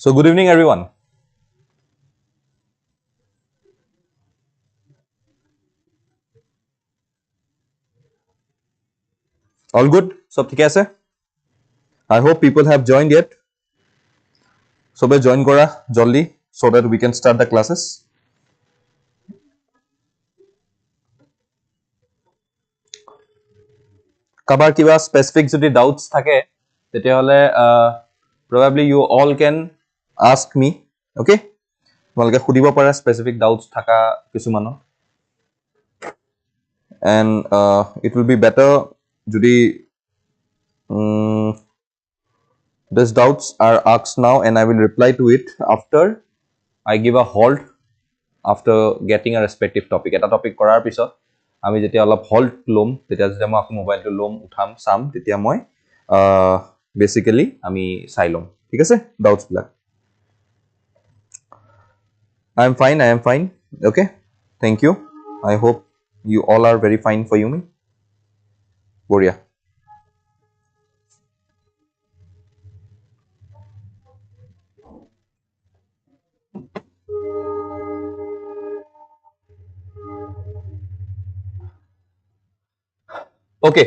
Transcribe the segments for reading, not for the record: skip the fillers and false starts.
So good evening everyone. All good? Sob thik ase? I hope people have joined yet. Sobe join kora joldi so that we can start the classes. Kabar kiba specific jodi doubts thake tete hole probably you all can ask me, okay? Tomaloke khudibo para specific doubts thaka kisumano. And it will be better jodi these doubts are asked now and I will reply to it after I give a halt after getting a respective topic. Eta topic korar pisot আমি যেতিয়া অলপ Holt লম তেতিয়া যেতিয়া মই মোবাইলটো লম উঠাম সাম তেতিয়া মই বেসিক্যালি আমি চাই লম ঠিক আছে ডাউটস বিলাক I am fine okay thank you I hope you all are very fine for you me Boria Okay.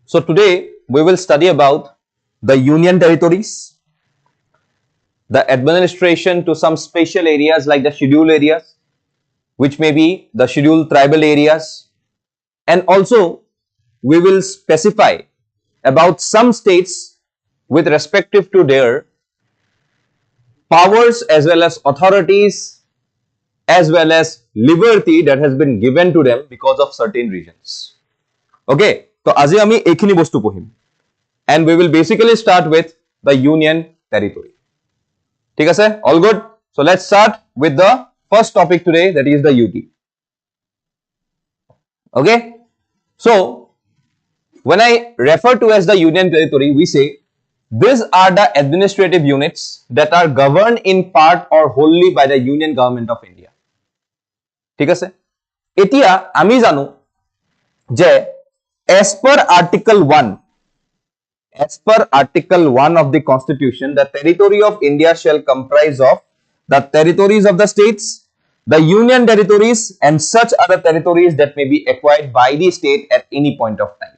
So today we will study about the union territories, the administration to some special areas like the scheduled areas, which may be the scheduled tribal areas, and also we will specify about some states with respective to their powers as well as authorities as well as liberty that has been given to them because of certain regions. Okay, so aji ami ekhini bostu pohim and we will basically start with the union territory. Thik ase all good? So let's start with the first topic today, that is the UT. Okay, so when I refer to as the union territory, we say these are the administrative units that are governed in part or wholly by the union government of India. ঠিক আছে এতিয়া আমি জানো যে as per article 1 of the constitution the territory of India shall comprise of the territories of the states, the union territories and such other territories that may be acquired by the state at any point of time.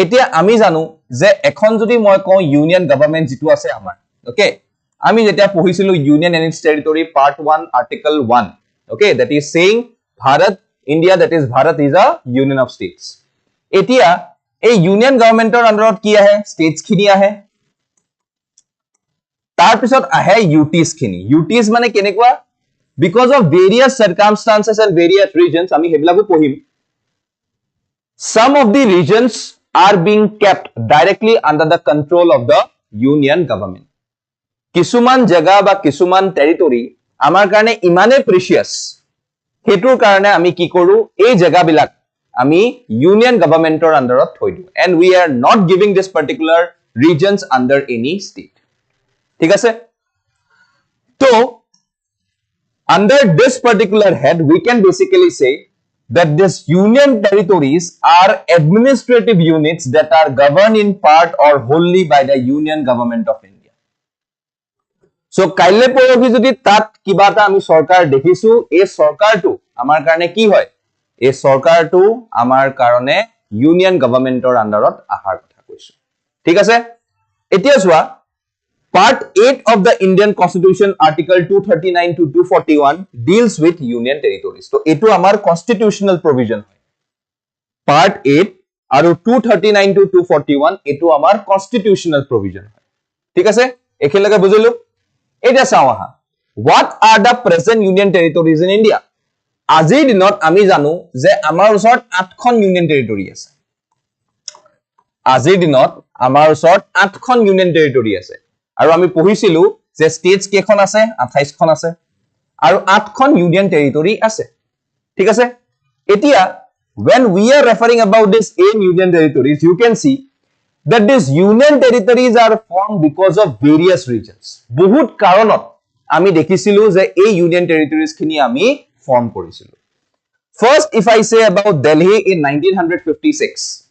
এতিয়া আমি জানো যে এখন যদি মই কও union government যেটো আছে আমাৰ ওকে আমি যেটা পঢ়িছিলো union and its territory part 1 article 1 okay that is saying Bharat India that is Bharat is a union of states. Etia a union government or under ki ahe states khini ahe tar pisot ahe UTs khini UTs mane kenekwa because of various circumstances and various regions ami heblagu pohim some of the regions are being kept directly under the control of the union government. Kisuman jaga ba kisuman territory amar karone imane precious hetur karone ami ki koru ei jaga bilak ami union governmentor underot thoi diu and we are not giving this particular regions under any state. Thik ase so under this particular head we can basically say that this union territories are administrative units that are governed in part or wholly by the union government of India. So kaile porohi jodi tat kiba ta ami sarkar dekhisu ei sarkar tu amar karone ki hoy ei sarkar tu amar karone union governmentor underot ahar kotha koisu thik ase etia swa part 8 of the Indian Constitution article 239 to 241 deals with union territories. So etu amar constitutional provision hoy part 8 aru 239 to 241 etu amar constitutional provision hoy thik ase ekhilaga bujilu eta sawaha what are the present union territories in India আজি দিনত আমি জানো যে আমাৰ ওচৰত 8খন union territory আছে আজি দিনত আমাৰ ওচৰত 8খন ইউনিয়ন টেৰিটৰি আছে আৰু আমি পঢ়িছিলো যে ষ্টেটস কেখন আছে 28 খন আছে আৰু 8খন ইউনিয়ন টেৰিটৰি আছে ঠিক আছে এতিয়া when we are referring about this 8 union territories you can see that these union territories are formed because of various regions বহুত কাৰণত আমি দেখিছিলো যে এই ইউনিয়ন টেৰিটৰিজ খিনি আমি form কৰিছিলো first if I say about Delhi in 1956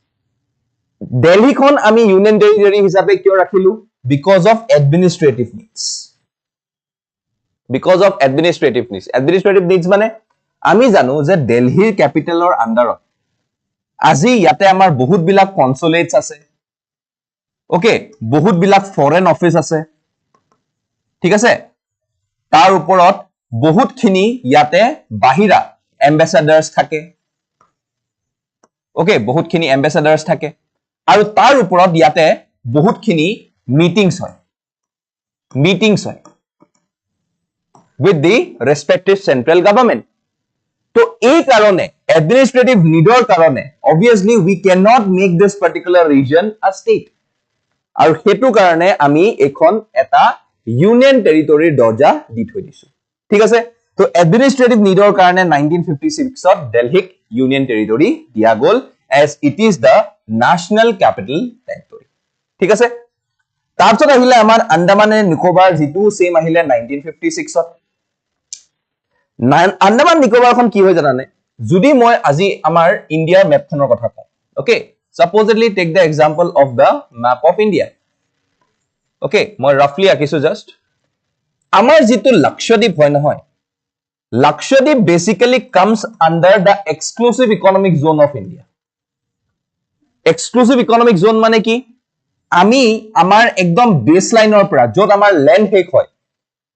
দিল্লীখন আমি ইউনিয়ন টেৰিটৰি হিচাপে কিয় ৰাখিলো because of administrative needs administrative needs মানে আমি জানো যে দিল্লীৰ ক্যাপিটেলৰ আন্ডাৰত আজি ইয়াতে আমাৰ বহুত বিলাক কনসুলেটস আছে ওকে বহুত বিলাক ফৰেন অফিস আছে ঠিক আছে তাৰ ওপৰত বহুত খিনি ইয়াতে বাহিৰা এম্বাসেডাৰ্স থাকে ওকে বহুত খিনি এম্বাসেডাৰ্স থাকে আৰু তাৰ ওপৰত ইয়াতে বহুত খিনি মিটিংস হয় with the respective central government তো এই কারণে administrative needৰ কাৰণে obviously we cannot make this particular region a state আৰু হেতু কাৰণে আমি এখন এটা ইউনিয়ন টেৰিটৰি দৰ্জা দি থৈ দিছো ঠিক আছে তো administrative needৰ কাৰণে 1956 ত দিল্লীক ইউনিয়ন টেৰিটৰি দিয়া গল as it is the national capital territory ঠিক আছে তাৰপিছত আহিলে আমাৰ আন্দামান এণ্ড নিকোবাৰ যেটো সেম আহিলে 1956 ত আন্দামান নিকোবাৰখন কি হয় জানানে যদি মই আজি আমাৰ ইন্ডিয়াৰ মেপখনৰ কথা কওঁ okay supposedly take the example of the map of India okay মই roughly আকিছো জাস্ট আমাৰ যেটো লক্ষদ্বীপ হয় নহয় Lakshadweep basically comes under the exclusive economic zone of India exclusive economic zone মানে কি আমি আমাৰ একদম বেসলাইনৰ পৰা যত আমাৰ ল্যান্ড হেক হয়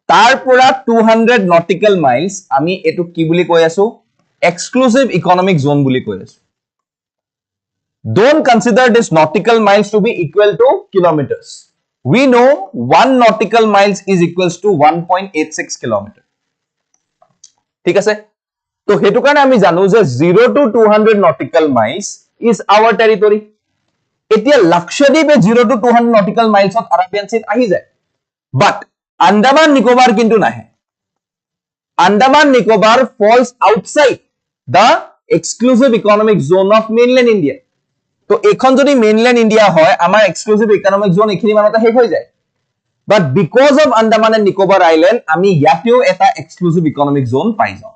তাৰ পৰা 200 nautical miles আমি এটো কি বুলি কৈ আছো exclusive economic zone বুলি কৈ আছো don't consider this nautical miles to be equal to kilometers we know 1 nautical miles is equals to 1.86 kilometer ঠিক আছে তো হেতু কাৰণে আমি জানো যে 0 to 200 nautical miles is our territory এতিয়া লক্ষদ্বীপে 0 to 200 nautical miles of Arabian Sea আহি যায় but Andaman Nicobar কিন্তু নাহে Andaman Nicobar falls outside the exclusive economic zone of mainland India তো এখন যদি mainland India হয় আমাৰ exclusive economic zone এখিনি মানতে শেষ হৈ যায় but because of Andaman and Nicobar Island আমি ইয়াতেও এটা exclusive economic zone পাই যাও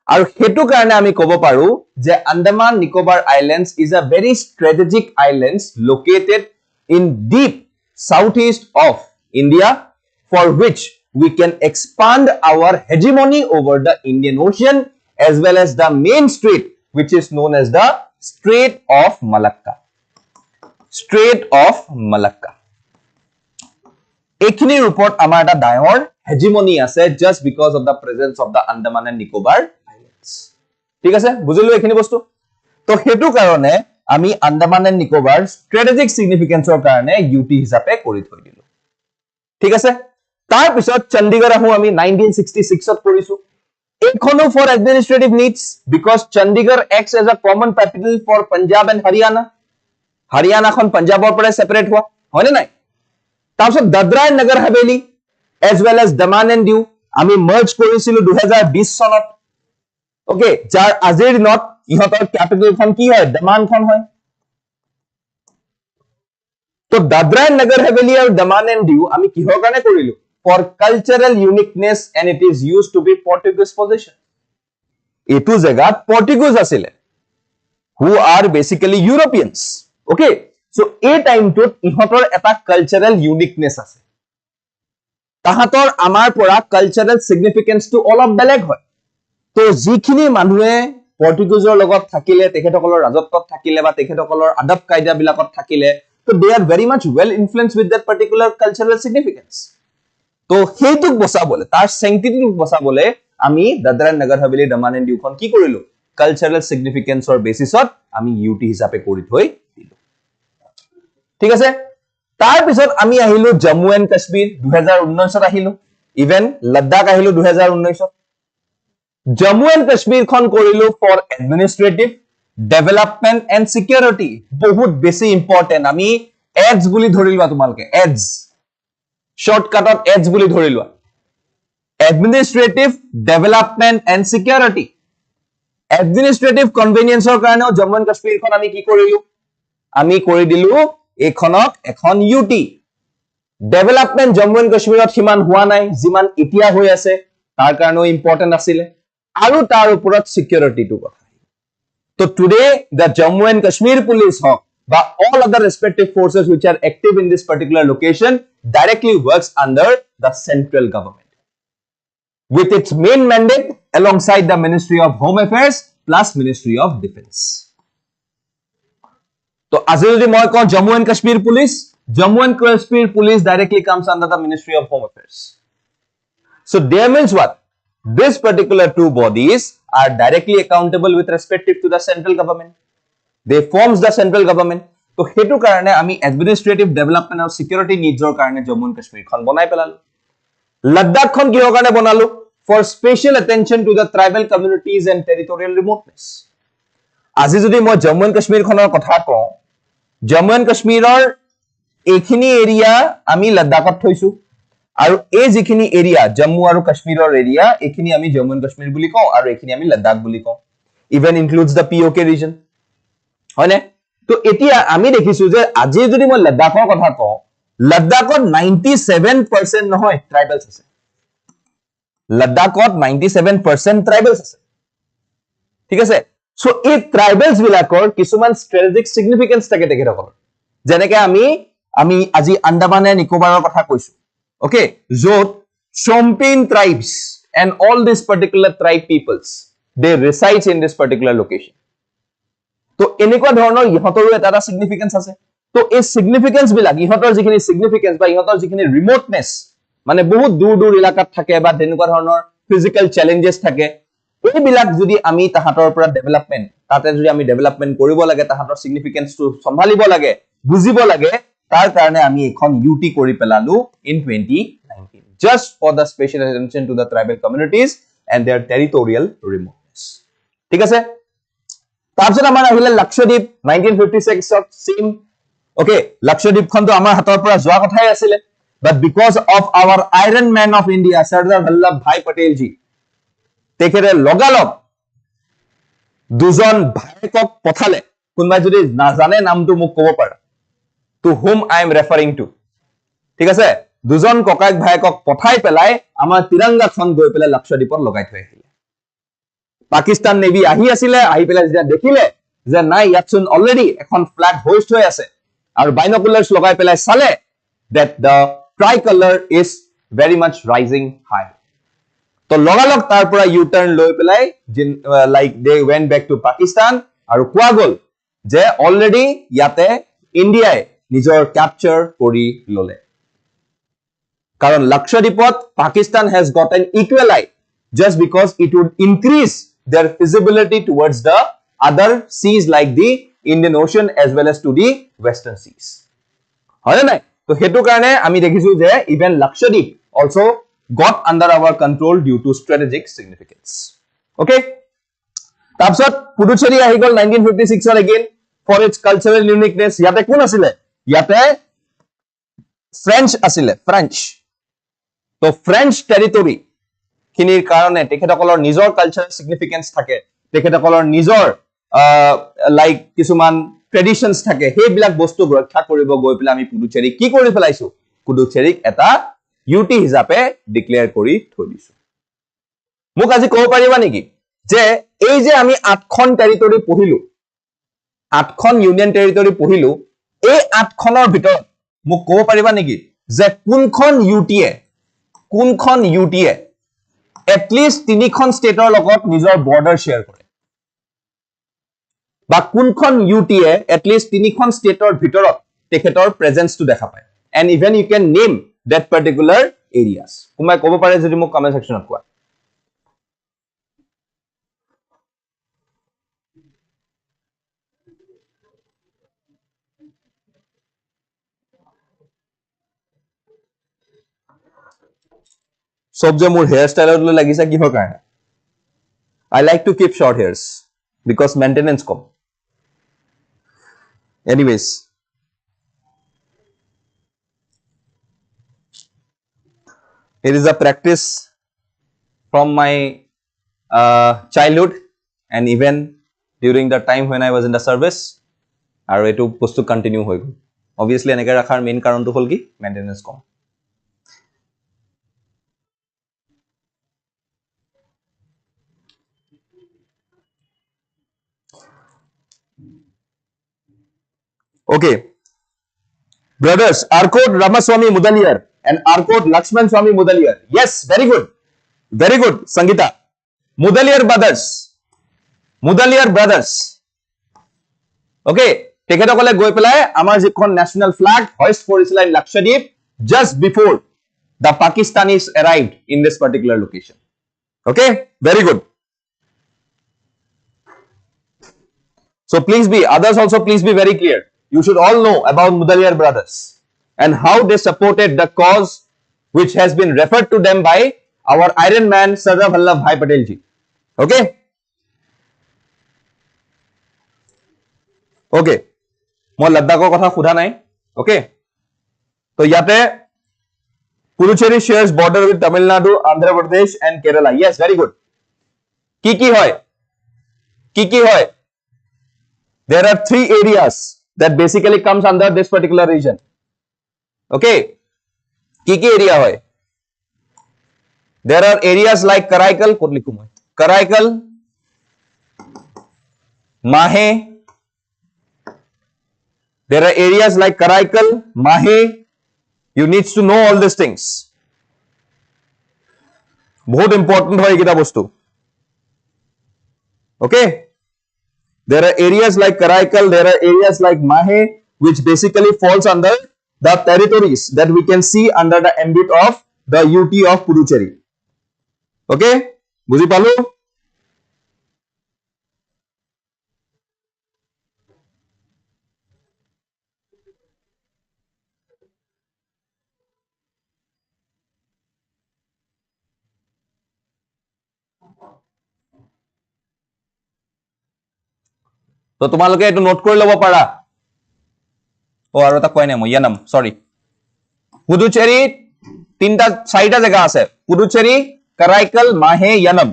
আৰু হেতু কাৰণে আমি কব পাৰো যে Andaman Nicobar Islands is a very strategic islands located in deep southeast of India for which we can expand our hegemony over the Indian Ocean as well as the main strait which is known as the Strait of Malacca এখিনিৰ ওপৰত আমাৰ এটা ডাঙৰ hegemony আছে just because of the presence of the Andaman and Nicobar ঠিক আছে বুজিলো এখিনি বস্তু তো হেতু কাৰণে আমি আন্দামান এণ্ড নিকোবাৰ স্ট্ৰেটেজিক সিগনিফিকেন্সৰ কাৰণে ইউটি হিচাপে কৰি থৈ দিলো ঠিক আছে তাৰ পিছত চণ্ডীগড় আহো আমি 1966 ত কৰিছো এইখনো for administrative needs because Chandigarh acts as a common capital for Punjab and হাৰিয়ানাখন পাঞ্জাবৰ পৰা সেপাৰেট হোৱা হয়নে নাই তাৰ পিছত Dadra and Nagar Haveli as well as Daman and Diu আমি মাৰ্জ কৰিছিলো 2020 চনত ওকে যাৰ আজিৰ দিনত ইহতৰ ক্যাপিটাল খন কি হয় দমান খন হয় তো দাদৰা এণ্ড নগৰ হাভেলি আৰু Daman and Diu আমি কিহৰ কাৰণে কৰিলো for cultural uniqueness and it is used to be Portuguese possession এটো জায়গাত Portuguese আছিলে who are basically Europeans okay so এই টাইমটোত ইহতৰ এটা cultural uniqueness আছে তাহাতৰ আমাৰ পৰা cultural significance টো অলপ বেলেগ হয় তো যিখিনি মানুহে পৰ্তুগীজৰ লগত থাকিলে তেখেতসকলৰ ৰাজত্বত থাকিলে বা তেখেতসকলৰ আদব কায়দা বিলাকত থাকিলে তো they are very much well influenced with that particular cultural significance তো হেতুক বসাবলে তাৰ sanctity বসাবলে আমি Dadra Nagar Haveli Daman and Diu খন কি কৰিলো cultural significance or basisত আমি ইউটি হিচাপে কৰি থৈ দিলো ঠিক আছে তাৰ পিছত আমি আহিলো জম্মু এণ্ড কাশ্মীৰ 2019 ত আহিলো ইভেন লাডাখ আহিলো 2019 ত Jammu and Kashmir খন কৰিলো for administrative development and security বহুত বেছি ইম্পৰ্টেন্ট আমি এডস বুলি ধৰিলবা তোমালকে এডস শৰ্টকাটত এডস বুলি ধৰিলবা administrative development and security administrative convenience ৰ কাৰণে Jammu and Kashmir খন আমি কি কৰিলো আমি কৰি দিলো এখনক এখন UT development Jammu and Kashmir ত হিমান হোৱা নাই যিমান ইতিয়া হৈ আছে তাৰ কাৰণেও ইম্পৰ্টেন্ট আছিল আৰু তাৰ ওপৰত সিকিউৰিটি টু কথা তো today the Jammu and Kashmir police হক বা all other respective forces which are active in this particular location directly works under the central government with its main mandate alongside the Ministry of Home Affairs plus Ministry of Defense. So as যদি মই কওঁ Jammu and Kashmir Police directly comes under the Ministry of Home Affairs. So there means what? This particular two bodies are directly accountable with respective to the central government. They forms the central government. So hetu karone ami administrative development and security needs or karone Jammu and Kashmir khon banai pelalu. Ladakh khon kihor karone banalu? For special attention to the tribal communities and territorial remoteness. Aji jodi moi Jammu and Kashmir khonor kotha kওঁ, Jammu and Kashmiror ekhini area ami Ladakhot thoisu. আৰু এই যিখিনি area Jammu আৰু কাশ্মীৰৰ area এখিনি আমি Jammu and Kashmir বুলি কওঁ আৰু এখিনি আমি লাডাখ বুলি কওঁ ইভেন ইনক্লুডস দা পিওকে ৰিজন হয়নে তো এতিয়া আমি দেখিছো যে আজি যদি মই লাডাখৰ কথা কওঁ লাডাখত 97% নহয় ট্ৰাইবেলছ আছে লাডাখত 97% ট্ৰাইবেলছ আছে ঠিক আছে সো এই ট্ৰাইবেলছ বিলাকৰ কিছুমান ষ্ট্ৰেটেজিক সিগনিফিকেন্স থাকে তেখেতসকলৰ যেনেকৈ আমি আজি আন্দামান এণ্ড নিকোবাৰৰ কথা কৈছো okay Zot Shompin tribes and all these particular tribe peoples they resides in this particular location to enekwa dhoroner ihatoru eta significance ase to ei significance bilak ihotor jikhini significance ba ihotor jikhini remoteness mane bahut dur ilakat thake ba denukwa dhoroner physical challenges thake ei bilak jodi ami tahator pora development tate jodi ami development koribo lage tahator significance to sambhalibo lage bujibo lage তাৰ কাৰণে আমি এখন UT কৰি পেলালো in 2019 just for the special attention to the tribal communities and their territorial remoteness ঠিক আছে তাৰপিছত আমাৰ আহিলে Lakshadweep 1956 of same okay Lakshadweep খন তো আমাৰ হাতৰ পৰা যোৱা কথাই আছিল but because of our iron man of India Sardar Vallabhbhai Patel ji তেখেতে লগালগ দুজন ভাইকক পঠালে কোনবাই যদি নাজানে নামটো মোক ক'ব পাৰে to whom I am referring to ঠিক আছে দুজন ককাক ভাইকক পঠাই পেলাই আমাৰ তিৰংগা খন গৈ পেলাই লক্ষদ্বীপত লগাই থৈ আহিলে পাকিস্তান নেভি আহি আছিল আহি পেলাই যেতিয়া দেখিলে যে নাই ইয়াতচোন অলৰেডি এখন ফ্ল্যাগ হোইষ্ট হৈ আছে আৰু বাইনোকুলাৰ্স লগাই পেলাই চালে that the tricolor is very much rising high তো লগালগ তাৰ পৰা ইউ টাৰ্ন লৈ পেলাই like they went back to Pakistan আৰু কোৱা গল যে অলৰেডি ইয়াতে ইণ্ডিয়াই নিজৰ ক্যাপচাৰ কৰি ললে কাৰণ লক্ষদ্বীপত Pakistan has got an equal eye just because it would increase their visibility towards the other seas like the Indian Ocean as well as to the western seas হয় নাই তো হেতু কাৰণে আমি দেখিছো যে even Lakshadweep also got under our control due to strategic significance okay তাৰপিছত পুডুচেৰী আহি গল 1956 ৰ again for its cultural uniqueness ইয়াতে কোন আছিল ইয়াতে ফ্ৰেঞ্চ আছিল ফ্ৰেঞ্চ তো ফ্ৰেঞ্চ টেৰিটৰি খিনিৰ কাৰণে তেখেতসকলৰ নিজৰ কালচাৰেল সিগনিফিকেন্স থাকে তেখেতসকলৰ নিজৰ লাইক কিছুমান ট্ৰেডিশনস থাকে হেবিলাক বস্তু ৰক্ষা কৰিব গৈ পেলাই আমি পুডুচেৰী কি কৰি ফেলাইছো পুডুচেৰীক এটা ইউটি হিচাপে ডিক্লেয়াৰ কৰি থৈ দিছো মোক আজি ক'ব পাৰিবা নেকি যে এই যে আমি 8খন টেৰিটৰি পঢ়িলো 8খন ইউনিয়ন টেৰিটৰি পঢ়িলো এই 8খনৰ ভিতৰত মোক ক'ব পাৰিবা নেকি যে কোনখন ইউটিএ এটলিষ্ট 3খন ষ্টেটৰ লগত নিজৰ বৰ্ডাৰ শেয়াৰ কৰে বা কোনখন ইউটিএ এটলিষ্ট 3খন ষ্টেটৰ ভিতৰত তেখেতৰ প্ৰেজেন্সটো দেখা পায় and even you can name that particular areas কোমাই ক'ব পাৰে যদি মোক কমেন্ট সেকশনত কোৱা সব যে মোৰ হেয়াৰ ষ্টাইলত লাগিছে কিহৰ কাৰণে I like to keep short hairs because maintenance com anyways it is a practice from my childhood and even during the time when I was in the service আৰু এটো বস্তু কন্টিনিউ হৈ গল obviously এনেকৈ ৰাখাৰ main কাৰণটো হল কি maintenance com Okay. Brothers, Arcot Ramaswamy Mudaliar and Arcot Lakshman Swamy Mudaliar. Yes, very good. Very good, Sangeeta. Mudaliar brothers. Mudaliar brothers. Okay. তেখেতসকলে গৈ পেলাই আমাৰ যিখন নেশ্যনেল ফ্ল্যাগ hoist কৰিছিল in Lakshadweep just before the Pakistanis arrived in this particular location. Okay, very good. So please be, others also please be very clear. You should all know about Mudaliar brothers and how they supported the cause which has been referred to them by our Iron Man Sardar Vallabhbhai Patel ji. Okay? Okay. মই লাডাখৰ কথা সোধা নাই. Okay? তো ইয়াতে Puducherry shares border with Tamil Nadu, Andhra Pradesh and Kerala. Yes, very good. কি হয়? কি হয়? There are 3 areas that basically comes under this particular region. Okay? কি area hoy? There are areas like Karaikal, Karaikal, Mahe. There are areas like Karaikal, Mahe. You need to know all these things. बहुत important hoy kita bostu. Okay? There are areas like Karaikal, there are areas like Mahe, which basically falls under the territories that we can see under the ambit of the UT of Puducherry. Okay? Buji palu? তো তোমালোকে এটো note কৰি লব পাৰা ও আৰু এটা কয় নাই মই ইয়ানাম সৰি পুডুচেৰী তিনটা চাৰিটা জায়গা আছে পুডুচেৰী কাৰাইকল মাহে ইয়ানাম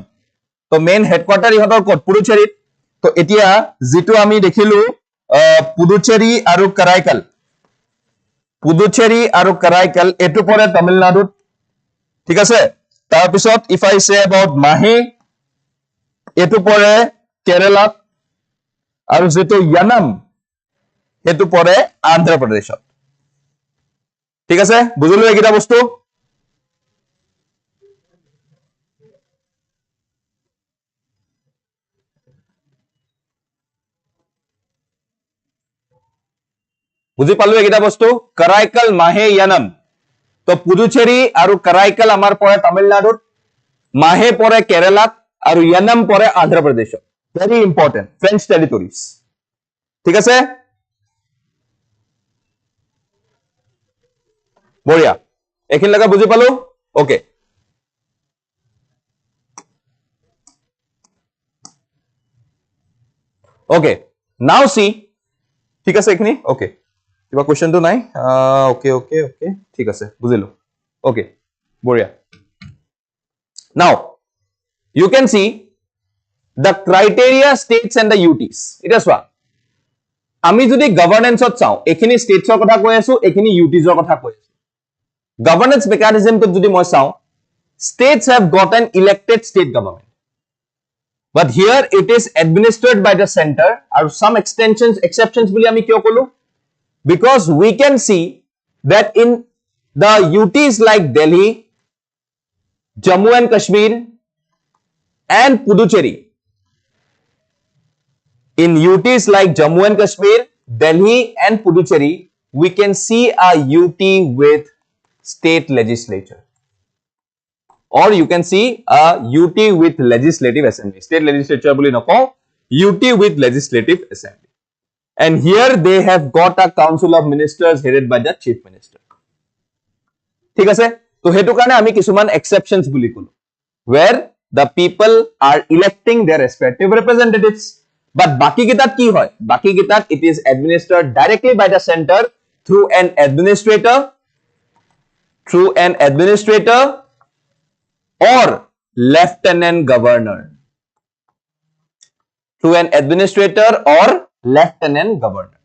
তো মেইন হেডকোয়াৰ্টাৰ ইহতৰ কোট পুডুচেৰীত তো এতিয়া যেটো আমি দেখিলো পুডুচেৰী আৰু কাৰাইকল এটো পৰে তামিলনাডুত ঠিক আছে তাৰ পিছত ইফ আই সে अबाउट মাহে এটো পৰে কেৰালাত আৰু যেটো ইয়ানাম এটো পৰে আন্ধ্ৰ প্ৰদেশত ঠিক আছে বুজিলো এইটা বস্তু বুজি পালো এইটা বস্তু কাৰাইকল মাহে ইয়ানাম তো পুডুচেৰী আৰু কাৰাইকল আমাৰ পৰে তামিলনাডুত মাহে পৰে কেৰালাত আৰু ইয়ানাম পৰে আন্ধ্ৰ প্ৰদেশত very important French territories ঠিক আছে বঢ়িয়া এখিন লাগা বুজি পালো ওকে ওকে নাও সি ঠিক আছে এখিনি ওকে কিবা কোশ্চেন তো নাই ওকে ওকে ওকে ঠিক আছে বুজিলো ওকে বঢ়িয়া নাও you can see the criteria states and the UTs এটা সোয়া আমি যদি গভর্নেন্সত চাও এখিনি স্টেটসৰ কথা কৈ আছো এখিনি UTsৰ কথা কৈ আছো গভর্নেন্স মেকানিজম তো যদি মই চাও states have got an elected state government but here it is administered by the center and some exceptions বুলি আমি কিয় কলো because we can see that in the UTs like Delhi Jammu and Kashmir and Puducherry in UTs like Jammu and Kashmir, Delhi and Puducherry, we can see a UT with state legislature. Or you can see a UT with legislative assembly. State legislature boli nako, UT with legislative assembly. And here they have got a council of ministers headed by the chief minister. ঠিক আছে? তো হেতু কারণে আমি কিছুমান exceptions boli kolo. Where the people are electing their respective representatives. But baki kitat ki hoy? Baki kitat it is administered directly by the center through an administrator or lieutenant governor. Through an administrator or lieutenant governor.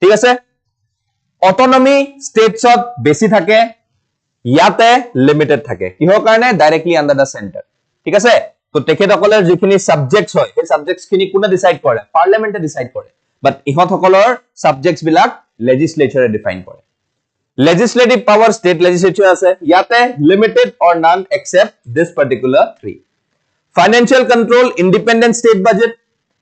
ঠিক আছে? Autonomy states of বেছি থাকে ইয়াতে limited থাকে কিহৰ কাৰণে directly under the center ঠিক আছে তো তেখেতসকলৰ যিখিনি সাবজেক্টস হয় এই সাবজেক্টস খিনি কোনে ডিসাইড কৰে পাৰ্লিয়ামেন্টে ডিসাইড কৰে but ইহত সকলৰ subjects বিলাক legislature define কৰে legislative power state legislature আছে ইয়াতে limited or none except this particular three financial control independent state budget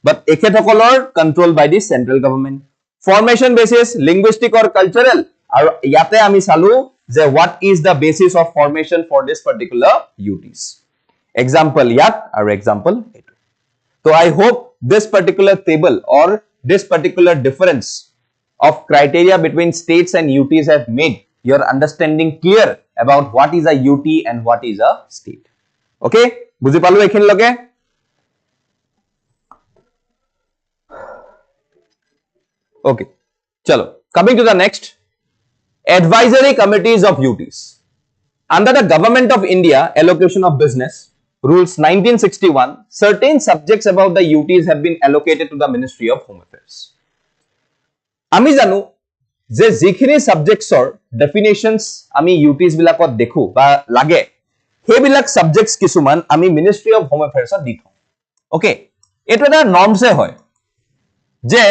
but ekhethokolor controlled by the central government formation basis linguistic or cultural aru yate ami salu je what is the basis of formation for this particular UTs example yat aru example etu so I hope this particular table or this particular difference of criteria between states and UTs have made your understanding clear about what is a UT and what is a state okay বুজি পালো এখিন লগে okay chalo coming to the next advisory committees of UTs under the government of India allocation of business rules 1961 certain subjects about the UTs have been allocated to the Ministry of Home Affairs আমি জানো যে যিখিনি সাবজেক্টছৰ definitions আমি UTs বিলাকত দেখো বা লাগে হেবিলাক subjects কিছুমান আমি মিনিষ্ট্রি অফ হোম এফেয়াৰ্ছত দি থওঁ ওকে এটো এটা নৰ্মছে হয় যে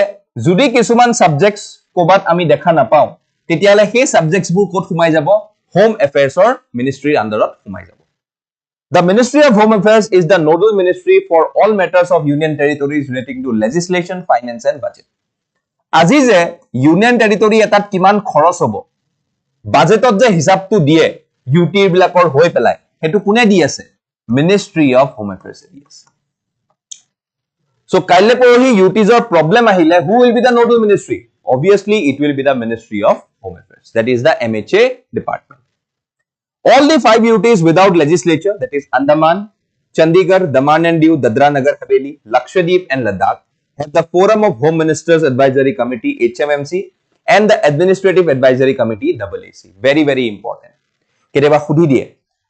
যদি কিছুমান সাবজেক্টস কোবাত আমি দেখা নাপাও তেতিয়ালে হে সাবজেক্টস বু কোত সোমাই যাব হোম এফেয়াৰ্ছৰ মিনিষ্ট্ৰিৰ আন্ডাৰত সোমাই যাব The Ministry of Home Affairs is the nodal ministry for all matters of union territories relating to legislation, finance and budget. আজি যে ইউনিয়ন টেৰিটৰি এটাত কিমান খৰচ হ'ব বাজেটত যে হিসাবটো দিয়ে ইউটি বিলাকৰ হৈ পেলাই হেতু কোনে দি আছে মিনিষ্ট্ৰি অফ হোম এফেয়াৰ্ছ দি আছে সো কাইলে পৰহি ইউটিজৰ প্ৰবলেম আহিলে who will be the nodal ministry obviously it will be the Ministry of Home Affairs that is the MHA department all the 5 UTs without legislature that is Andaman Chandigarh Daman and Diu Dadra Nagar Haveli Lakshadweep and Ladakh have the Forum of Home Ministers Advisory Committee HMMC and the Administrative Advisory Committee AAC. Very important. Keteba khudi diye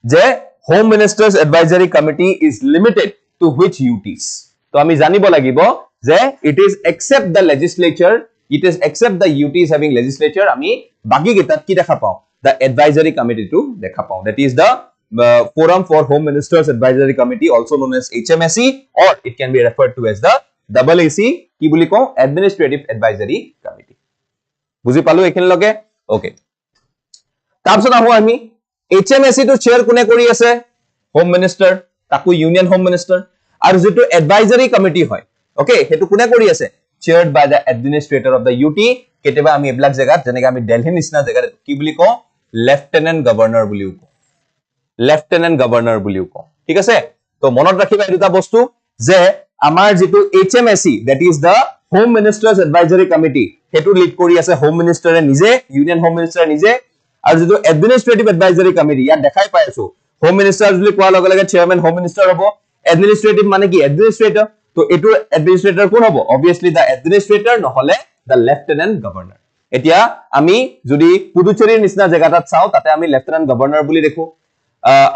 je Home Ministers Advisory Committee is limited to which UTs. To ami janibo lagibo je it is except the legislature, it is except the UTs having legislature ami baki ketat ki dekha pao the Advisory Committee to dekha pao. That is the Forum for Home Ministers Advisory Committee also known as HMSC or it can be referred to as the AAC কি বুলি কও Administrative Advisory Committee বুজি পালো এখিন লগে okay তাৰপিছত আহো আমি HMSC to chair কোনে কৰি আছে হোম মিনিষ্টাৰ তাকো ইউনিয়ন হোম মিনিষ্টাৰ আৰু যেটো এডভাইজৰি কমিটি হয় ওকে হেতু কোনে কৰি আছে chaired by the administrator of the UT কেতেবা আমি এবলাক জায়গাত যেনেকৈ আমি দিল্লী নিচিনা জায়গাত কি বুলি কও লেফটেনেন্ট গভৰ্ণৰ বুলিও কও লেফটেনেন্ট গভৰ্ণৰ বুলিও কও ঠিক আছে তো মনত ৰাখিবা এই দুটা বস্তু যে আমাৰ যেটো HMSC that is the Home Ministers Advisory Committee হেতু লিড কৰি আছে হোম মিনিষ্টাৰে নিজে ইউনিয়ন হোম মিনিষ্টাৰ নিজে আৰু যেটো এডমিনিষ্ট্ৰেটিভ এডভাইজৰি কমিটি ইয়াত দেখাই পাই আছো হোম মিনিষ্টাৰ বুলি কোৱা লগে লগে চেয়াৰম্যান হোম মিনিষ্টাৰ হ'ব এডমিনিষ্ট্ৰেটিভ মানে কি এডমিনিষ্ট্ৰেটৰ তো এটো এডমিনিষ্ট্ৰেটৰ কোন হ'ব obviously the administrator নহলে the lieutenant governor এতিয়া আমি যদি পুডুচেৰীৰ নিচিনা জায়গাত চাও তাতে আমি লেফটেনেন্ট গভৰ্ণৰ বুলি দেখো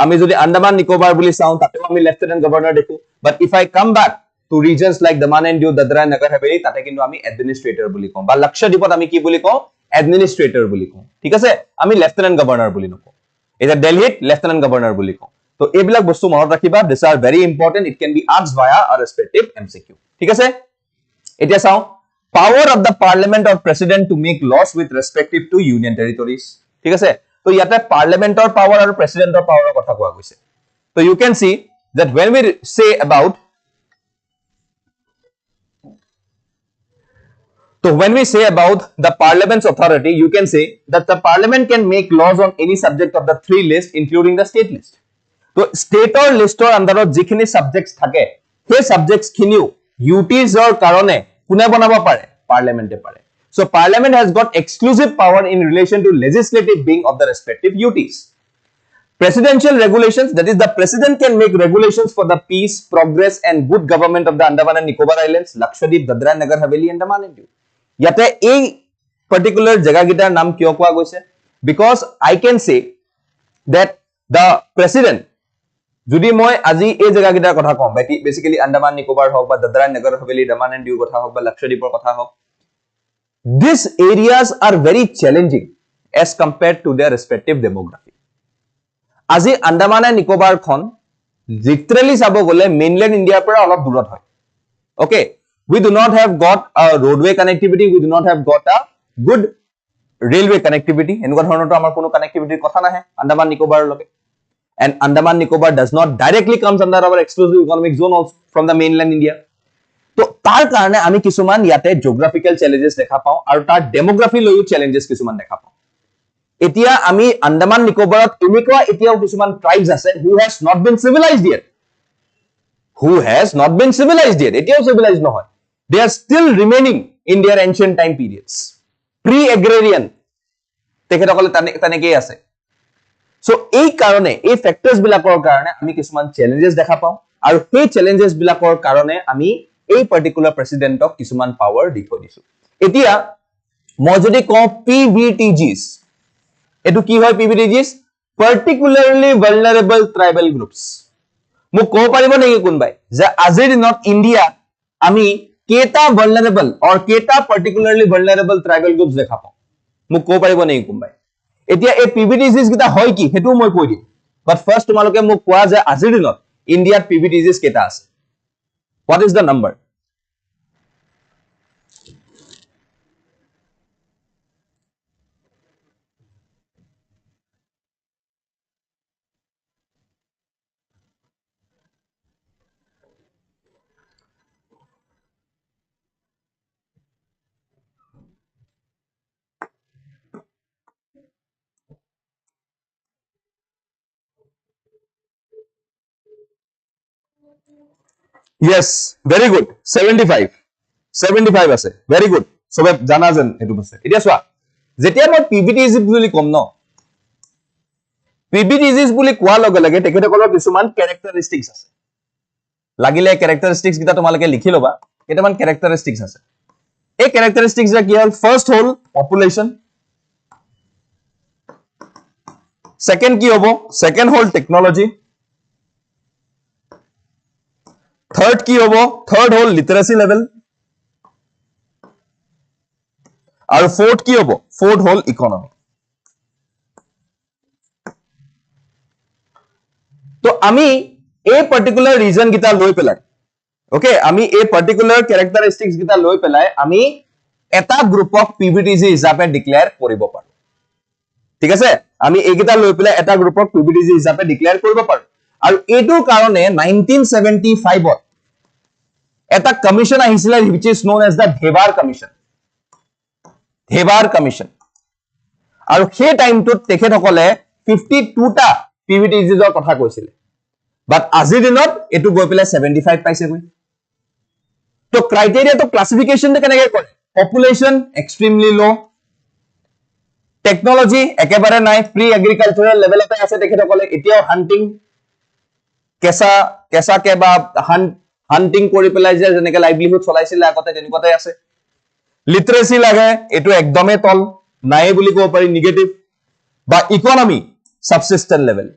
আমি যদি আন্দামান নিকোবাৰ বুলি চাও তাতেও আমি লেফটেনেন্ট গভৰ্ণৰ দেখো but if I come back to regions like Daman and Diu Dadra and Nagar Haveli তাতে কিন্তু আমি এডমিনিষ্ট্ৰেটৰ বুলি কওঁ বা লক্ষদ্বীপত আমি কি বুলি কওঁ এডমিনিষ্ট্ৰেটৰ বুলি কওঁ ঠিক আছে আমি লেফটেনেন্ট গভৰ্ণৰ বুলি নকওঁ এটা দিল্লীত লেফটেনেন্ট গভৰ্ণৰ বুলি কওঁ তো এইবিলাক বস্তু মনত ৰাখিবা these are very important it can be asked via a respective MCQ ঠিক আছে এতিয়া চাও power of the parliament or president to make laws with respective to union territories ঠিক আছে তো ইয়াতে পাৰ্লিমেন্টৰ পাৱাৰ আৰু প্ৰেসিডেন্টৰ পাৱাৰৰ কথা কোৱা গৈছে তো you can see that when we say about So when we say about the parliament's authority, you can say that the parliament can make laws on any subject of the three lists, including the state list. So state or list or under jikhini subjects thake, he subjects khiniu UTs or karone kune banaba pare parliament e pare. So parliament has got exclusive power in relation to legislative being of the respective UTs. Presidential regulations, that is the president can make regulations for the peace, progress and good government of the Andaman and Nicobar Islands, Lakshadweep, Dadra and Nagar Haveli and Daman and Diu. ইয়াতে এই particular জায়গাগিটার নাম কিয় কোৱা গৈছে because I can say that the president যদি মই আজি এই জায়গাগিটাৰ কথা কম বেসিক্যালি আন্দামান নিকোবাৰ হওক বা দাদৰা নগৰ হাভেলি দামান এণ্ড ডিউ কথা হওক বা লক্ষদ্বীপৰ কথা হওক these areas are very challenging as compared to their respective demography আজি আন্দামান এণ্ড নিকোবাৰ খন লিটাৰেলি চাব গলে মেইনল্যান্ড ইন্ডিয়াৰ পৰা অলপ দূৰত হয় okay We do not have got a roadway connectivity, we do not have got a good railway connectivity. এনেকুৱা ধৰণৰটো আমাৰ কোনো connectivity কথা নাহে আন্দামান নিকোবাৰ লগে, and Andaman Nicobar does not directly comes under our exclusive economic zone also from the mainland India. তো তাৰ কাৰণে আমি কিছুমান ইয়াতে geographical challenges দেখা পাওঁ আৰু তাৰ demography লৈও challenges কিছুমান দেখা পাওঁ। এতিয়া আমি আন্দামান নিকোবাৰত এনেকুৱা এতিয়াও কিছুমান tribes আছে who has not been civilized yet, এতিয়াও civilized নহয়, they are still remaining in their ancient time periods, pre-agrarian তেখেতসকলে তেনেকেই আছে। So এই কারণে এই ফ্যাক্টরস বিলাকৰ কাৰণে আমি কিছুমান চ্যালেঞ্জেস দেখা পাওঁ আৰু সেই চ্যালেঞ্জেস বিলাকৰ কাৰণে আমি এই পাৰ্টিকুলাৰ প্ৰেসিডেন্টক কিছুমান পাৱাৰ দি থৈ দিছো। এতিয়া মই যদি কওঁ PVTGs, এটো কি হয় PVTGs? Particularly vulnerable tribal groups. মোক ক'ব পাৰিব নেকি কোনবাই যে আজিৰ দিনত ইণ্ডিয়াত আমি কেটা vulnerable or কেটা particularly vulnerable tribal groups দেখা পাওঁ? মোক ক'ব পাৰিব নেকি কোনবাই? এতিয়া এই PVTGs কিটা হয় কি হেতু মই কৈ দিম, বাট ফাৰ্স্ট তোমালোকে মোক কোৱা যে আজিৰ দিনত ইণ্ডিয়াত PVTGs কেটা আছে? What is the number? Yes, very good. 75 আছে, very good. সবে জানা যেন এটো বস্তু। এতিয়া চোৱা, যেতিয়া মই PVTGs বুলি কম ন, PVTGs বুলি কোৱাৰ লগে লগে তেখেতসকলৰ কিছুমান characteristics আছে। লাগিলে characteristics কিটা তোমালোকে লিখি লবা, কেইটামান characteristics আছে। এই characteristics কি হ'ল? ফাৰ্স্ট হ'ল population, সেকেন্ড কি হ'ব? সেকেন্ড হ'ল টেকনলজি, থার্ড কি হবো? থার্ড হল লিটারেসি লেভেল, আর ফোর্থ কি হবো? ফোর্থ হল ইকোনমি। তো আমি এই পার্টিকুলার রিজন কিটা লৈ পেলাই, ওকে, আমি এই পার্টিকুলার ক্যারেক্টারিস্টিক্স কিটা লৈ পেলাই আমি এটা গ্রুপক PVTG হিচাপে ডিক্লেয়ার কৰিব পাৰো। ঠিক আছে, আমি এইকেইটা লৈ পেলাই এটা গ্ৰুপক PVTG হিচাপে ডিক্লেয়াৰ কৰিব পাৰো। আৰু এইটোৰ কাৰণে 1975 এটা কমিশন আহিছিল which is known as the Dhebar Commission, আৰু সেই টাইমটোত তেখেতসকলে 52টা PVTGs ৰ কথা কৈছিল, বাট আজিৰ দিনত এটো গৈ পেলাই 75 পাইছে গৈ। তো ক্ৰাইটেৰিয়া তো ক্লাসিফিকেশন কেনেকৈ কৰে? পপুলেশন এক্সট্ৰিমলি লো, টেকনলজি একেবাৰে নাই, প্ৰি এগ্ৰিকালচাৰাল লেভেলতে আছে তেখেতসকলে, এতিয়াও হান্টিং কেঁচা কে বা হান্টিং কৰি পেলাই যে যেনেকৈ লাইভলিহুড চলাইছিল আগতে তেনেকুৱাতে আছে। লিটাৰেসি লাগে, এটো একদমে তল নাই বুলি ক'ব পাৰি, নেগেটিভ। বা ইকোনমি সাবসিস্টেন্ট লেভেল,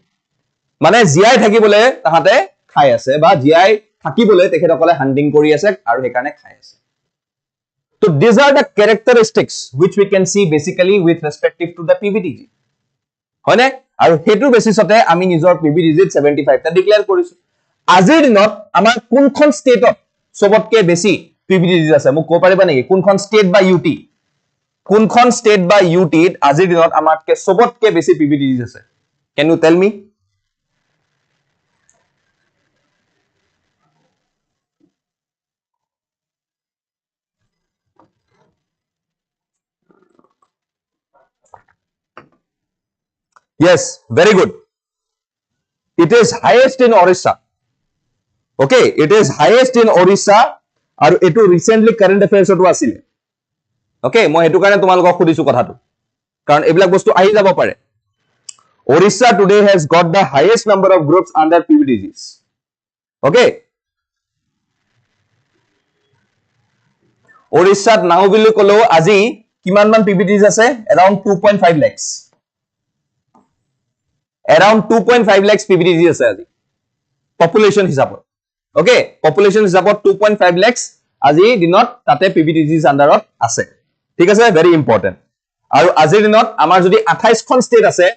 মানে জিআই থাকিবলৈ তাহাতে খাই আছে বা জিআই থাকিবলৈ তেখেতসকলে হান্টিং কৰি আছে আৰু সেইকাৰণে খাই আছে। তো these are the characteristics which we can see basically with respective to the PVTG, হয়নে? আৰু হেতু বেসিসতে আমি নিজৰ PVTG 75 টা ডিক্লেয়াৰ কৰিছো। আজিৰ দিনত আমাৰ কোনখন ষ্টেটত সবতকে বেছি PVTG আছে? মোক ক'ব পাৰিবা নেকি? কোনখন ষ্টেট বা ইউটি? কোনখন ষ্টেট বা ইউটিত আজিৰ দিনত আমাতকে সবতকে বেছি PVTG আছে? Can you tell me? Yes, very good. It is highest in Orissa. Okay, it is highest in Orissa, আৰু এটো ৰিসেন্টলি কাৰেন্ট অ্যাফেয়াৰ্সটো আছিল। ওকে, মই এটো কাৰণে তোমালোকক খুদিছো কথাটো, কাৰণ এইবিলাক বস্তু আহি যাব পাৰে। Orissa today has got the highest number of groups under PVTGs. Okay, Orissa now বুলি কলো আজি কিমান মান PVTGs আছে? Around 2.5 lakhs. Around 2.5 lakhs PVTG আছে আজি পপুলেশন হিচাপত। ওকে, পপুলেশন হিচাপত 2.5 lakhs আজি দিনত তাতে PVTGs আন্ডাৰত আছে। ঠিক আছে, ভেৰি ইম্পৰ্টেন্ট। আৰু আজিৰ দিনত আমাৰ যদি 28 খন ষ্টেট আছে,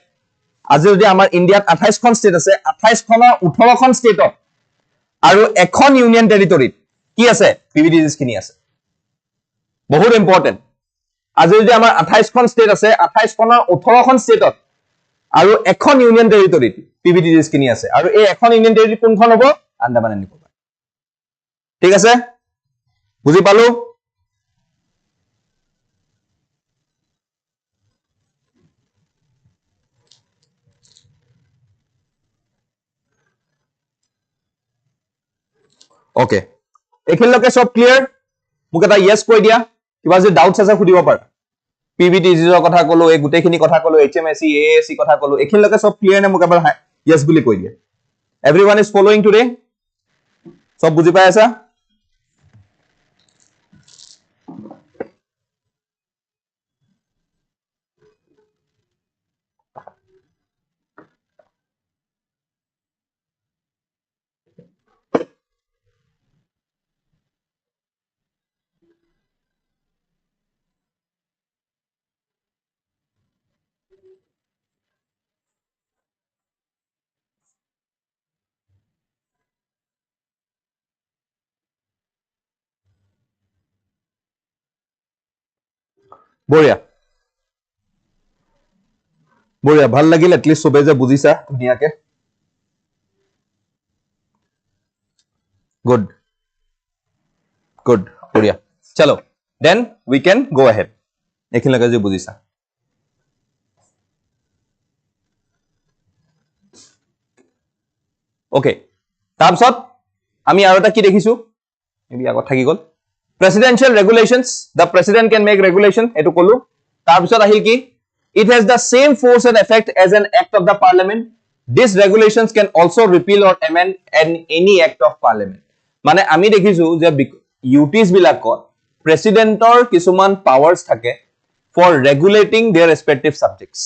আজি যদি আমাৰ ইণ্ডিয়াত 28 খন ষ্টেট আছে, 28 খনৰ 18 খন ষ্টেটত আৰু এখন ইউনিয়ন টেৰিটৰীত কি আছে PVTGs খিনি আছে বহুত ইম্পৰ্টেন্ট আজি যদি আমাৰ 28 খন ষ্টেট আছে 28 খনৰ 18 খন ষ্টেটত আৰু এখন ইউনিয়ন টেৰিটৰীত PVTGs খিনি আছে আৰু এই এখন ইউনিয়ন টেৰিটৰী কোনখন হ'ব আন্দামান এণ্ড নিকোবাৰ ঠিক আছে বুজি পালো ওকে এখিনলৈকে সব ক্লিয়াৰ মোক এটা ইয়েস কৈ দিয়া কিবা যদি ডাউটছ আছে সুধিব পাৰা PVTGs ৰ কথা কলো এই গুটেখিনি কথা কলো HMSC AASC কথা কলো এখিনলৈকে সব ক্লিয়াৰ নে মোক এবাৰ ইয়েস বুলি কৈ দিয়া এভৰিওয়ান ইজ ফলোইং টুডে সব বুজি পাই আছা বঢ়িয়া বঢ়িয়া ভাল লাগিল এটলিষ্ট সবে যে বুজিছা ধুনিয়াকে গুড গুড বঢ়িয়া চলো then we can go ahead এখিনলৈকে যে বুজিছা ওকে তাৰপিছত আমি আৰু এটা কি দেখিছো মেবি আগত থাকি গল presidential regulations the president can make regulation এটো কলো তাৰপিছত আহিল কি it has the same force and effect as an act of the parliament these regulations can also repeal or amend any act of parliament মানে আমি দেখিছো যে UTs বিলাকত প্ৰেসিডেন্টৰ কিছুমান পাৱাৰস থাকে for regulating their respective subjects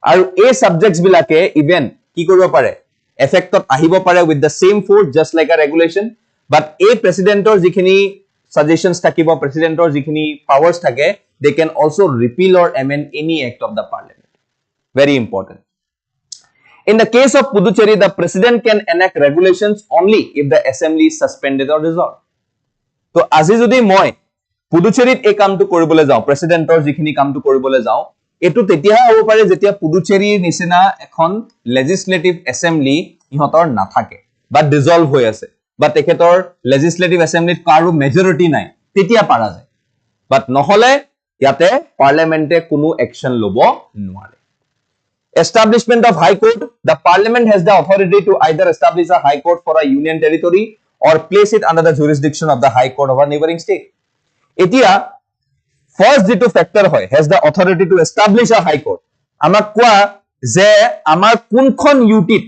আৰু এই সাবজেক্টস বিলাকে ইভেন কি কৰিব পাৰে এফেক্টত আহিব পাৰে with the same force just like a regulation but এই প্ৰেসিডেন্টৰ যিখিনি suggestions থাকিব প্ৰেসিডেন্টৰ যিখিনি পাৱাৰস থাকে they can also repeal or amend any act of the parliament very important in the case of Puducherry the president can enact regulations only if the assembly is suspended or dissolved তো আজি যদি মই পুডুচেৰীত এই কামটো কৰিবলৈ যাও প্ৰেসিডেন্টৰ যিখিনি কামটো কৰিবলৈ যাও এটো তেতিয়া হ'ব পাৰে যেতিয়া পুডুচেৰীৰ নিচিনা এখন লেজিসলেটিভ এসেম্বলি ইহতৰ নাথাকে বা ডিসলভ হৈ আছে বা তেখেতৰ লেজিসলেটিভ এসেম্বলিত কাৰো মেজৰিটি নাই তেতিয়া পাৰা যায় বাট নহলে ইয়াতে পাৰ্লিয়ামেন্টে কোনো একশন লব নোৱাৰে establishment of high court the parliament has the authority to either establish a high court for a union territory or place it under the jurisdiction of the high court of a neighboring state etia first যেটো factor হয় has the authority to establish a high court আমাক কোৱা যে আমাৰ কোনখন ইউটিত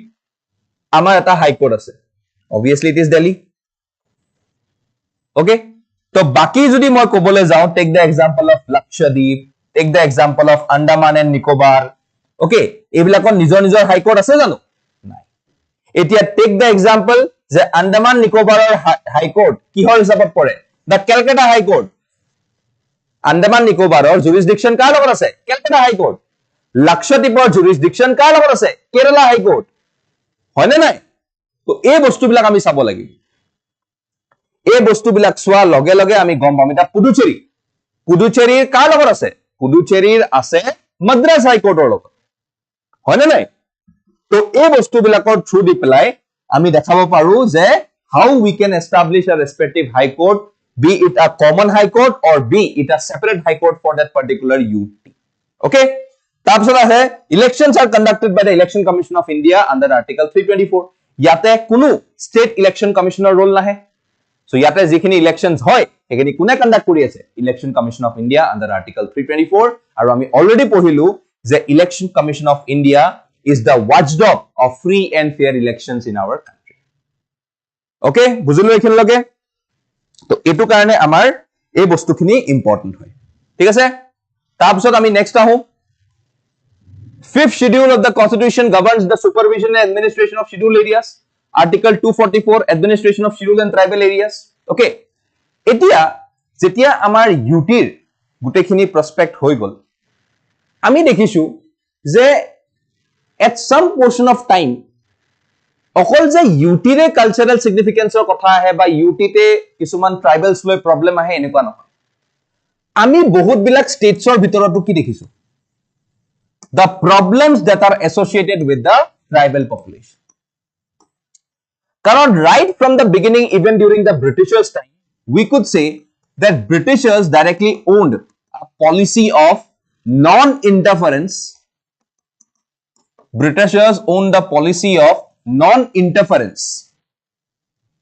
আমাৰ এটা হাই court আছে obviously it is Delhi okay তো বাকি যদি মই কবলে যাও take the example of Lakshadweep take the example of Andaman and Nicobar okay এইবিলাকৰ নিজৰ নিজৰ হাই কোৰ্ট আছে জানো নাই এতিয়া take the example যে Andaman Nicobaৰৰ হাই কোৰ্ট কিহৰ হিচাপত পৰে the Calcutta High Court Andaman Nicobaৰৰ jurisdiction কাৰ লগত আছে Calcutta High Court Lakshadweepৰ jurisdiction কাৰ লগত আছে Kerala High Court হয়নে নাই তো এই বস্তুবিলাক আমি চাব লাগিব এই বস্তুবিলাক সোৱা লগে লগে আমি গম পাম এটা পুডুচেৰীৰ কাৰ লগত আছে পুডুচেৰীৰ আছে মাদ্ৰাজ হাই কোৰ্টৰ লগত হয়নে নাই তো এই বস্তুবিলাকৰ থ্ৰু দি পেলাই আমি দেখাব পাৰো যে how we can establish a respective high court be it a common high court or be it a separate high court for that particular UT okay তাৰপিছত আছে elections are conducted by the election commission of India under article 324 ইয়াতে কোনো state election commissioner role নাহে so ইয়াতে যিখিনি elections হয় এখিনি কোনে কন্ডাক্ট কৰি আছে election commission of India under article 324 আৰু আমি অলৰেডি পঢ়িলো যে election commission of India is the watchdog of free and fair elections in our country okay বুজিলো এইখিন লগে তো এটো কাৰণে আমাৰ এই বস্তুখিনি ইম্পৰ্টেন্ট হয় ঠিক আছে তাৰপিছত আমি নেক্সট আহো Fifth schedule of the constitution governs the supervision and administration of scheduled areas article 244 administration of scheduled and tribal areas okay etia jetia amar UT ৰ গুটেখিনি prospect হৈ গল আমি দেখিছো যে at some portion of time অকল যে ইউটিৰে cultural সিগনিফিকেন্সৰ কথা আহে বা ইউটিতে কিছুমান ট্ৰাইবেলছ লৈ প্ৰবলেম আহে এনেকুৱা নহয় আমি বহুত বিলাক ষ্টেটছৰ ভিতৰতো কি দেখিছো the problems that are associated with the tribal population karon right from the beginning even during the Britishers time we could say that Britishers directly owned a policy of non-interference Britishers owned the policy of non-interference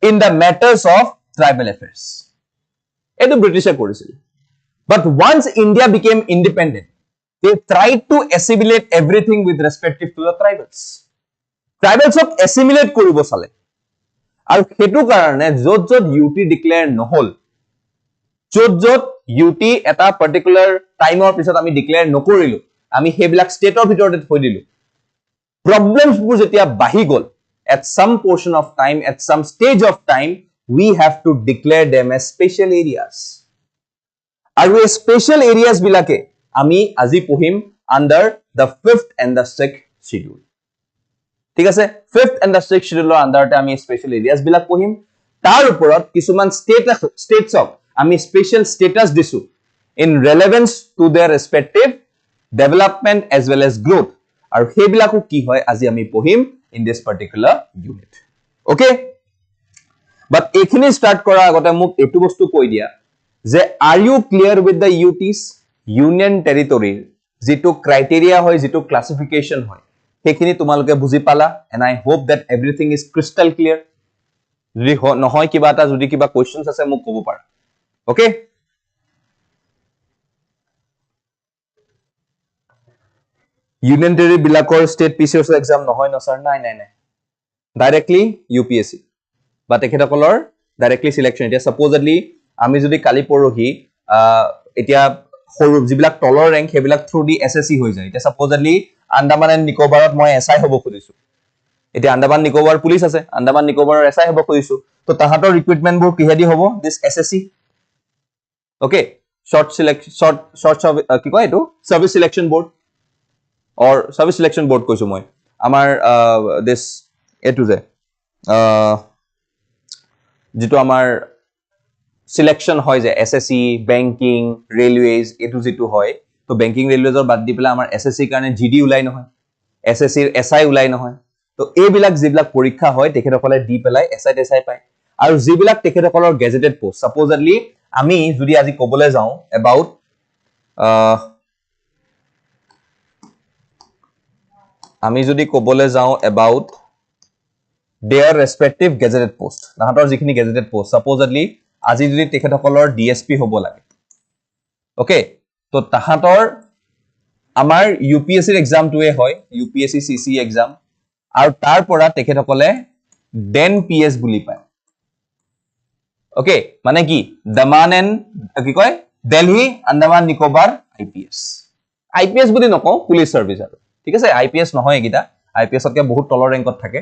in the matters of tribal affairs. Etu Britisher korisil. But once India became independent, they tried to assimilate everything with respect to the tribals. Tribals of assimilate koribo sale. Aru hetu karone jot UT declare nohol. Jot UT eta particular time or pisot ami declare nokorilu. Ami hebilak state of bhitorte thoi dilu. Problems bur jetia bahi gol. At some portion of time, at some stage of time, we have to declare them as special areas. Are we special areas bilake? Ami aji pohim under the 5th and the 6th schedule. ঠিক আছে 5th and the 6th schedule under ami special areas bilak pohim. Tar uporot kisuman states of ami special status disu in relevance to their respective development as well as growth. Aru hebilako ki hoy aji ami pohim in this particular unit. Okay? But ekhini start kora agote muk etu bostu koi dia je are you clear with the UTs union territory jitu criteria hoy jitu classification hoy hekhini tumaloke buji pala and I hope that everything is crystal clear jodi nohoy kiba ta jodi kiba questions ase muk kobo para. Okay? Union territory bilakor state PCOS exam nohoy no sir nai directly UPSC but ekhedakolor directly selection etia supposedly ami jodi kali porohi etia horu jibilak tolor rank hebilak through the SSC hoi jay etia supposedly Andaman and Nicobar moi SI hobo khodisu etia Andaman Nicobar police ase Andaman Nicobar SI hobo khodisu to tahator recruitment bor kihedi hobo this SSC. Okay, short ki koy etu service selection board or service selection board koisu moi amar this etu je jitu amar selection hoy je SSC banking railways etu jitu hoy to banking railways or bad di pela amar SSC karone GD ulai nohoy SSC er SI ulai nohoy to e bilak jibilak porikha hoy tekhetokole di pelai SI pai aru jibilak tekhetokor gazetted post supposedly ami jodi aji kobole jao about আমি যদি কবলে যাও about their respective gazetted post তাহাতৰ যিখিনি gazetted post supposedly আজি যদি তেখেতসকলৰ DSP হ'ব লাগে ওকে তো তাহাতৰ আমাৰ UPSC ৰ एग्जाम টোৱে হয় UPSC CC एग्जाम আৰু তাৰ পৰা তেখেতসকলে then PS বুলি পায় ওকে মানে কি দামান এণ্ড কি কয় দিল্লী আন্দামান নিকোবৰ IPS বুলি নকওঁ পুলিচ সাৰ্ভিস আৰু ঠিক আছে IPS নহয় এগিটা IPS তকে বহুত তলৰ ৰেংকত থাকে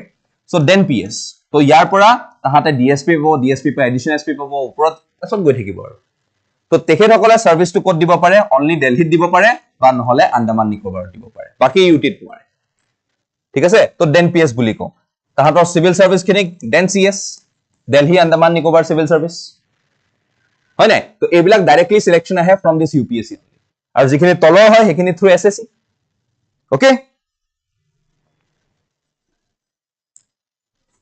সো দেন PS তো ইয়াৰ পৰা তাহাতে DSP পাব DSP পা এডিশনাল SP পাব ওপৰত আসত গৈ থাকিব আৰু তো তেখেতসকলে সাৰ্ভিসটো ক'ত দিব পাৰে অনলি দিল্লীত দিব পাৰে বা নহলে আন্দামান নিকোবৰ দিব পাৰে বাকি ইউটিত নোৱাৰে ঠিক আছে তো দেন PS বুলি কওঁ তাহাতৰ সিভিল সাৰ্ভিস খিনিক then CS Delhi Andaman Nicobar civil service হয় নাই তো এইবিলাক ডাইৰেক্টলি সিলেকশন আহে ফ্ৰম দিস UPSC আৰু যিখিনি তলৰ হয় হেখিনি থ্ৰু SSC Okay?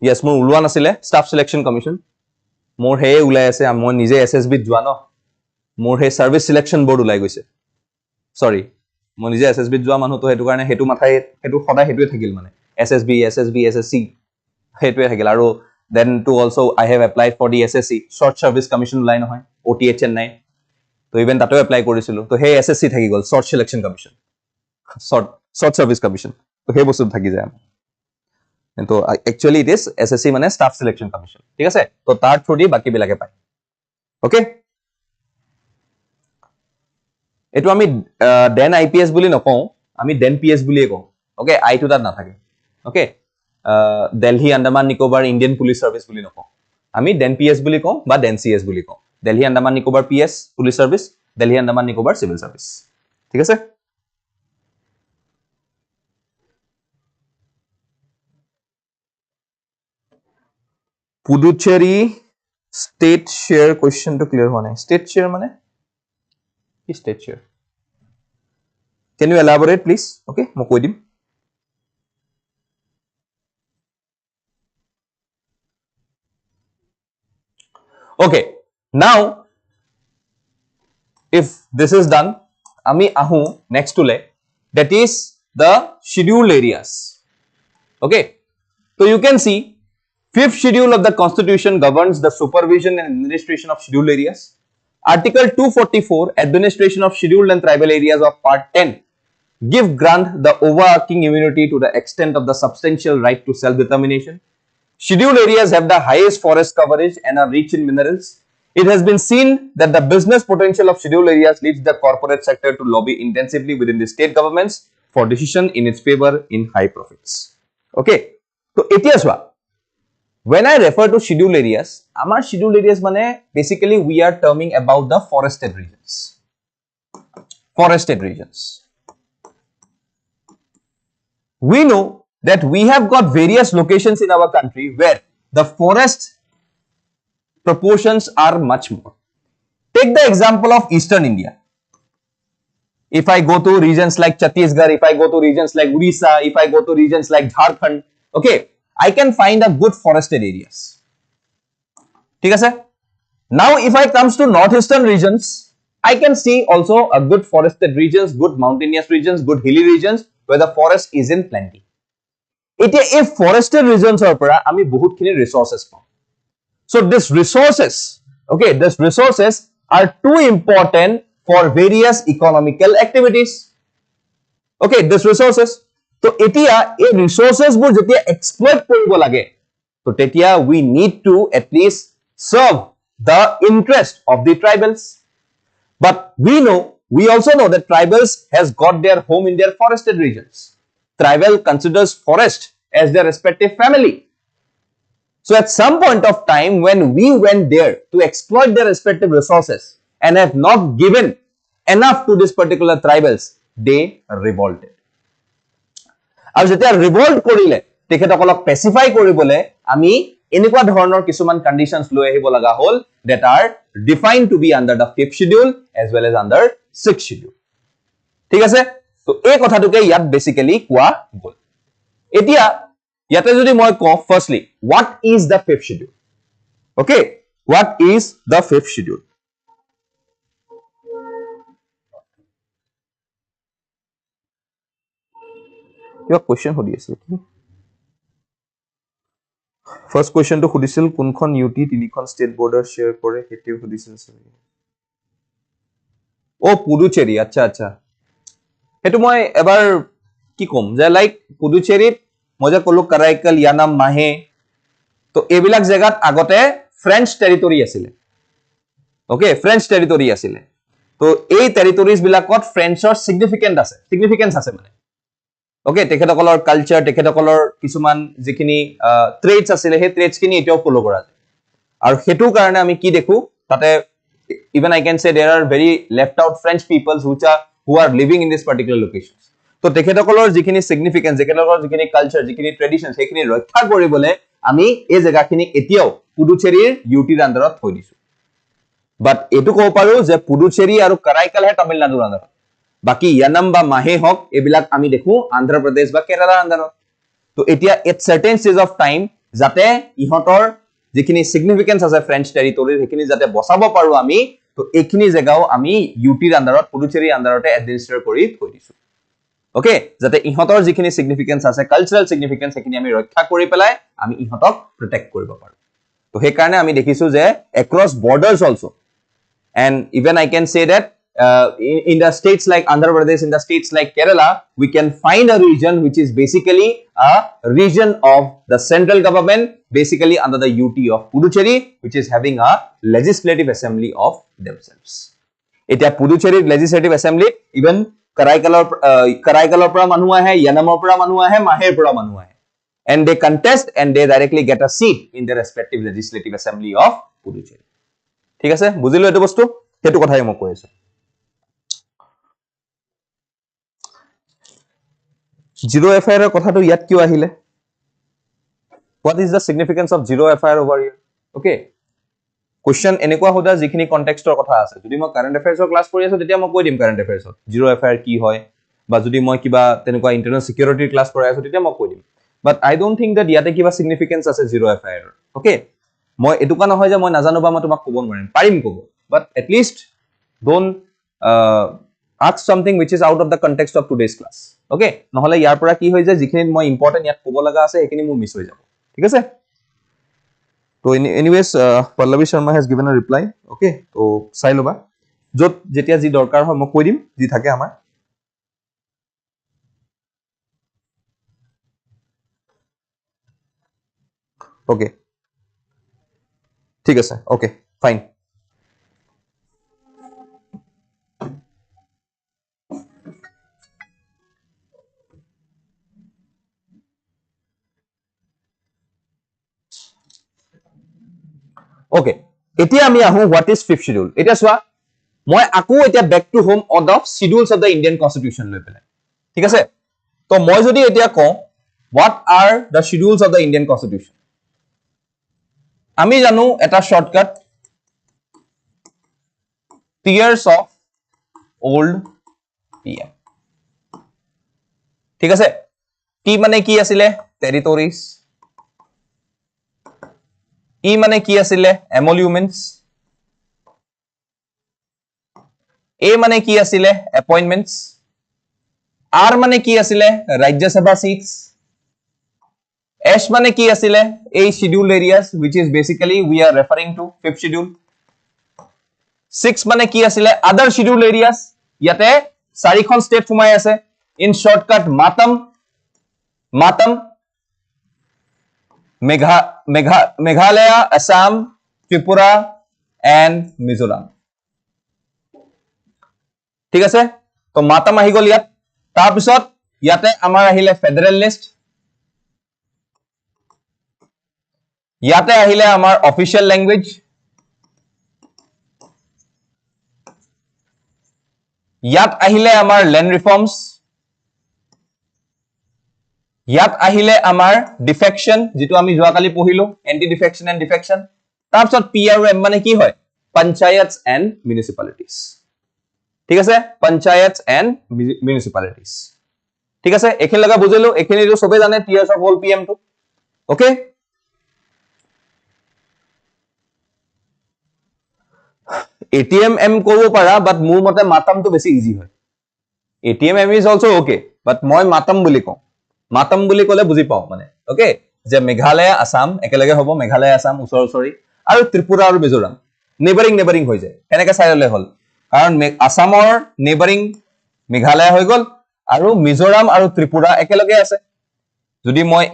Yes, মোৰ উলোৱা নাছিলে staff selection commission মোৰ হে উলাই আছে মই নিজে SSB যোৱা ন মোৰ হে service selection board উলাই গৈছে sorry মই নিজে SSB যোৱা মানুহ তো হেতু কাৰণে হেতু মাথাই হেতু সদায় হেতুৱে থাকিল মানে SSB SSC হেতুৱে থাকিল আৰু then to also I have applied for the SSC short service commission উলাই নহয় OTA Chennai তো ইভেন তাতেও এপ্লাই কৰিছিলো তো হে SSC থাকি গল short selection commission short service commission তো হে বস্তু থাকি যায় তো actually it is SSC মানে staff selection commission ঠিক আছে তো তাৰ থ্ৰু দি বাকি বিলাকে পায় ওকে এটো আমি দেন IPS বুলি নকওঁ আমি দেন PS বুলিয়ে কওঁ ওকে আই টু তাত নাথাকে okay Delhi Andaman Nicobar Indian police service বুলি নকওঁ আমি দেন PS বুলি কওঁ বা দেন CS বুলি কওঁ Delhi Andaman Nicobar PS police service Delhi Andaman Nicobar civil service ঠিক আছে Puducherry state share question to clear hone. State share mane? Ki state share? Can you elaborate please? Okay, mo koi dim. Okay, now if this is done, ami ahu next to le, that is the scheduled areas. Okay, so you can see fifth schedule of the constitution governs the supervision and administration of scheduled areas. Article 244 administration of scheduled and tribal areas of part 10 give grant the overarching immunity to the extent of the substantial right to self-determination. Scheduled areas have the highest forest coverage and are rich in minerals. It has been seen that the business potential of scheduled areas leads the corporate sector to lobby intensively within the state governments for decision in its favor in high profits. Okay, so etia swa, when I refer to scheduled areas, amar scheduled areas mane basically we are terming about the forested regions. Forested regions. We know that we have got various locations in our country where the forest proportions are much more. Take the example of Eastern India. If I go to regions like Chhattisgarh, if I go to regions like Odisha, if I go to regions like Jharkhand, okay, I can find a good forested areas. ठीक है sir? Now if I comes to northeastern regions, I can see also a good forested regions, good mountainous regions, good hilly regions where the forest is in plenty. Etia if forested regions or para ami bahut khini resources pao. So these resources, okay, these resources are too important for various economical activities. Okay, these resources. So etia ei resources bur jetia exploit koribo lage, so tetia we need to at least serve the interest of the tribals. But we also know that tribals has got their home in their forested regions. Tribal considers forest as their respective family. So at some point of time when we went there to exploit their respective resources and have not given enough to this particular tribals, they revolted. আৰু যেতিয়া revolt কৰিলে তেখেতসকলক পেচিফাই কৰিবলে আমি এনেকুৱা ধৰণৰ কিছুমান conditions লৈ আহিব লগা হল that are defined to be under the 5th schedule as well as under 6th schedule. ঠিক আছে, তো এই কথাটোকে ইয়াত বেসিক্যালি কোৱা গল। এতিয়া ইয়াতে যদি মই কওঁ firstly what is the 5th schedule? Okay, what is the 5th schedule? Your question hodi asil ki first question to hudisil kunkhon UT tinikhon state border share kore hetiu hudisil sir o Puducherry acha acha hetu moi ebar ki kom je like Puducherry মই যে কলো Karaikal Yanam Mahe তো এবিলাক জায়গাত আগতে French territory আছিল okay French territory আছিল তো এই টেরিটরিজ বিলাকত ফ্ৰেঞ্চৰ সিগনিফিকেন্স আছে মানে ওকে তেখেতসকলৰ কালচাৰ তেখেতসকলৰ কিছুমান যিখিনি ট্ৰেডস আছিল হে ট্ৰেডস কিনি এতিয়াও ফলো কৰা যায় আৰু হেতু কাৰণে আমি কি দেখো তাতে even I can say there are very left out French peoples who are living in this particular locations. তো তেখেতসকলৰ যিখিনি সিগনিফিকেন্স তেখেতসকলৰ যিখিনি কালচাৰ যিখিনি ট্ৰেডিশনস সেইখিনি ৰক্ষা কৰিবলৈ আমি এই জায়গাখিনি এতিয়াও পুডুচেৰীৰ ইউটিৰ আন্ডাৰত থৈ দিছো বাট এটো কব পাৰো যে পুডুচেৰী আৰু Karaikal হে তামিলনাডুৰ আন্ডাৰত বাকি Yanam বা Mahe হক এবিলাক আমি দেখো আন্ধ্ৰ প্ৰদেশ বা কেৰালাৰ আন্ডাৰত তো এতিয়া এট সাৰ্টেন স্টেজ অফ টাইম যাতে ইহতৰ যিখিনি সিগনিফিকেন্স আছে ফ্ৰেঞ্চ টেৰিটৰি সেইখিনি যাতে বসাব পাৰো আমি তো এইখিনি জায়গাও আমি ইউটিৰ আন্ডাৰত পুডুচেৰীৰ আন্ডাৰতে এডমিনিষ্ট্ৰেট কৰি থৈ দিছো ওকে যাতে ইহতৰ যিখিনি সিগনিফিকেন্স আছে কালচাৰাল সিগনিফিকেন্স সেইখিনি আমি ৰক্ষা কৰি পেলাই আমি ইহতক প্ৰটেক্ট কৰিব পাৰো তো সেই কাৰণে আমি দেখিছো যে across borders also and even I can say that in the states like Andhra Pradesh, in the states like Kerala, we can find a region which is basically a region of the central government, basically under the UT of Puducherry, which is having a legislative assembly of themselves. Etia Puducherry legislative assembly, even Karaikal পৰা মানুহ আহে, Yanamৰ পৰা মানুহ আহে, Maher পৰা মানুহ আহে, and they contest and they directly get a seat in their respective legislative assembly of Puducherry. ঠিক আছে, বুজিলো এটো বস্তু, হেতু কথাই মই কৈ আছো। জিরো এফআইআর কথাটো ইয়াত কিয় আহিলে What is the significance of zero FIR over here? Okay. Question এনেকুৱা হোদা যিখিনি কনটেক্সটৰ কথা আছে যদি মই কাৰেন্ট অ্যাফেয়াৰ্সৰ ক্লাস কৰি আছো তেতিয়া মই কৈ দিম কাৰেন্ট অ্যাফেয়াৰ্সত জিৰো এফআইআৰ কি হয় বা যদি মই কিবা তেনেকুৱা ইন্টাৰনাল সিকিউৰিটিৰ ক্লাস কৰাই আছো তেতিয়া মই কৈ দিম বাট আই ডোন্ট থিংক দ্যাট ইয়াতে কিবা সিগনিফিকেন্স আছে জিরো এফআইআর ওকে মই এটুকা নহয় যে মই নাজানো বা মই তোমাক ক'ব নোৱাৰিম পাৰিম ক'ব but at list don't ask something which is out of the context of today's class okay নহলে ইয়াৰ পৰা কি হৈ যায় যিখিনি মই ইম্পৰ্টেন্ট ইয়াত ক'ব লগা আছে সেইখিনি মোৰ মিছ হৈ যাব ঠিক আছে So anyways, Pallavi Sharma has given a reply. Okay, so sai loba. Jot jetia ji dorkar hoy mok koi dim ji thake amar. Okay. ঠিক আছে. Okay, fine. Okay, এতিয়া আমি আহো what is fifth schedule এটা সোয়া মই আকো এটা back to home on the schedules of the Indian Constitution লৈ পেলাই ঠিক আছে তো মই যদি এতিয়া কওঁ what are the schedules of the Indian Constitution আমি জানো এটা shortcut tiers of old PM ঠিক আছে টি মানে কি আছিলে টেরিটরিজ ই মানে কি আছিলে এমলিউমেন্টস এ মানে কি আছিলে এপয়েন্টমেন্টস আর মানে কি আছিলে রাজ্যসভা সিটস এস মানে কি আছিলে এই schedule areas which is basically we are referring to fifth schedule 6 মানে কি আছিলে আদার শিডিউল এরিয়াস ইয়াতে চাৰিখন স্টেট ফুমাই আছে ইন শর্টকাট মাতম Meghalaya, Assam, Tripura, and Mizoram. ঠিক আছে তো মাতাম আহি গল ইয়াত তাৰ পিছত ইয়াতে আমাৰ আহিলে ফেডাৰেল লিষ্ট ইয়াতে আহিলে আমাৰ অফিশিয়াল ল্যাঙ্গুৱেজ ইয়াত আহিলে আমাৰ ল্যান্ড ৰিফৰ্মস ইয়াত আহিলে আমাৰ ডিফেকশন যেটো আমি যোৱাকালি পঢ়িলো এন্টি ডিফেকশন এন্ড ডিফেকশন তাৰপিছত পি আৰু এম মানে কি হয় পঞ্চায়তস এন্ড মিউনিসিপালিটিজ ঠিক আছে পঞ্চায়তস এন্ড মিউনিসিপালিটিজ ঠিক আছে এখিনি লগা বুজিলো এখিনি তো সবে জানে tiers of all PM to okay ATM M কৰিব পাৰা বাট মোৰ মতে মাতামটো বেছি ইজি হয় ATM M is also okay but মই মাতাম বুলি কওঁ মাতাম বুলি কলে বুজি পাও মানে ওকে যে মেঘালয় আসাম একেলগে হ'ব মেঘালয় আসাম উচৰচৰি আৰু ত্ৰিপুৰা আৰু মিজোৰাম নেবাৰিং হৈ যায় এনেকৈ চাইলে হল কাৰণ আসামৰ নেবাৰিং মেঘালয় হৈ গল আৰু মিজোৰাম আৰু ত্ৰিপুৰা একেলগে আছে যদি মই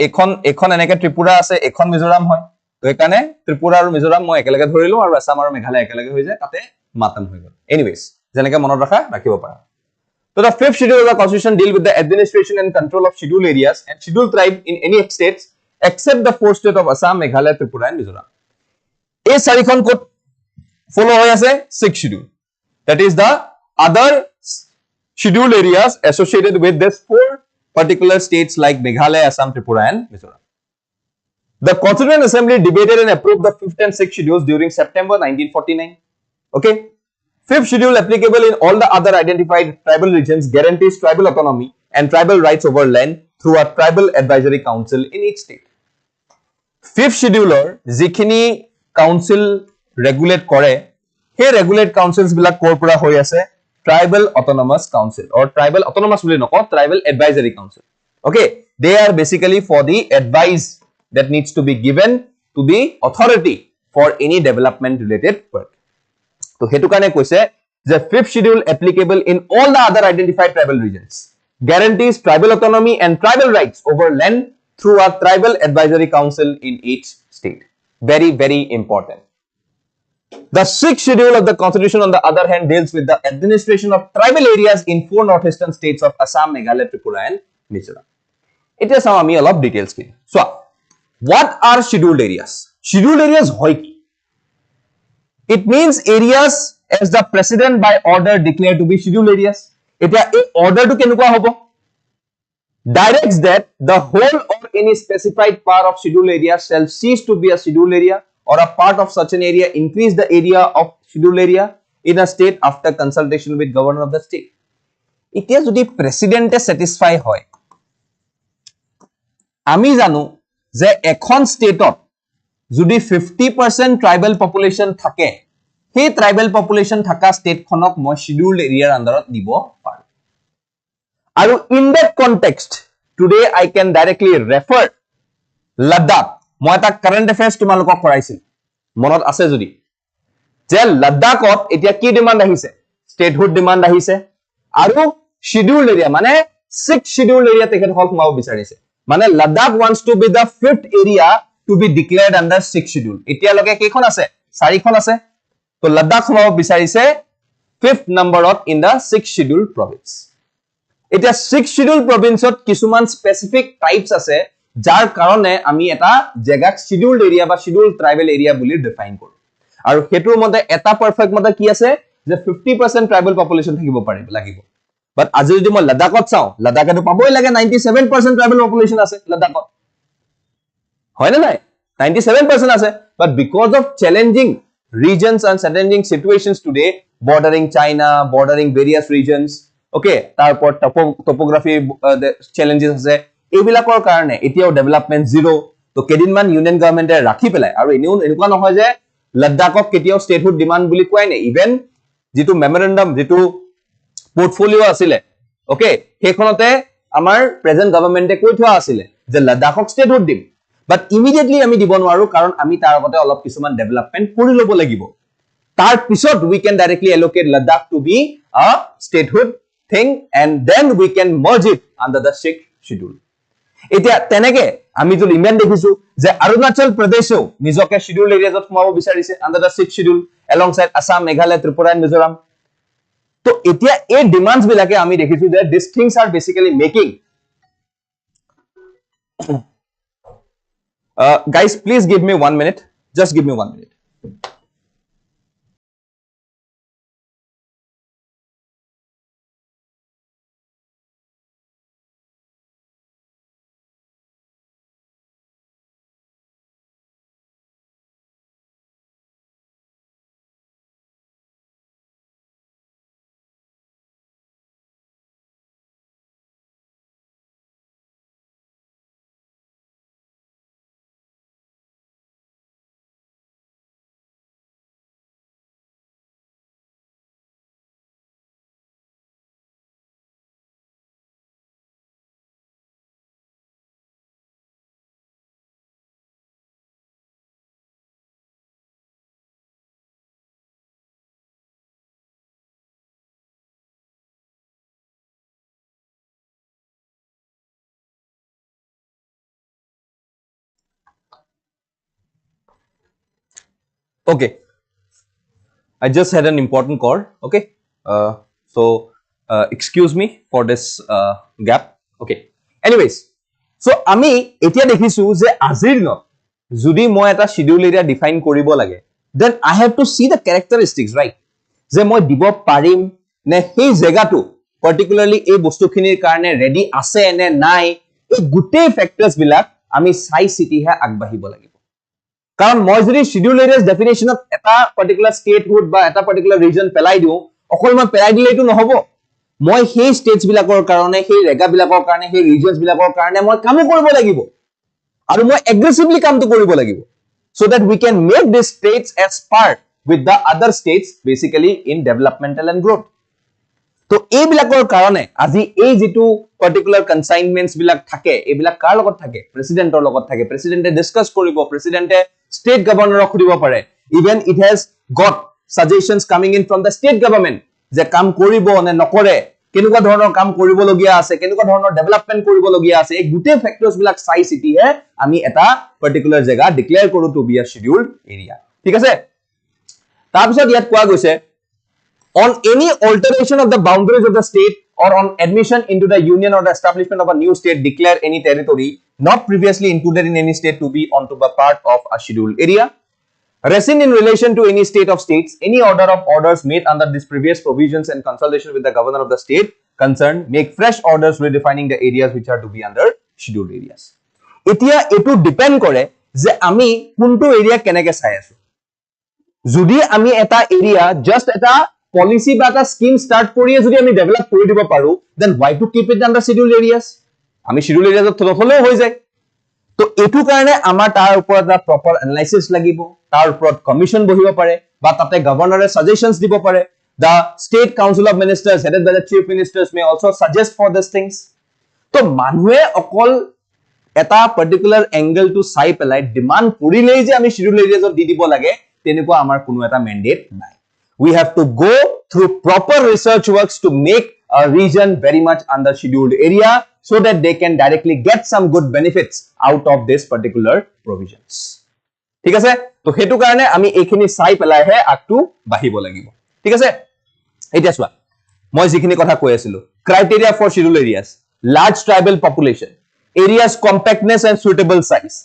এখন এনেকে ত্ৰিপুৰা আছে এখন মিজোৰাম হয় তো একানে ত্ৰিপুৰা আৰু মিজোৰাম মই একেলগে ধৰিলো আৰু আসাম আৰু মেঘালয় একেলগে হৈ যায় তাতে মাতাম হৈ গল এনিৱেজ যেনেকৈ মনত ৰাখিব পাৰা So the fifth schedule of the Constitution deal with the administration and control of scheduled areas and scheduled tribes in any states except the four states of Assam, Meghalaya, Tripura and Mizoram. A চাৰিখন code follow হৈ আছে sixth schedule. That is the other scheduled areas associated with these four particular states like Meghalaya, Assam, Tripura and Mizoram. The Constituent Assembly debated and approved the fifth and sixth schedules during September 1949. Okay. Fifth schedule applicable in all the other identified tribal regions guarantees tribal autonomy and tribal rights over land through a tribal advisory council in each state. Fifth scheduler jikhini council regulate kore he regulate councils bilak kor pura hoi ase tribal autonomous council or tribal autonomous boli noko tribal advisory council okay they are basically for the advice that needs to be given to the authority for any development related work তো হেতু কানে কৈছে যে fifth schedule applicable in all the other identified tribal regions guarantees tribal autonomy and tribal rights over land through a tribal advisory council in each state very important the sixth schedule of the constitution on the other hand deals with the administration of tribal areas in four northeastern states of Assam Meghalaya Tripura and Mizoram এতিয়া চাও আমি অলপ details কি so what are scheduled areas হয় কি It means areas as the president by order declared to be scheduled areas. Eta ei order to kenuka hobo? directs that the whole or any specified part of scheduled area shall cease to be a scheduled area or a part of such an area increase the area of scheduled area in a state after consultation with governor of the state. এতিয়া যদি প্ৰেসিডেন্টে satisfy হয় আমি জানো যে এখন স্টেটত যদি 50% tribal population থাকে সেই ট্ৰাইবেল পপুলেশন থাকা স্টেটখনক মই শিডিউলড এৰিয়াৰ আন্ডাৰত দিব পাৰো আৰু in that context today I can directly refer Ladakh মই এটা কাৰেন্ট এফেয়াৰ্স তোমালোকক কৰাইছিল মনত আছে যদি যে লাডাখত এতিয়া কি ডিমান্ড আহিছে স্টেটহুড ডিমান্ড আহিছে আৰু শিডিউলড এৰিয়া মানে 6 শিডিউলড এৰিয়া তেখেতসকল সোমাব বিচাৰিছে মানে Ladakh wants to be the 5th area to be declared under 6th schedule এতিয়া লগে কেইখন আছে 4খন আছে তো লাডাখ সোমাব বিচাৰিছে 5th নম্বৰত in the 6th scheduled province এতিয়া 6th scheduled province ত কিছুমান স্পেসিফিক টাইপস আছে যাৰ কাৰণে আমি এটা জেগাক শিডিউলড এৰিয়া বা শিডিউলড ট্ৰাইবেল এৰিয়া বুলি ডিফাইন কৰো আৰু হেতুৰ মতে এটা পাৰফেক্ট মতে কি আছে যে 50% ট্ৰাইবেল পপুলেশন থাকিব পাৰে লাগিব But আজি যদি মই লাডাখত চাও লাডাখেটো পাবই লাগে 97% ট্ৰাইবেল পপুলেশন আছে লাডাখত হয় না নাই 97% আছে but because of challenging regions and challenging situations today bordering China bordering various regions okay তারপর topography challenges আছে এইবিলাকৰ কাৰণে এতিয়াও ডেভেলপমেন্ট জিৰো তো কেদিনমান ইউনিয়ন গভৰ্নমেন্টে ৰাখি পেলাই আৰু এনেকুৱা নহয় যে লাডাখক কেতিয়াও স্টেটহুড ডিমান্ড বুলি কোৱাই নাই ইভেন যেটো মেমোৰেন্ডাম যেটো পোৰ্টফোলিও আছিলে ওকে হেখনতে আমাৰ প্ৰেজেন্ট গভৰ্নমেন্টে কৈ থোৱা আছিলে যে লাডাখক স্টেটহুড দিম বাট ইমিডিয়েটলি আমি দিব নোৱাৰো কাৰণ আমি তাৰ আগতে অলপ কিছুমান ডেভেলপমেন্ট কৰি লব লাগিব তাৰ পিছত we can directly allocate Ladakh to be a statehood thing and then we can merge it under the 6th schedule এতিয়া তেনেকে আমি যদি ইমান দেখিছো যে অৰুণাচল প্ৰদেশও নিজকে শিডিউল এৰিয়াত সোমাব বিচাৰিছে under the 6th schedule alongside Assam Meghalaya Tripura and Mizoram তো এতিয়া এই ডিমান্ডস বিলাকে আমি দেখিছো যে these things are basically making guys please give me 1 minute just give me 1 minute Okay, I just had an important call. Okay, so excuse me for this gap. Okay, anyways, so আমি এতিয়া দেখিছো যে আজিৰ দিনত যদি মই এটা schedule area define কৰিব লাগে then I have to see the characteristics, right? যে মই দিব পাৰিম নে সেই জায়গাটো particularly এই বস্তুখিনিৰ কাৰণে ৰেডি আছে নে নাই এই গুটেই ফ্যাক্টৰস বিলাক আমি চাই চিটিহে আগবাঢ়িব লাগিব কাৰণ মই যদি শিডিউল এৰিয়াস ডেফিনেশনত এটা পার্টিকুলার স্টেটহুড বা এটা পার্টিকুলার রিজন পেলাই দিও অকল মই পেলাই দিলে এটো নহব মই সেই স্টেটস বিলাকৰ কাৰণে সেই ৰেগা বিলাকৰ কাৰণে সেই ৰিজনস বিলাকৰ কাৰণে মই কাম কৰিব লাগিব আৰু মই এগ্ৰেসিভলি কামটো কৰিব লাগিব so that we can make these states as part with the other states basically in developmental and growth তো এইবিলাকৰ কাৰণে আজি এই যেটো পাৰ্টিকুলাৰ কনসাইনমেন্টস বিলাক থাকে এইবিলাক কাৰ লগত থাকে প্ৰেসিডেন্টৰ লগত থাকে প্ৰেসিডেন্টে ডিসকাস কৰিব প্ৰেসিডেন্টে state governor খুদিব পাৰে even it has got suggestions coming in from the state government যে কাম কৰিব নে নকৰে কেনেকুৱা ধৰণৰ কাম কৰিব লগিয়া আছে কেনেকুৱা ধৰণৰ ডেভেলপমেন্ট কৰিব লগিয়া আছে এই গুটে ফ্যাক্টৰস বিলাক চাই চিটিহে আমি এটা পাৰ্টিকুলাৰ জায়গা ডিক্লেয়াৰ কৰো to be a scheduled area ঠিক আছে তাৰপিছত ইয়াত কোৱা গৈছে on any alteration of the boundaries of the state or on admission into the union or the establishment of a new state declare any territory not previously included in any state to be onto the part of a scheduled area rescind in relation to any state of states any order of orders made under these previous provisions and consultation with the governor of the state concerned make fresh orders redefining the areas which are to be under scheduled areas. এতিয়া এটো depend কৰে যে আমি কোনটো area কেনেকে চাই আছো যদি আমি এটা এরিয়া জাস্ট এটা পলিসি বা এটা স্কিম স্টার্ট কৰিয়ে যদি আমি ডেভেলপ কৰি দিব পাৰো then why to keep it under scheduled areas আমি scheduled areas থলেও হৈ যায় তো এটু কাৰণে আমাৰ তাৰ ওপৰত এটা প্ৰপাৰ এনালাইসিস লাগিব তাৰ ওপৰত কমিশন বহিব পাৰে বা তাতে গভৰ্ণৰে সাজেশনস দিব পাৰে the state council of ministers headed by the chief ministers may also suggest for these things তো মানুহে অকল এটা পার্টিকুলার অ্যাঙ্গেল টু চাই পেলাই ডিমান্ড কৰিলেই যে আমি শিডিউল এৰিয়াজত দি দিব লাগে তেনেকুৱা আমাৰ কোনো এটা ম্যান্ডেট নাই we have to go through proper research works to make a region very much under scheduled area so that they can directly get some good benefits out of this particular provisions ঠিক আছে তো হেতু কাৰণে আমি এইখিনি চাই পেলাইহে আকটো বাহিব লাগিব ঠিক আছে এটা চোৱা মই যিখিনি কথা কৈ আছিলো criteria for scheduled areas large tribal population areas compactness and suitable size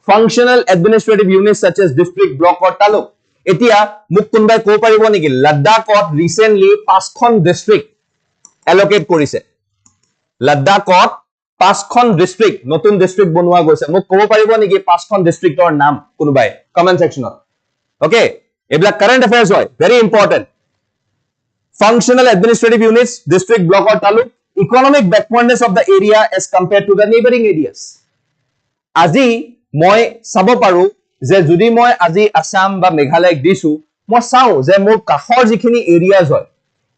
functional administrative units such as district block or taluk etia muk kunbai ko paribo niki Ladakh recently 5খন district allocate korise Ladakh 5খন district notun district bonwa goise muk ko paribo niki 5খন district or naam kunbai comment section okay ebla current affairs hoy very important functional administrative units district block or taluk economic backwardness of the area as compared to the neighboring areas আজি মই চাব পাৰো যে যদি মই আজি আসাম বা মেঘালয় দিছো মই চাও যে মোৰ কাখৰ যিখিনি এৰিয়াজ হয়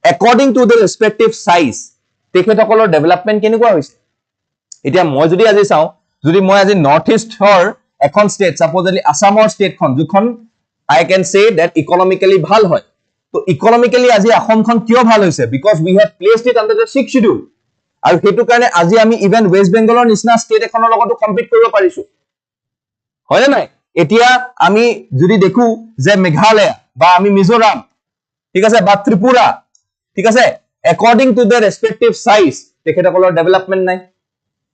according to the respective size তেখেতসকলৰ ডেভেলপমেন্ট কেনেকুৱা হৈছে এতিয়া মই যদি আজি চাও যদি মই আজি নৰ্থ ইষ্টৰ এখন ষ্টেট সাপোজলি আসামৰ ষ্টেটখন যখন I can say that economically ভাল হয় তো ইকোনমিক্যালি আজি অসমখন কিয় ভাল হৈছে because we have placed it under the 6th schedule আৰু হেতু কাৰণে আজি আমি ইভেন ওয়েস্ট বেংগলৰ নিচিনা ষ্টেট এখনৰ লগতো কম্পিট কৰিব পাৰিছো হয় না নাই এতিয়া আমি যদি দেখো যে মেঘালয় বা আমি মিজোৰাম ঠিক আছে বা ত্ৰিপুৰা ঠিক আছে according to the respective size তেখেতসকলৰ ডেভেলপমেন্ট নাই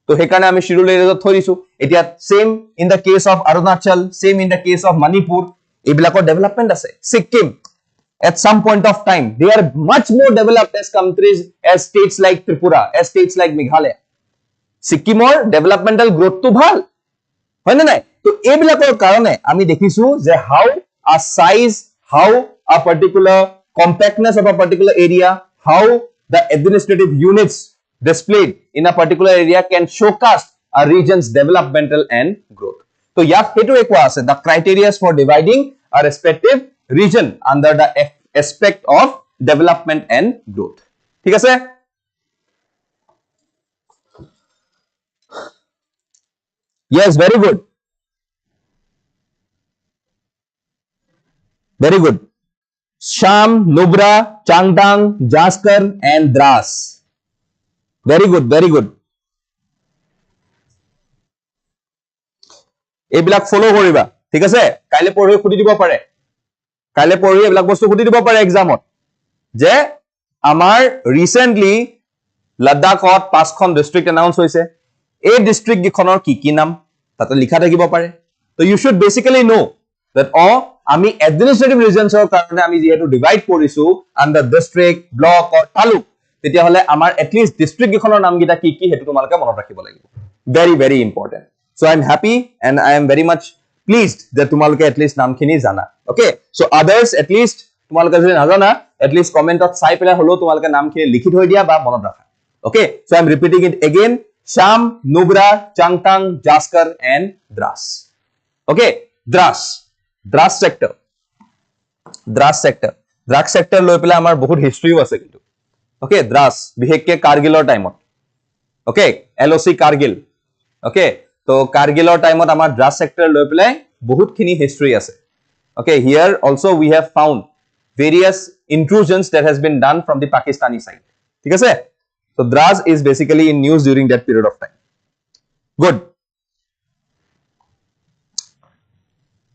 তো হেকাৰণে আমি শিডিউল এৰিয়াত থৈ দিছো এতিয়া same in the case of Arunachal same in the case of Manipur এইবিলাকৰ ডেভেলপমেন্ট আছে Sikkim at some point of time they are much more developed as countries as states like Tripura as states like Meghalaya Sikkimor developmental growth to bhal hoy na nai to ebilakor karone ami dekhisu je how a size how a particular compactness of a particular area how the administrative units displayed in a particular area can showcase a region's developmental and growth to yak hetu ekwa ase the criteria for dividing a respective region under the aspect of development and growth ঠিক আছে yes very good Sham Nubra Changtang Jaskar and Dras very good এইবিলাক ফলো কৰিবা ঠিক আছে কাইলে পঢ়ি খুদি দিব পাৰে কাইলে পঢ়ি এইবিলাক বস্তু খুদি দিব পাৰে এক্সামত যে আমাৰ ৰিসেন্টলি লাডাখত 5খন ডিস্ট্ৰিক্ট এনাউন্স হৈছে এই ডিস্ট্ৰিক্ট গিখনৰ কি নাম তাতে লিখা থাকিব পাৰে তো you should basically know that আমি এডমিনিস্ট্ৰেটিভ ৰিজনসৰ কাৰণে আমি যেহেতু ডিভাইড কৰিছো under district block or taluk তেতিয়া হলে আমাৰ এটলিষ্ট ডিস্ট্ৰিক্ট গিখনৰ নাম গিটা কি হেতু তোমালকে মনত ৰাখিব লাগিব very important so I am happy and I am very much pleased that তোমালকে এটলিষ্ট নামখিনি জানা okay so others at least তোমালকে যদি নাজানা at least কমেন্টত চাই পেলা হলো তোমালকে নামখিনি লিখি থৈ দিয়া বা মনত ৰাখা okay so I am repeating it again Sham Nubra Changtang Jaskar and Dras okay Dras sector লৈ পেলা আমাৰ বহুত হিষ্ট্ৰীও আছে কিন্তু okay Dras বিশেষকে কাৰ্গিলৰ টাইমত okay LOC কাৰ্গিল okay তো কাৰ্গিলৰ টাইমত আমাৰ Dras sector লৈ পেলাই বহুতখিনি হিষ্ট্ৰী আছে okay here also we have found various intrusions that has been done from the Pakistani side ঠিক আছে so Dras is basically in news during that period of time good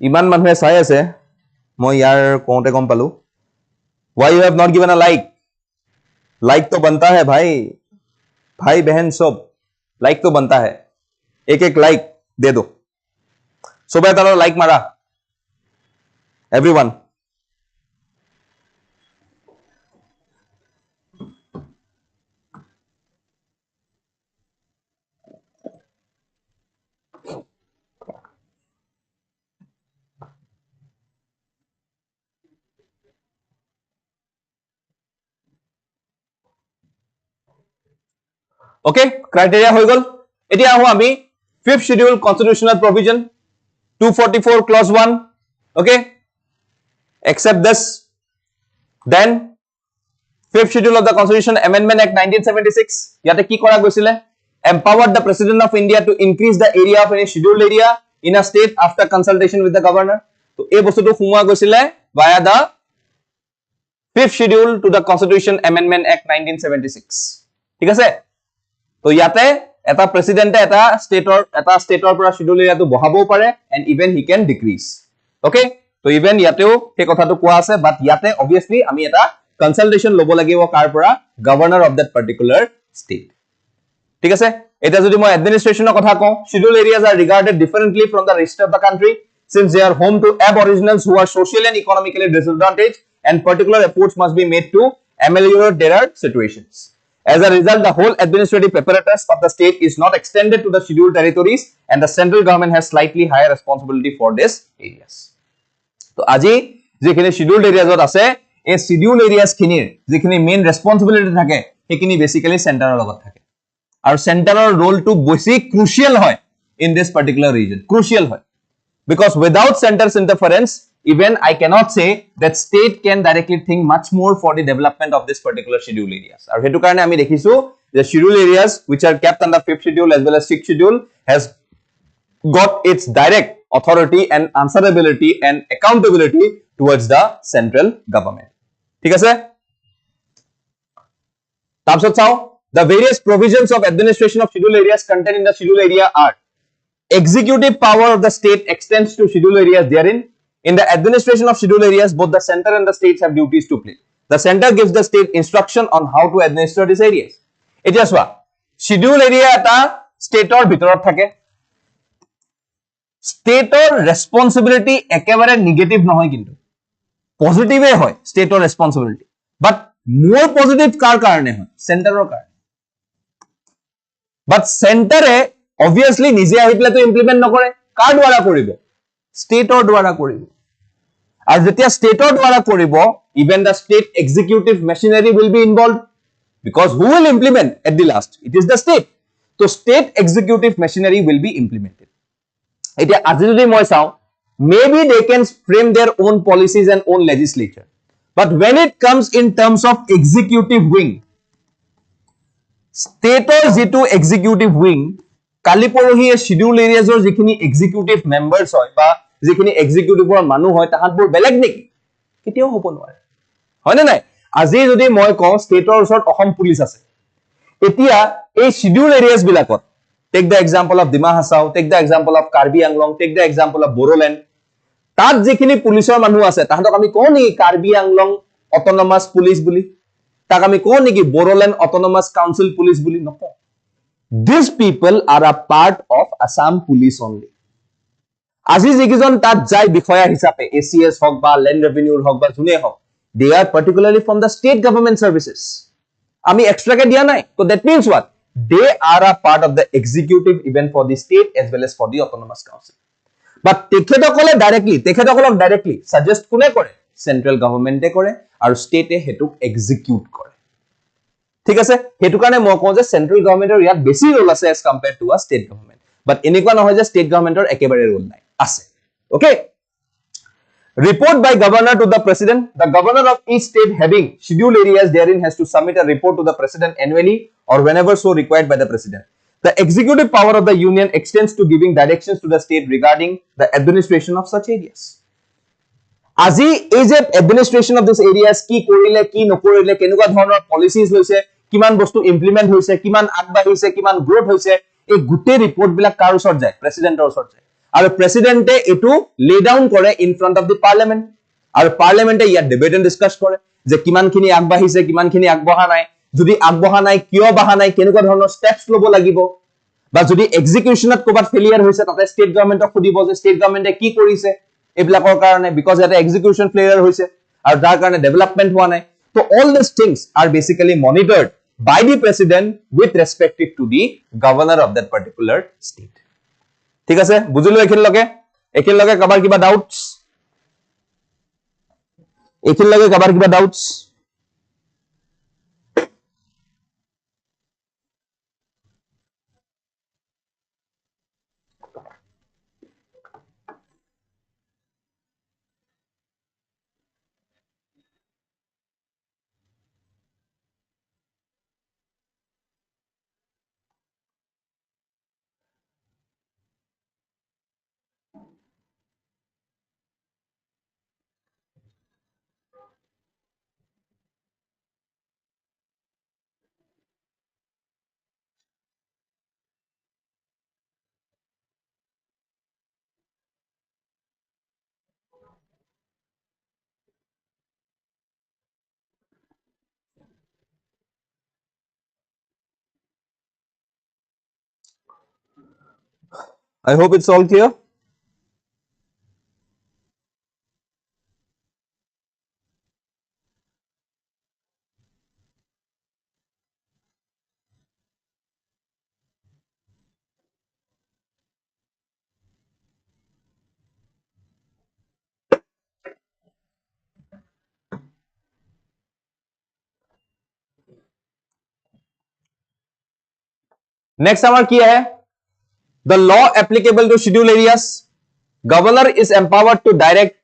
ইমান মানুহে চাই আছে মই ইয়াৰ কোনতে কম পালো why you have not given a like तो बनता है भाई बहन सब like तो बनता है एक like दे दो सुबह तारो like मारा everyone Okay, criteria হৈ গল এতিয়া আহো আমি fifth schedule constitutional provision 244 clause 1 okay accept this then fifth schedule of the constitution amendment act 1976 yate ki kora goisile empowered the president of india to increase the area of any scheduled area in a state after consultation with the governor to ei bostu to humwa goisile via the fifth schedule to the constitution amendment act 1976 ঠিক আছে তো ইয়াতে এটা প্ৰেসিডেন্টে এটা ষ্টেটৰ পৰা schedule এৰিয়াটো বহাবও পাৰে and even he can decrease okay তো ইভেন ইয়াতেও সেই কথাটো কোৱা আছে বাট ইয়াতে অবভিয়াসলি আমি এটা কনসালটেশন লব লাগিব কাৰ পৰা governor of that particular state ঠিক আছে এটা যদি মই এডমিনিষ্ট্ৰেচনৰ কথা কওঁ schedule areas are regarded differently from the rest of the country since they are home to aboriginals who are socially and economically disadvantaged and particular efforts must be made to ameliorate their situations. As a result, the whole administrative apparatus of the state is not extended to the scheduled territories and the central government has slightly higher responsibility for these areas. So, aji jekhine scheduled areas ot ase ei scheduled areas khinir jekhine main responsibility thake hekhini basically center logot thake aru center role to basic crucial hoy in this particular region crucial hoy because without center's interference even I cannot say that state can directly think much more for the development of this particular scheduled areas. Aru hetu karone ami dekhisu the scheduled areas which are kept under fifth schedule as well as sixth schedule has got its direct authority and answerability and accountability towards the central government. ঠিক আছে তাৰপিছত চাও the various provisions of administration of scheduled areas contained in the scheduled area are executive power of the state extends to scheduled areas therein. In the administration of scheduled areas, both the center and the states have duties to play. The center gives the state instruction on how to administer these areas. It is what scheduled area eta state or bhitorot thake. State or responsibility ekebare negative nohoy kintu. Positive hoy state or responsibility. But more positive kar karone hoy center or karone. But center e obviously নিজে আহি পেলাই তো implement নকৰে কাৰ দ্বাৰা কৰিব ষ্টেটৰ দ্বাৰা কৰিব আৰু যেতিয়া ষ্টেটৰ দ্বাৰা কৰিব even the state executive machinery will be involved because who will implement at the last it is the state so state executive machinery will be implemented এতিয়া আজি যদি মই চাও maybe they can frame their own policies and own legislature but when it comes in terms of executive wing stateৰ যেটো executive wing কালি পৰহি scheduled areas or যিখিনি executive members হয় বা যিখিনি executive ৰ মানুহ হয় তাহাঁতবোৰ বেলেগ নেকি কেতিয়াও হ'ব নোৱাৰে হয় না নাই আজি যদি মই কওঁ ষ্টেটৰ ওচৰত অসম পুলিচ আছে এতিয়া এই scheduled areas বিলাকত take the example of Dima Hasao take the example of Karbi Anglong take the example of Bodoland তাত যিখিনি পুলিচৰ মানুহ আছে তাহাঁতক আমি কওঁ নেকি Karbi Anglong autonomous police বুলি তাক আমি কওঁ নেকি Bodoland autonomous council police বুলি নকওঁ these people are a part of Assam police only আজি যিজন তাত যায় বিষয়া হিচাপে ACS হক বা ল্যান্ড ৰেভিনিউৰ হক বা জুনে হক they are particularly from the state government services আমি এক্সট্ৰাকে দিয়া নাই so that means what they are a part of the executive even for the state as well as for the autonomous council but তেখেতসকলে directly suggest কোনে কৰে central government এ কৰে আৰু state এ Hetuk execute কৰে ঠিক আছে হেতু কাৰণে মই কওঁ যে সেন্ট্ৰাল গভৰ্নমেন্টৰ ইয়াত বেছি ৰোল আছে as compared to a state government but এনেকুৱা নহয় যে state governmentor একেবাৰে ৰোল নাই আছে okay report by governor to the president the governor of each state having scheduled areas therein has to submit a report to the president annually or whenever so required by the president the executive power of the union extends to giving directions to the state regarding the administration of such areas আজি এই যে administration of this এৰিয়াস কি কৰিলে কি নকৰিলে কেনেকুৱা ধৰণৰ policies লৈছে কিমান বস্তু ইমপ্লিমেন্ট হৈছে কিমান আগবাঢ়িছে কিমান গ্ৰোথ হৈছে এই গুটে ৰিপৰ্ট বিলাক কাৰ ওচৰত যায় প্ৰেসিডেন্টৰ ওচৰত যায় আৰু প্ৰেসিডেন্টে এটো লে ডাউন কৰে ইন ফ্ৰন্ট অফ দি পাৰ্লিমেন্ট আৰু পাৰ্লিমেন্টে ইয়াত ডিবেট এন্ড ডিসকাস কৰে যে কিমানখিনি আগবাঢ়িছে কিমানখিনি আগবঢ়া নাই যদি আগবঢ়া নাই কিয় বঢ়া নাই কেনেকুৱা ধৰণৰ স্টেপস লব লাগিব বা যদি এক্সিকিউশনত কোবাত ফেলিয়াৰ হৈছে তাতে ষ্টেট গভৰ্নমেন্টক খুদিব যে ষ্টেট গভৰ্নমেন্টে কি কৰিছে এবিলাকৰ কাৰণে বিকজ এটা এক্সিকিউশন ফেলিয়াৰ হৈছে আৰু তাৰ কাৰণে ডেভেলপমেন্ট হোৱা নাই so all these things are basically monitored by the president with respect to the governor of that particular state ঠিক আছে বুজিলো এখিনলকে কাবাৰ কিবা doubts I hope it's all clear. Next हमारा क्या है? The law applicable to scheduled areas. Governor is empowered to direct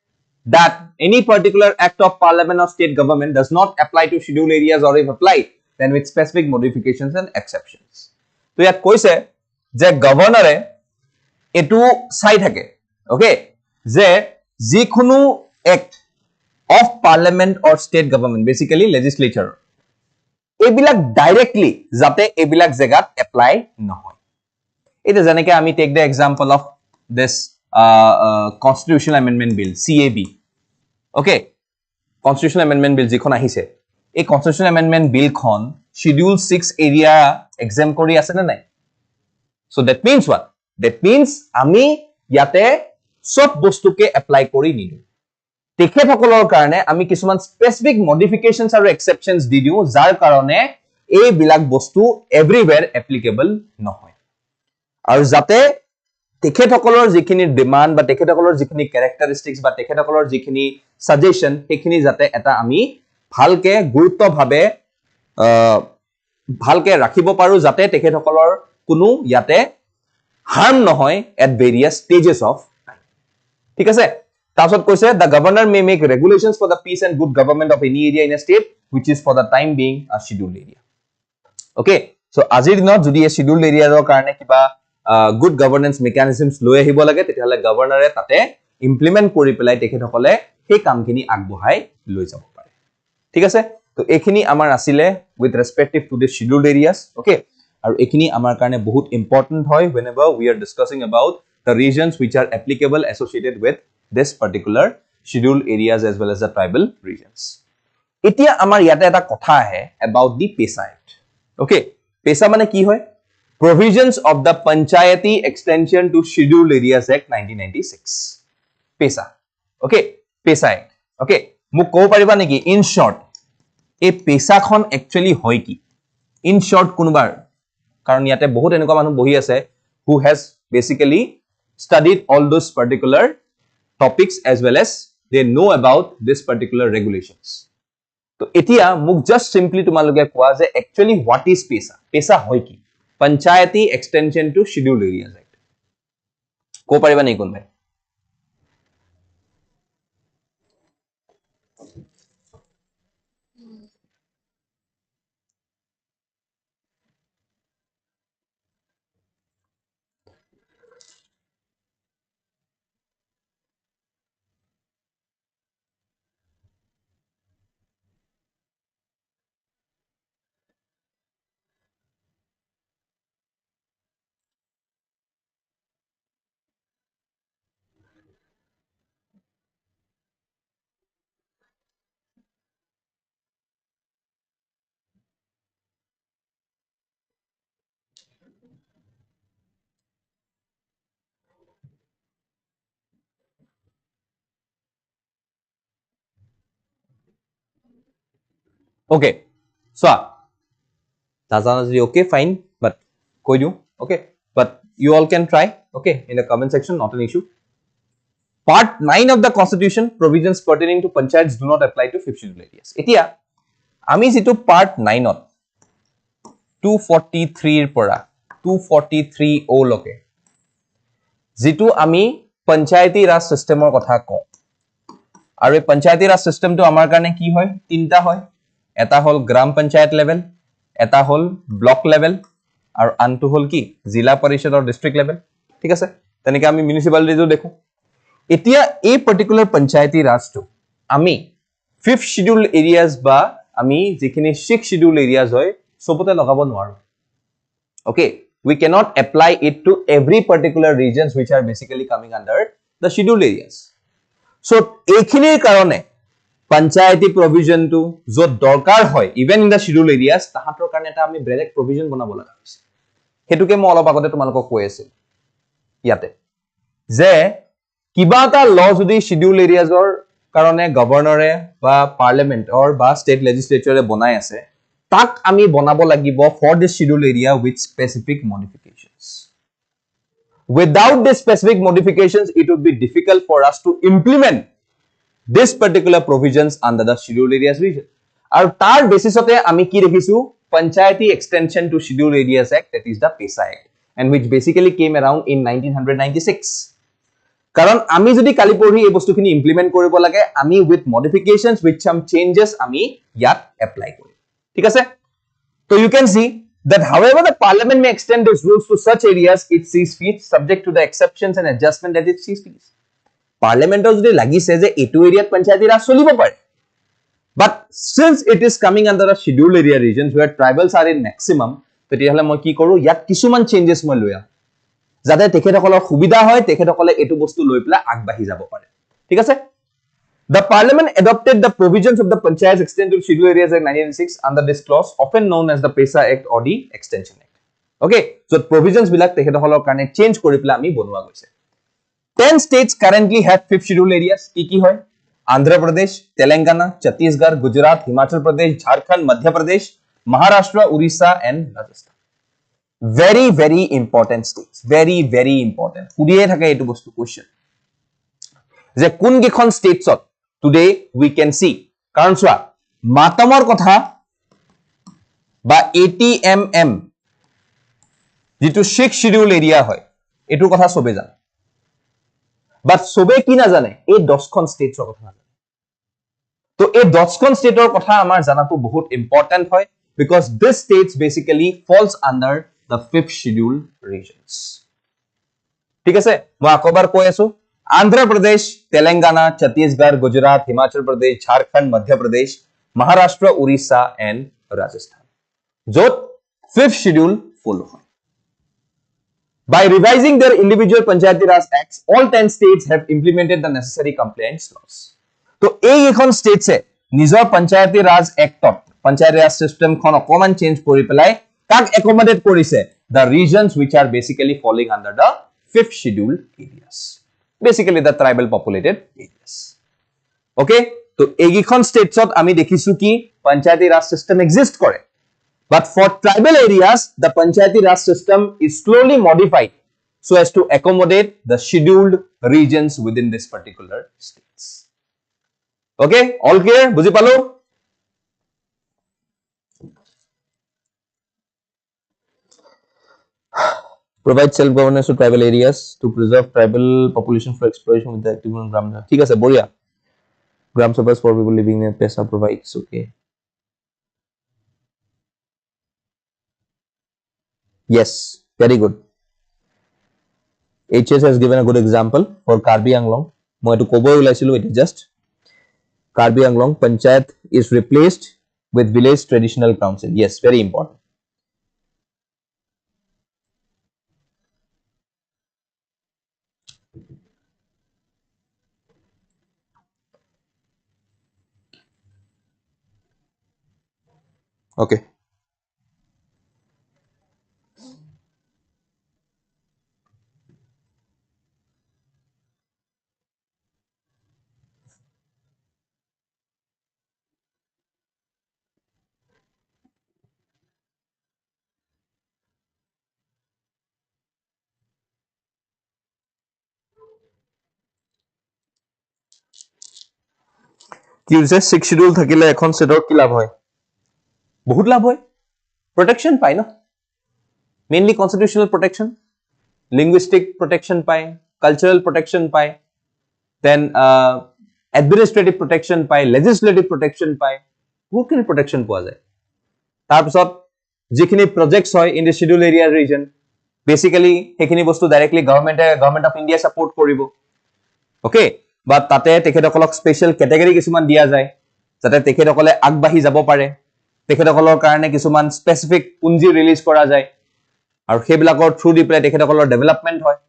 that any particular act of parliament or state government does not apply to scheduled areas, or if applied, then with specific modifications and exceptions. तो यार কৈছে যে গভর্নরে এটু চাই থাকে okay যে যিকোনো act of parliament or state government basically legislature এইবিলাক ডাইরেক্টলি যাতে এইবিলাক জায়গাত এপ্লাই নহয় এটা যেনেকে আমি take the example of this constitutional amendment bill CAB okay constitutional amendment bill যিখন আহিছে এই কনস্টিটিউশনাল অ্যামেন্ডমেন্ট বিলখন শিডিউল 6 এরিয়া এক্সাম কৰি আছে না নাই so that means what that means আমি ইয়াতে সব বস্তুকে এপ্লাই কৰি নিদু তেখেতসকলৰ কাৰণে আমি কিছুমান স্পেসিফিক মডিফিকেশনস আৰু এক্সেপশনস দি দিও যাৰ কাৰণে এই বিলাক বস্তু এভৰিৱেৰ এপ্লিকেবল নহয় আৰু যাতে তেখেতসকলৰ যিখিনি ডিমান্ড বা তেখেতসকলৰ যিখিনি ক্যাৰেক্টাৰিষ্টিক্স বা তেখেতসকলৰ যিখিনি সাজেশন সেইখিনি যাতে এটা আমি ভালকে গুৰুত্বভাৱে ভালকে ৰাখিব পাৰো যাতে তেখেতসকলৰ কোনো ইয়াতে harm নহয় at various stages of time ঠিক আছে তাছত কৈছে the governor may make regulations for the peace and good government of any area in a state which is for the time being a scheduled area okay so আজিৰ দিনত যদি এই scheduled area ৰ কাৰণে কিবা good governance mechanisms লৈ আহিব লাগে তেতিয়ালে গভৰ্ণৰে তাতে ইমপ্লিমেন্ট কৰি পেলাই তেখেতসকলে সেই কামখিনি আগবঢ়াই লৈ যাব পাৰে ঠিক আছে তো এখিনি আমাৰ আছিলে with respective to the scheduled areas okay আৰু এখিনি আমাৰ কাৰণে বহুত ইম্পৰ্টেন্ট হয় whenever we are discussing about the regions which are applicable associated with this particular scheduled areas as well as the tribal regions এতিয়া আমাৰ ইয়াতে এটা কথা আহে about the PESA Act okay PESA মানে কি হয় Provisions of the Panchayati Extension to Scheduled Areas Act 1996 PESA okay PESA Act okay মোক কব পাৰিবা নেকি in short এই PESA খন actually হয় কি in short কোনবাৰ কাৰণ ইয়াতে বহুত এনেকুৱা মানুহ বহি আছে who has basically studied all those particular topics as well as they know about this particular regulations তো এতিয়া মোক just simply তোমালোকে কোৱা যে actually what is PESA PESA হয় কি Panchayati Extension to Scheduled Areas Act ko pariba nei kon bhai okay so tazana okay fine but koi diu okay but you all can try okay in the comment section not an issue part 9 of the constitution provisions pertaining to panchayats do not apply to fifth scheduled areas etia ami jitu part 9 ot 243 er pora 243 o loke jitu ami panchayati raj system or kotha ko aru ei panchayati raj system to amar karone ki hoy tinta hoy এটা হল গ্রাম panchayat level এটা হল block level আৰু আনটো হল কি জিলা পৰিষদ আৰু district level ঠিক আছে তেনেকে আমি মিউনিসিপালিটিজো দেখো এতিয়া এই পার্টিকুলার পঞ্চায়েতি রাজটো আমি ফিফথ শিডিউল এরিয়াজ বা আমি যিখিনি সিক্স শিডিউল এরিয়াজ হয় সবতে লগাব নোৱাৰো okay we cannot apply it to every particular regions which are basically coming under the scheduled areas so এইখিনিৰ কাৰণে Panchayati provision to jot dorkar hoy even in the scheduled areas tahator karone eta ami direct provision banabo laga hoise hetuke mo olof agote tumaloko koi asil ইয়াতে যে কিবা এটা ল যদি schedule এৰিয়াজৰ কাৰণে গভৰ্ণৰে বা পাৰ্লিয়ামেন্ট অৰ বা ষ্টেট লেজিসলেচাৰে বনাই আছে তাক আমি বনাব লাগিব for this schedule area with specific modifications without these specific modifications it would be difficult for us to implement this particular provisions under the scheduled areas region আৰু তাৰ বেসিসতে আমি কি দেখিছো Panchayati extension to scheduled areas act that is the PESA act and which basically came around in 1996 কারণ আমি যদি কালি পঢ়ি এই বস্তুখিনি ইমপ্লিমেন্ট কৰিব লাগে আমি with modifications with some changes আমি ইয়াত এপ্লাই কৰিম ঠিক আছে so you can see that however the parliament may extend these rules to such areas it sees fit subject to the exceptions and adjustment that it sees fit parliament যদি লাগিছে যে এটো এৰিয়াত পঞ্চায়তী ৰাজ চলিব পাৰে but since it is coming under a scheduled area regions where tribals are in maximum তেতিয়াহলে মই কি কৰো ইয়াত কিছুমান চেঞ্জেস মই লৈ আহো যাতে তেখেতসকলৰ সুবিধা হয় তেখেতসকলে এটো বস্তু লৈ পেলা আগবাঢ়ি যাব পাৰে ঠিক আছে The Parliament adopted the provisions of the Panchayats Extended Scheduled Areas Act 1996 under this clause, often known as the PESA Act or the Extension Act. Okay, so provisions bilak tekhetokholor karone change kori pela ami bonwa goise. 10 states currently have fifth scheduled areas. Ki hoy? Andhra Pradesh, Telangana, Chhattisgarh, Gujarat, Himachal Pradesh, Jharkhand, Madhya Pradesh, Maharashtra, Orissa, and Rajasthan. Very, very important states. Very, very important. Hudiye thake etu bostu question. যে কোন গিখন স্টেটছত today we can see কাৰণ সোয়া মাতামৰ কথা বা ATMM যেটো sixth schedule area হয় এটোৰ কথা সবে জানে বাট সবে কি না জানে এই 10 খন স্টেটছৰ কথা জানে তো এই 10 খন স্টেটৰ কথা আমাৰ জানাটো বহুত ইম্পৰ্টেন্ট হয় because this states basically falls under the fifth schedule regions ঠিক আছে মই আকবাৰ কৈ আছো Andhra Pradesh, Telangana, Chhattisgarh, Gujarat, Himachal Pradesh, Jharkhand, Madhya Pradesh, Maharashtra, Orissa, and Rajasthan. Jot fifth schedule follow. By revising their individual Panchayati Raj Acts, all 10 states have implemented the necessary compliance laws. So, এই এখন states এ নিজৰ Panchayati Raj Act Panchayati Raj system খন অকমান change কৰি পেলাই তাক accommodate কৰিছে the regions which are basically falling under the fifth schedule areas. Basically the tribal populated areas. Okay, so egikhon states ot ami dekhisu ki Panchayati Raj system exist kore. But for tribal areas, the Panchayati Raj system is slowly modified so as to accommodate the scheduled regions within this particular states. Okay, all clear? Buji palo? Provide self-governance to tribal areas to preserve tribal population for exploration with the active on Gram. ठीक है sir बढ़िया. Gram Sabhas for people living near PESA provides. Okay. Yes, very good. HS has given a good example for Karbi Anglong. মই এটো কবই ওলাইছিলো it is just Karbi Anglong Panchayat is replaced with village traditional council. Yes, very important. Okay. কি হৈছে 6 schedule থাকিলে এখন সেটৰ কি লাভ হয় বহুত লাভ হয় protection পায় ন mainly constitutional protection linguistic protection পায় cultural protection পায় then administrative protection পায় legislative protection পায় বহুতখিনি protection পোৱা যায় তাৰ পিছত যিখিনি projects হয় in the scheduled area region basically সেইখিনি বস্তু directly government of India support কৰিব okay but তাতে তেখেতসকলক স্পেশাল ক্যাটাগৰি কিছুমান দিয়া যায় যাতে তেখেতসকলে আগবাঢ়ি যাব পাৰে তেখেতসকলৰ কাৰণে কিছুমান স্পেসিফিক পুঞ্জি ৰিলিজ কৰা যায় আৰু হেবিলাকৰ থ্ৰু দি পেলাই তেখেতসকলৰ ডেভেলপমেন্ট হয়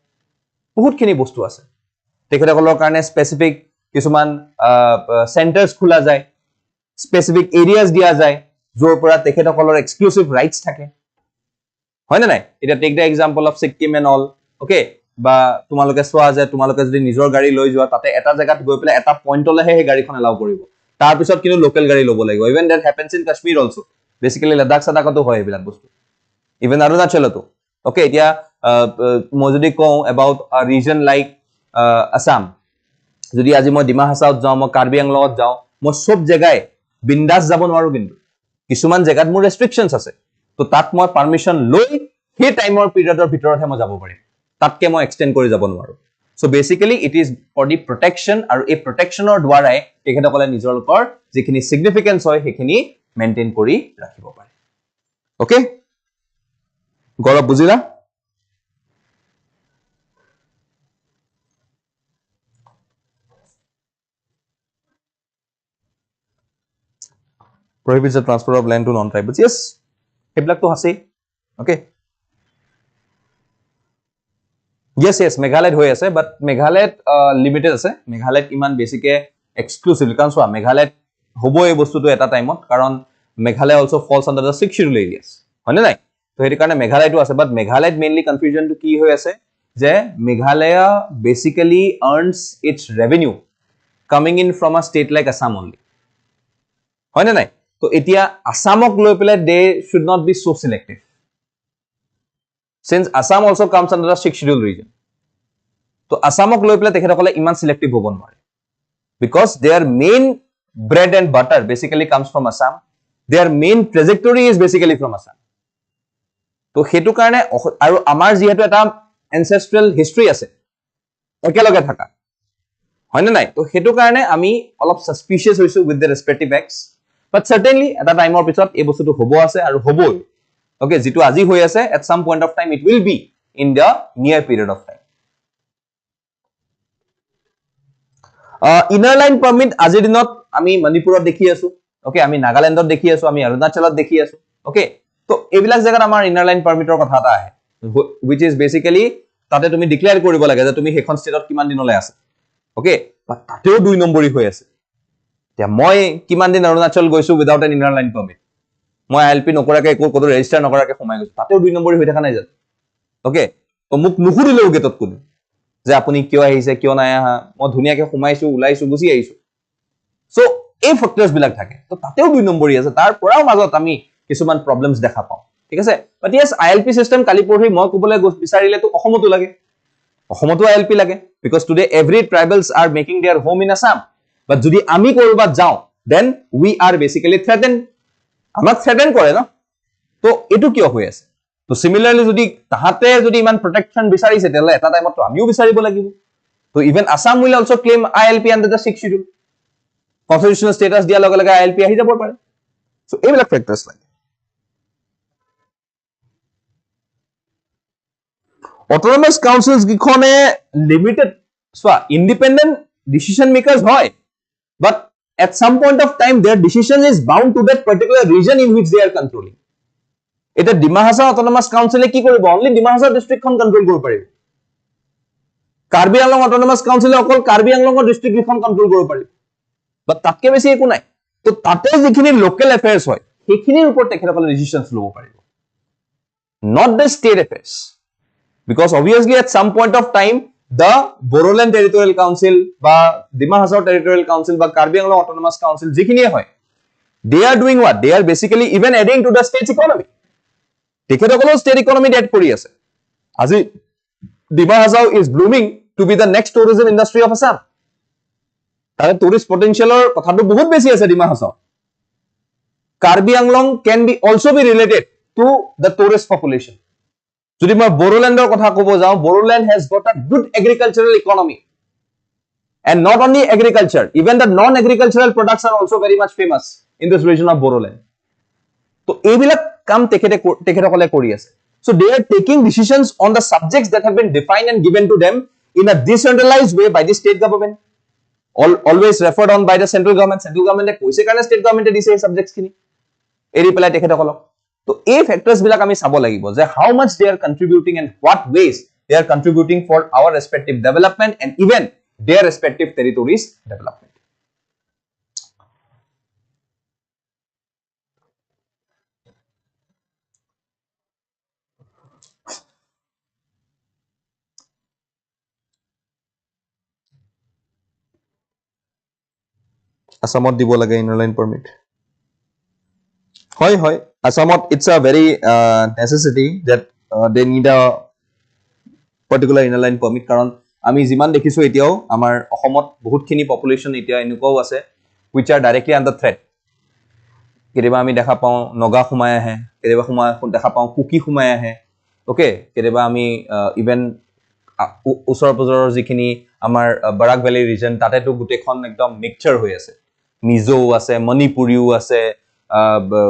বহুতখিনি বস্তু আছে তেখেতসকলৰ কাৰণে স্পেসিফিক কিছুমান সেন্টাৰস খোলা যায় স্পেসিফিক এৰিয়াজ দিয়া যায় যৰ পৰা তেখেতসকলৰ এক্সক্লুসিভ ৰাইটস থাকে হয় না নাই এটা take the example of Sikkim and all okay বা তোমালোকে চোৱা যে তোমালোকে যদি নিজৰ গাড়ী লৈ যোৱা তাতে এটা জায়গাত গৈ পেলাই এটা পইণ্টলৈহে সেই গাড়ীখন এলাউ কৰিব তাৰ পিছত কিন্তু লোকেল গাড়ী ল'ব লাগিব even that happens in Kashmir also basically Ladakh সাদাকতো হয় এইবিলাক বস্তু ইভেন অৰুণাচলতো ওকে এতিয়া মই যদি কওঁ এবাউট আ ৰিজন লাইক আসাম যদি আজি মই ডিমা হাছাওত যাওঁ মই কাৰ্বি আংলঙত যাওঁ মই সব জায়গায় বিন্দাস যাব নোৱাৰো কিন্তু কিছুমান জায়গাত মোৰ ৰেষ্ট্ৰিকশনছ আছে তো তাত মই পাৰমিশন লৈ সেই টাইমৰ পিৰিয়ডৰ ভিতৰতহে মই যাব পাৰিম তাতকে মই এক্সটেন্ড কৰি যাব নোৱাৰো so basically it is for the protection আৰু এই প্ৰটেকশনৰ দ্বাৰাই তেখেতসকলে নিজৰ লোকৰ যিখিনি সিগনিফিকেন্স হয় সেইখিনি মেইনটেইন কৰি ৰাখিব পাৰে ওকে গৌৰৱ বুজিলা prohibits the transfer of land to non-tribals. Yes, সেইবিলাকতো আছে okay yes মেঘালয়ত হৈ আছে বাট মেঘালয়ত লিমিটেড আছে মেঘালয়ত ইমান বেছিকে এক্সক্লুসিভলি কাৰণ চোৱা মেঘালয়ত হ'ব এই বস্তুটো এটা টাইমত কাৰণ Meghalaya also falls under the 6 schedule areas হয়নে নাই তো সেইটো কাৰণে মেঘালয়টো আছে বাট মেঘালয়ত মেইনলি কনফিউজনটো কি হৈ আছে যে Meghalaya basically earns its revenue coming in from a state like Assam only হয়নে নাই তো এতিয়া আসামক লৈ পেলাই they should not be so selective since Assam also comes under the 6th schedule region তো আসামক লৈ পেলাই তেখেতসকলে ইমান সিলেক্টিভ হ'ব নোৱাৰে because their main bread and butter basically comes from Assam their main trajectory is basically from Assam তো হেতু কাৰণে আৰু আমাৰ যেহেতু এটা ancestral history আছে একেলগে থাকা হয়নে নাই তো হেতু কাৰণে আমি অলপ suspicious হৈছো with the respective acts but certainly at a time or পিছত এই বস্তুটো হ'ব আছে আৰু হ'বই okay যেটো আজি হৈ আছে at some point of time it will be in the near period of time inner line permit আজিৰ দিনত আমি মণিপুৰত দেখি আছো okay আমি নাগালেণ্ডত দেখি আছো আমি অৰুণাচলত দেখি আছো okay তো এইবিলাক জায়গাত আমাৰ inner line permitৰ কথা এটা আহে which is basically তাতে তুমি ডিক্লেয়াৰ কৰিব লাগে যে তুমি হেখন ষ্টেটত কিমান দিনলৈ আছে okay but তাতেও দুই নম্বৰী হৈ আছে এতিয়া মই কিমান দিন অৰুণাচল গৈছো without N inner line permit মই আইএলপি নকৰাকে একো কোনো ৰেজিষ্টাৰ নকৰাকে সোমাই গৈছো তাতেও দুই নম্বৰী হৈ থকা নাই জানো ওকে তো মোক নুখুৰিলেও গেটত কোনো যে আপুনি কিয় আহিছে কিয় নাই আহা মই ধুনীয়াকে সোমাইছো ওলাইছো গুচি আহিছো সো এই ফেক্টৰছ বিলাক থাকে তো তাতেও দুই নম্বৰী আছে তাৰ পৰাও মাজত আমি কিছুমান প্ৰবলেমছ দেখা পাওঁ ঠিক আছে বাট ইয়েস আইএলপি সিস্টেম কালি পৰহি মই ক'বলৈ বিচাৰিলে তো অসমতো লাগে অসমতো আইএলপি লাগে because today every tribals are making their home in Assam but যদি আমি কৰবাত যাওঁ then we are basically threaten আমাক থ্ৰেটেন কৰে ন তো এটো কিয় হৈ আছে তো সিমিলাৰলি যদি তাহাতে যদি ইমান প্ৰটেকশন বিচাৰিছে তেলে এটা টাইমত তো আমিও বিচাৰিব লাগিব তো even Assam will also claim ILP under the 6th schedule constitutional status দিয়া লগে লগে আইএলপি আহি যাব পাৰে সো এইবিলাক ফেক্টৰছ লাগে অটোনমাস কাউন্সিলস গিখনে limited so independent decision makers হয় but at some point of time their decision is bound to that particular region in which they are controlling এটা ডিমা হাছাও অটোনমাস কাউন্সিলে কি কৰিব অনলি ডিমা হাছাও ডিস্ট্ৰিক্টখন কন্ট্ৰোল কৰিব পাৰিব কাৰ্বি আংলং অটোনমাস কাউন্সিলে অকল কাৰ্বি আংলঙৰ ডিস্ট্ৰিক্টখন কন্ট্ৰোল কৰিব পাৰিব বাট তাতকে বেছি একো নাই তো তাতে যিখিনি লোকেল এফেয়াৰ্স হয় সেইখিনিৰ ওপৰত তেখেতসকলে ডিসিশনস ল'ব পাৰিব not the state affairs because obviously at some point of time the Bodoland Territorial Council বা Dima Hasao Territorial Council বা Karbi Anglong Autonomous Council যিখিনিয়ে হয় they are doing what they are basically even adding to the state's economy তেখেতসকলৰ state economy add কৰি আছে আজি Dima Hasao is blooming to be the next tourism industry of Assam তাৰে tourist potentialৰ কথাটো বহুত বেছি আছে Dima Hasao Karbi Anglong can be also be related to the tourist population যদি মই Bodolandৰ কথা ক'ব যাওঁ Bodoland has got a good agricultural economy and not only agriculture even the non agricultural products are also very much famous in this region of Bodoland তো এইবিলাক কাম তেখেতসকলে কৰি আছে so they are taking decisions on the subjects that have been defined and given to them in a decentralized way by the state government always referred on by the central government কৈছে কাৰণে state government দিছে এই subjects খিনি এৰি পেলাই তেখেতসকলক তো এই ফেক্টৰস বিলাক আমি চাব লাগিব যে how much they are contributing and what ways they are contributing for our respective development and even their respective territories development আসামত দিব লাগে ইনাৰ লাইন পাৰমিট হয় হয় আসামত it's a very necessity that they need a particular inner line permit কাৰণ আমি যিমান দেখিছো এতিয়াও আমাৰ অসমত বহুতখিনি পপুলেশ্যন এতিয়া এনেকুৱাও আছে which are directly under threat কেতিয়াবা আমি দেখা পাওঁ নগা সোমাই আহে কেতিয়াবা দেখা পাওঁ কুকি সোমাই আহে ওকে কেতিয়াবা আমি ইভেন ওচৰ পাজৰৰ যিখিনি আমাৰ বৰাক ভেলী ৰিজন তাতেতো গোটেইখন একদম মিক্সচাৰ হৈ আছে মিজো আছে মণিপুৰীও আছে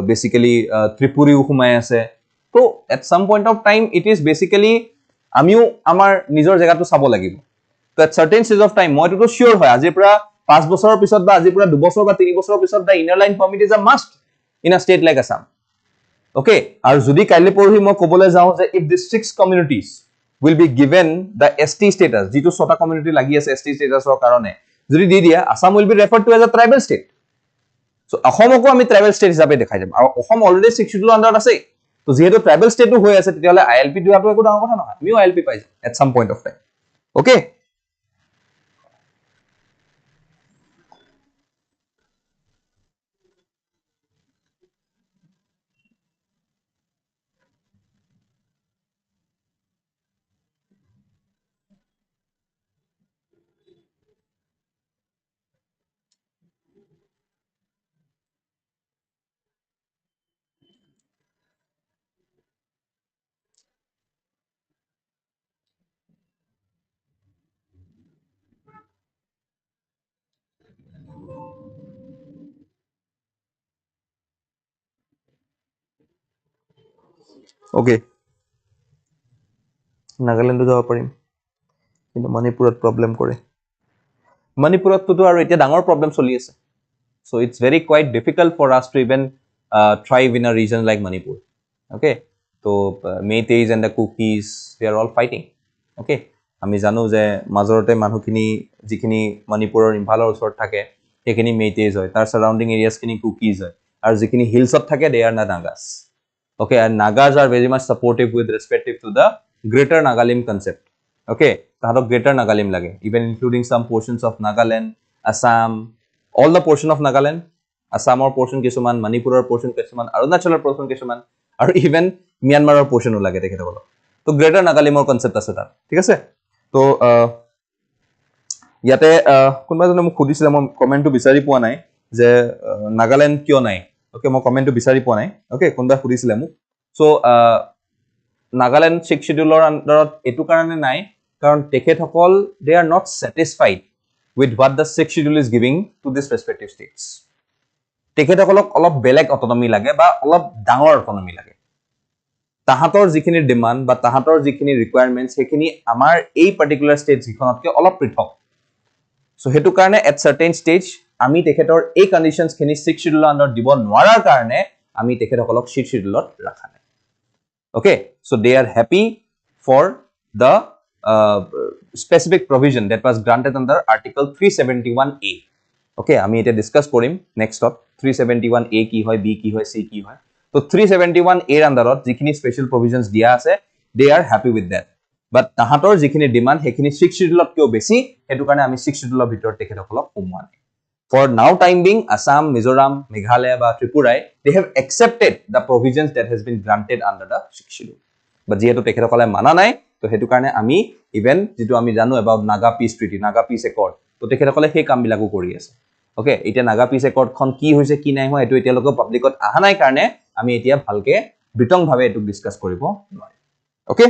বেসিক্যালি ত্ৰিপুৰীও সোমাই আছে তো at sum point of time it is basically আমিও আমাৰ নিজৰ জায়গাটো চাব লাগিব তো এট সাৰ্টেন স্টেজ অফ টাইম মইতো শিওৰ হয় আজিৰ পৰা 5 বছৰৰ পিছত বা আজিৰ পৰা 2 বছৰ বা 3 বছৰৰ পিছত the inner line permit is a must in a state like Assam okay আৰু যদি কাইলৈ পৰহি মই ক'বলৈ যাওঁ যে if this 6 communities will be given the ST status যিটো ছটা কমিউনিটি লাগি আছে ST statusৰ কাৰণে যদি দি দিয়া Assam will be referred to as a tribal state so অসমকো আমি ট্ৰাইবেল ষ্টেট হিচাপে দেখাই যাম আৰু অসম অলৰেডি 6 শিডিউলৰ আন্ডাৰত আছে তো যেহেতু ট্ৰাইবেল ষ্টেটটো হৈ আছে তেতিয়াহলে ILP দিয়াটো একো ডাঙৰ কথা নহয় আমিও ILP পাই যাম at some point of time okay okay নাগালেণ্ডো যাব পাৰিম কিন্তু মণিপুৰত প্ৰবলেম কৰে মণিপুৰততো আৰু এতিয়া ডাঙৰ প্ৰবলেম চলি আছে so it's very quite difficult for us to even thrive in a region like Manipur okay so Meiteis and the Kukis they are all fighting okay আমি জানো যে মাজৰতে মানুহখিনি যিখিনি মণিপুৰৰ ইম্ফালৰ ওচৰত থাকে সেইখিনি Meiteis হয় তাৰ সাৰাউন্ডিং এৰিয়াছ খিনি Kukis হয় আৰু যিখিনি হিলছত থাকে they are the Nagas okay and Nagas are very much supportive with respect to the greater Nagalim concept okay তাহাঁতক greater Nagalim লাগে even including some portions of Nagaland Assam all the portion of Nagaland Assamor portion কিছুমান Manipuror portion কিছুমান Arunachalor portion কিছুমান আৰু even Myanmaror portion ও লাগে দেখে বলো তো greater Nagalimor concept আছে তাত ঠিক আছে তো ইয়াতে কোনবা জনে মোক খুদিছিলে মই কমেন্টটো বিচাৰি পোৱা নাই যে নাগালেণ্ড কিয় নাই ওকে মই কমেন্টটো বিচাৰি পোৱা নাই ওকে কোনবা খুদিছিলে মোক সো নাগালেণ্ড 6 শিডিউলৰ আন্ডাৰত এটু কাৰণে নাই কাৰণ তেখেতসকল they are not satisfied with what the 6th schedule is giving to these respective states তেখেতসকলক অলপ বেলেগ অটোনমি লাগে বা অলপ ডাঙৰ অটোনমি লাগে তাহাঁতৰ যিখিনি ডিমান্ড বা তাহাঁতৰ যিখিনি ৰিকোয়াৰমেন্টস সেইখিনি আমাৰ এই পাৰ্টিকুলাৰ ষ্টেটছ কিখনতকে অলপ পৃথক সো হেতু কাৰণে এট সাৰ্টেন ষ্টেজ আমি তেখেতৰ এই কন্ডিশনছ খিনি 6 শিডিউলৰ আন্ডাৰত দিব নোৱাৰাৰ কাৰণে আমি তেখেতসকলক 6 শিডিউলত ৰাখা নাই okay so they are happy for the specific provision that was granted under article 371A okay আমি এটা ডিসকাস কৰিম নেক্সটত 371A কি হয় B কি হয় C কি হয় তো 371A এর আন্ডাৰত যিখিনি স্পেশাল প্ৰভিজনস দিয়া আছে they are happy with that but তাহাঁতৰ যিখিনি ডিমান্ড সেইখিনি 6 শিডিউলত কিয় বেছি হেতু কাৰণে আমি 6 শিডিউলৰ ভিতৰত তেখেতসকলক সোমোৱা নাই for now time being Assam Mizoram Meghalaya বা Tripura they have accepted the provisions that has been granted under the 6th schedule but যেহেতু তেখেতসকলে মানা নাই তো হেতু কাৰণে আমি ইভেন যেটো আমি জানো about Naga Peace Treaty Naga Peace Accord তো তেখেতসকলে সেই কাম বিলাকো কৰি আছে ওকে এটা Naga Peace Accord খন কি হৈছে কি নাই হয় এটো এতিয়ালৈকে পাব্লিকত আহা নাই কাৰণে আমি এতিয়া ভালকে বিতং ভাবে এটো ডিসকাস কৰিব নোৱাৰিম okay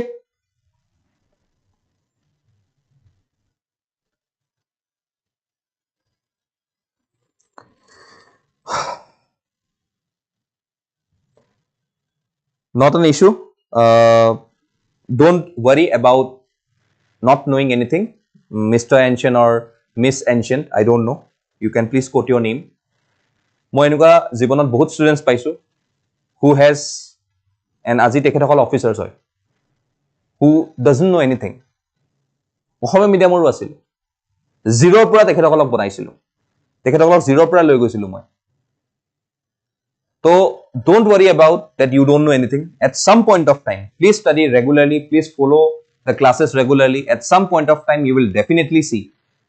not an issue don't worry about not knowing anything Mr. Ancient or Miss Ancient I don't know you can please quote your name মই এনেকুৱা জীৱনত বহুত ষ্টুডেন্টস পাইছো who has and আজি তেখেতসকল অফিচাৰ্স হয় who doesn't know anything অসমীয়া মিডিয়ামৰো আছিল জিৰোৰ পৰা তেখেতসকলক বনাইছিলো তেখেতসকলক জিৰোৰ পৰা লৈ গৈছিলো মই So don't worry about that you don't know anything at some point of time please study regularly please follow the classes regularly at some point of time you will definitely see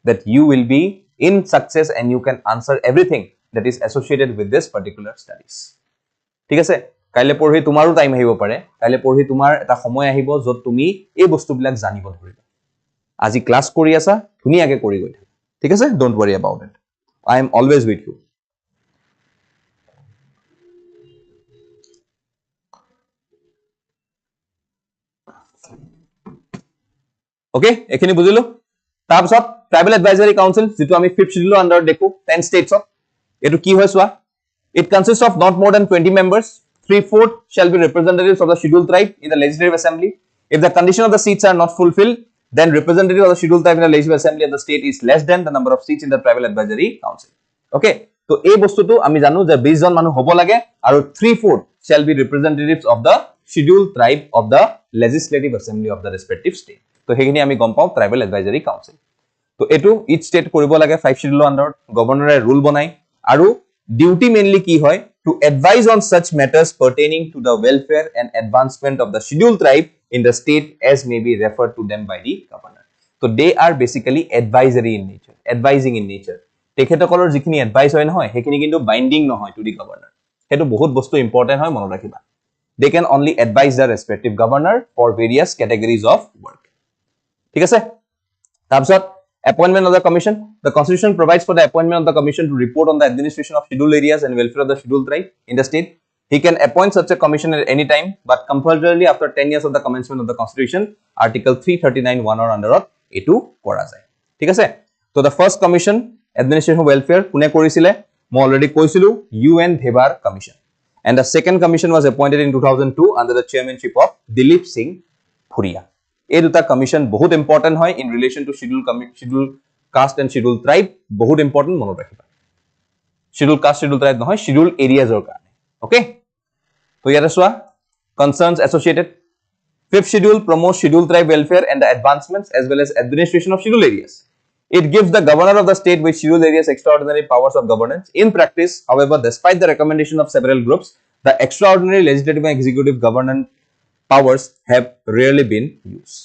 that you will be in success and you can answer everything that is associated with this particular studies. ঠিক আছে কাইলে পঢ়ি তোমাৰো time আহিব পাৰে কাইলে পঢ়ি তোমাৰ এটা সময় আহিব যত তুমি এই বস্তুবিলাক জানিব ধৰিবা আজি ক্লাস কৰি আছা ধুনিয়াকে কৰি গৈ থাকা ঠিক আছে don't worry about it I am always with you okay এখিনি বুজিলো তাৰপিছত ট্ৰাইবেল এডভাইজৰী কাউন্সিল যেটো আমি 5th শিডিউলৰ আন্ডাৰত দেখো 10 states of এটো কি হয় সোৱা it consists of not more than 20 members 3/4 shall be representatives of the scheduled tribe in the legislative assembly if the condition of the seats are not fulfilled then representative of the scheduled tribe in the legislative assembly of the state is less than the number of seats in the tribal advisory council okay তো এই বস্তুটো আমি জানো যে 20 জন মানুহ হ'ব লাগে আৰু 3/4 shall be representatives of the scheduled tribe of the legislative assembly of the respective state তো হেখিনি আমি গম পাও ট্ৰাইবেল এডভাইজৰী কাউন্সিল তো এটো ইচ ষ্টেট কৰিব লাগে 5 শিডিউলৰ আন্ডাৰত গভৰ্ণৰে ৰুল বনাই আৰু ডিউটি মেইনলি কি হয় to advise on such matters pertaining to the welfare and advancement of the scheduled tribe in the state as may be referred to them by the governor so they are basically advisory in nature advising in nature তেখেতসকলৰ যিখিনি advice হয় নহয় হেখিনি কিন্তু binding নহয় to the governor হেতু বহুত বস্তু important হয় মনত ৰাখিবা they can only advise the respective governor for various categories of work ঠিক আছে তাৰপিছত appointment of the commission the constitution provides for the appointment of the commission to report on the administration of scheduled areas and welfare of the scheduled tribe in the state he can appoint such a commission at any time but compulsorily after 10 years of the commencement of the constitution article 339 1 or under etu kora jay ঠিক আছে so the first commission administration of welfare kune korisile mo already koisilu UN Dhebar commission and the second commission was appointed in 2002 under the chairmanship of Dilip Singh Bhuria এই দুটা commission বহুত important হয় in relation to schedule caste and schedule tribe বহুত important মনত ৰাখিবা schedule caste schedule tribe নহয় schedule এৰিয়াজৰ কাৰণে ওকে তো ইয়াতে সোৱা concerns associated 5th schedule promotes scheduled tribe welfare and the advancements as well as administration of scheduled areas it gives the governor of the state with scheduled areas extraordinary powers of governance in practice however despite the recommendation of several groups the extraordinary legislative and executive governance powers have rarely been used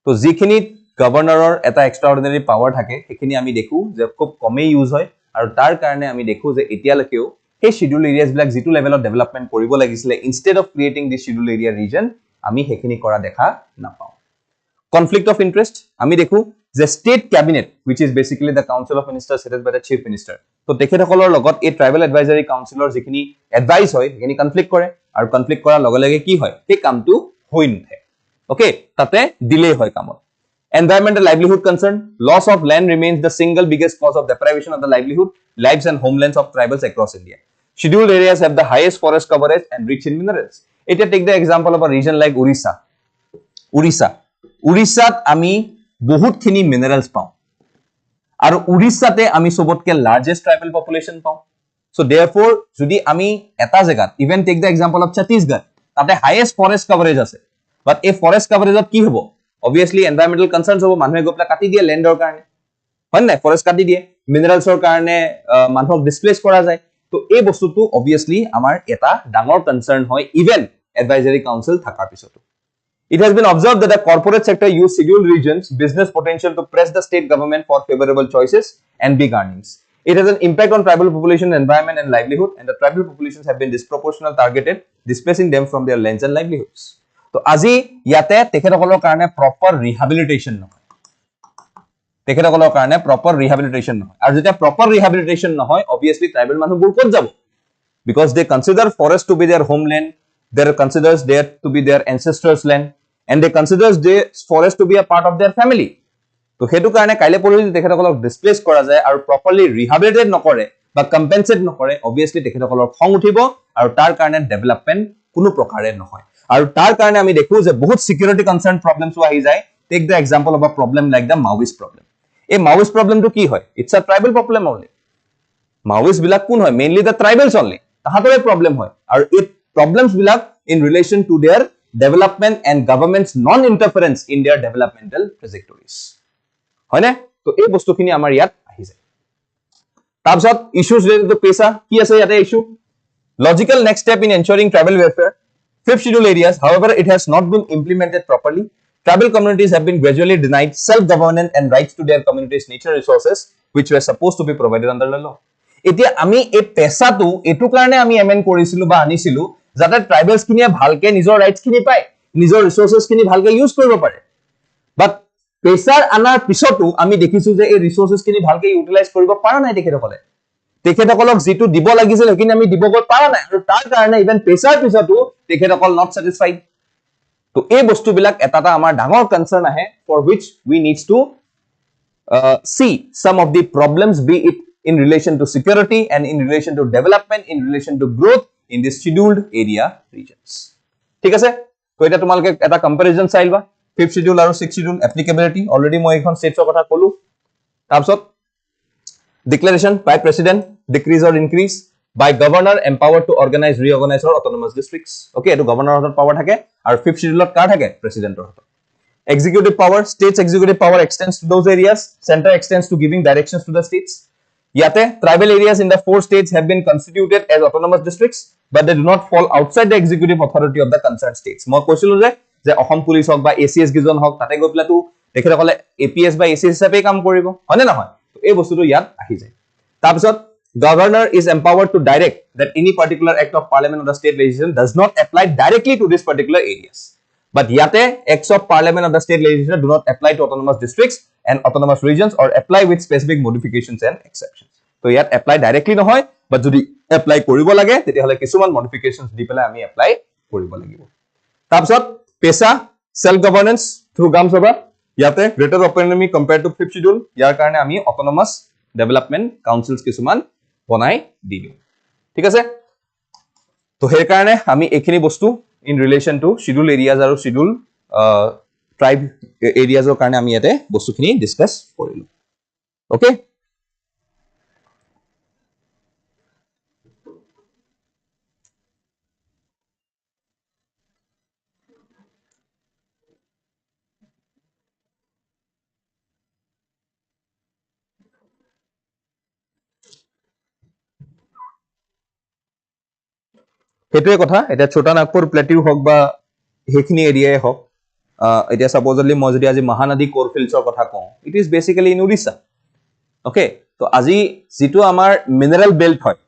তো যিখিনি গভৰ্ণৰৰ এটা এক্সট্ৰাঅৰ্ডিনাৰি power থাকে হেখিনি আমি দেখো যে খুব কমে use হয় আৰু তাৰ কাৰণে আমি দেখো যে এতিয়ালৈকেও হে শিডিউল এৰিয়াজ বিলাক যেটো লেভেলত ডেভেলপমেন্ট কৰিব লাগিছিলে instead of creating the schedule area region আমি হেখিনি কৰা দেখা নাপাও কনফ্লিক্ট অফ ইন্টাৰেষ্ট আমি দেখো যে state cabinet which is basically the council of ministers headed by the chief minister তো তেখেতসকলৰ লগত এই ট্ৰাইবেল এডভাইজৰী কাউন্সিলৰ যিখিনি এডভাইস হয় হেখিনি কনফ্লিক্ট কৰে আৰু কনফ্লিক্ট কৰাৰ লগে লগে কি হয় হে কামটো হৈ নুঠে ওকে তাতে ডিলে হয় কামত environmental livelihood concern loss of land remains the single biggest cause of deprivation of the livelihood lives and homelands of tribals across India scheduled areas have the highest forest coverage and rich in minerals এটা take the example of a region like Orissa আমি বহুত খিনি minerals পাও আৰু উৰিষ্যাতে আমি সবতকে largest tribal population পাও so therefore যদি আমি এটা জায়গা even tech the example of Chhattisgarh তাতে হাইয়েস্ট ফৰেষ্ট কভাৰেজ আছে বাট এই ফৰেষ্ট কভাৰেজত কি হ'ব obviously environmental concerns হ'ব মানুহে গপলা কাটি দিয়ে ল্যান্ডৰ কাৰণে হয় না ফৰেষ্ট কাটি দিয়ে মিনাৰেলছৰ কাৰণে মানুহক ডিসপ্লেস কৰা যায় তো এই বস্তুটো obviously আমাৰ এটা ডাঙৰ কনসাৰ্ন হয় ইভেন এডভাইজৰী কাউন্সিল থাকাৰ পিছতো It has been observed that the corporate sector use scheduled regions business potential to press the state government for favorable choices and big earnings. It has an impact on tribal population, environment and livelihood and the tribal populations have been disproportionately targeted, displacing them from their lands and livelihoods. So, আজি ইয়াতে তেখেতসকলৰ কাৰণে proper rehabilitation নহয় তেখেতসকলৰ কাৰণে proper rehabilitation নহয় আৰু যেতিয়া proper rehabilitation নহয় obviously tribal মানুহবোৰ ক'ত যাব because they consider forest to be their homeland they considers there to be their ancestors land and they considers this forest to be a part of their family to hetu karone kaile pori tekhetokolok displace kora jay aru properly rehabilitate nokore ba compensate nokore obviously tekhetokolor khong uthibo aru tar karone development kuno prokare nohoy aru tar karone ami dekhu je bahut security concern problems ahi jay take the example of a problem like the Maoist problem a Maoist problem to ki hoy it's a tribal problem only Maoist bilak kun hoy mainly the tribals only tahatore problem hoy aru it problems bilak in relation to their development and government's non-interference in their developmental trajectories. হয় না? তো এই বস্তুখিনি আমাৰ ইয়াত আহি যায়। তাৰপিছত issues related to PESA কি আছে ইয়াতে issue? Logical next step in ensuring tribal welfare. 5th schedule areas, however, it has not been implemented properly. Tribal communities have been gradually denied self-governance and rights to their communities' natural resources, which were supposed to be provided under the law. এতিয়া আমি এই পেছাটো এটো কাৰণে আমি এমেন্ড কৰিছিলো বা আনিছিলো যাতে ট্ৰাইবেলছ খিনিয়ে ভালকে নিজৰ ৰাইটস খিনি পায়, নিজৰ ৰিসোৰ্সেস খিনি ভালকে ইউজ কৰিব পাৰে। বাট পেছাৰ আনাৰ পিছতো আমি দেখিছো যে এই ৰিসোৰ্সেস খিনি ভালকে ইউটিলাইজ কৰিব পৰা নাই তেখেতসকলে। তেখেতসকলক যেটো দিব লাগিছিল সেইখিনি আমি দিবগৈ পৰা নাই আৰু তাৰ কাৰণে ইভেন পেছাৰ পিছতো তেখেতসকল নট স্যাটিসফাইড। তো এই বস্তুবিলাক এটা আমাৰ ডাঙৰ কনসার্ন আহে for which we needs to see some of the problems, be it in relation to security and in relation to development, in relation to growth in the scheduled area regions. ঠিক আছে, তো এটা তোমালকে এটা কম্পাৰিজন চাইলবা 5th schedule আৰু 6th schedule applicability already মই এখন স্টেটছৰ কথা কলো। তাৰপিছত declaration by president, decrease or increase by governor empowered to organize, reorganize or autonomous districts. Okay, এটো গভৰ্ণৰৰ হাতত পাৱাৰ থাকে আৰু 5th schedule কাৰ থাকে প্ৰেসিডেন্টৰ হাতত। Executive power, states executive power extends to those areas, center extends to giving directions to the states. Yate tribal areas in the 4 states have been constituted as autonomous districts, but they do not fall outside the executive authority of the concerned states. মই কৈছিলো যে Assam police হক বা ACS Gijón হক তাতে গৈ পেলাটো তেখেতসকলে APS বা ACS হিচাপে কাম কৰিব, হয়নে নহয়? তো এই বস্তুটো ইয়াত আহি যায়। তাৰপিছত governor is empowered to direct that any particular act of parliament or the state legislation does not apply directly to these particular areas. But yate acts of parliament or the state legislation do not apply to autonomous districts and autonomous regions or apply with specific modifications and exceptions. So yet apply directly নহয়, but যদি apply কৰিব লাগে তেতিয়াহলে কিছুমান modifications দি পেলাই আমি apply কৰিব লাগিব। তাৰপিছত পেছা self governance through গ্ৰাম সভা, ইয়াতে greater autonomy compared to 5th schedule, ইয়াৰ কাৰণে আমি autonomous development councils কিছুমান বনাই দিলো। ঠিক আছে, তো হেৰ কাৰণে আমি এখিনি বস্তু in relation to scheduled areas আৰু scheduled tribe areas ৰ কাৰণে আমি ইয়াতে বস্তুখিনি ডিসকাস কৰিলো। ওকে, হেতুৱে কথা। এটা ছোটা নাগপুৰ প্লেটিউ হক বা হেখিনি এৰিয়াই হক, এটা সাপোজলি মই যদি আজি মহানদী কোৰফিল্ডছৰ কথা কওঁ, it is basically in Orissa. Okay, তো আজি যেটো আমাৰ মিনাৰেল বেল্ট হয়,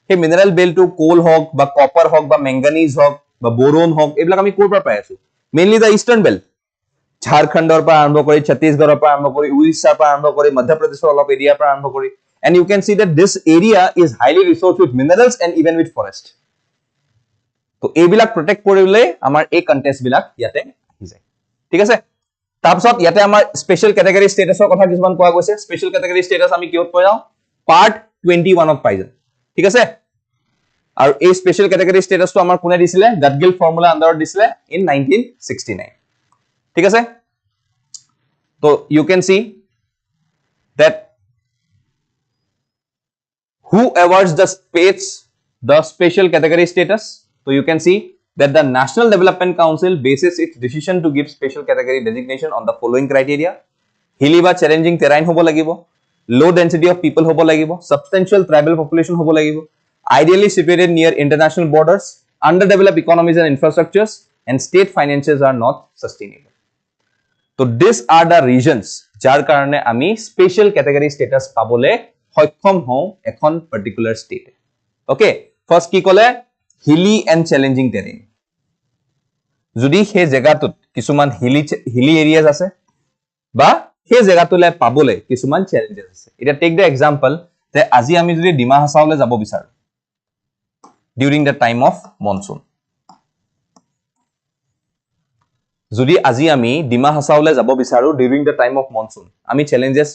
সেই মিনাৰেল বেল্টটো কোল হক বা কপাৰ হক বা ম্যাঙ্গানিজ হক বা বোৰন হক এইবিলাক আমি ক'ৰ পৰা পাই আছো? মেইনলি দা ইষ্টাৰ্ণ বেল্ট, ঝাৰখণ্ডৰ পৰা আৰম্ভ কৰি ছত্তীশগড়ৰ পৰা আৰম্ভ কৰি উৰিষ্যাৰ পৰা আৰম্ভ কৰি মধ্য প্ৰদেশৰ অলপ এৰিয়াৰ পৰা আৰম্ভ কৰি, and you can see that this area is highly resourced with minerals and even with forest. তো এইবিলাক প্ৰটেক্ট কৰিলে আমাৰ এই কন্টেস্ট বিলাক ইয়াতে আহি যায়। ঠিক আছে, তাৰপিছত ইয়াতে আমাৰ স্পেশাল ক্যাটেগৰি ষ্টেটাসৰ কথা কিছুমান কোৱা গৈছে। স্পেশাল ক্যাটেগৰি ষ্টেটাস আমি কিহত পাই যাওঁ? পাৰ্ট 21 ত পাই যাওঁ। ঠিক আছে, আৰু এই স্পেশাল ক্যাটেগৰি ষ্টেটাসটো আমাৰ কোনে দিছিলে? গাডগিল ফৰ্মুলা আন্ডাৰত দিছিলে ইন 1969। ঠিক আছে, তো you can see that who awards the special category status. So you can see that the National Development Council bases its decision to give special category designation on the following criteria: hilly বা challenging terrain hobo lagibo, low density of people hobo lagibo, substantial tribal population hobo lagibo, ideally situated near international borders, underdeveloped economies and infrastructures, and state finances are not sustainable. So these are the regions jar karone ami special category status pabole সক্ষম হও এখন particular state. Okay, first কি কলে? hilly and challenging terrain. যদি সেই জায়গাটোত কিছুমান hilly areas আছে বা সেই জায়গাটোলে পাবলে কিছুমান challenges আছে। এটা take the example যে আজি আমি যদি ডিমা হাছাওলে যাব বিচাৰো during the time of monsoon, যদি আজি আমি ডিমা হাছাওলে যাব বিচাৰো during the time of monsoon, আমি challenges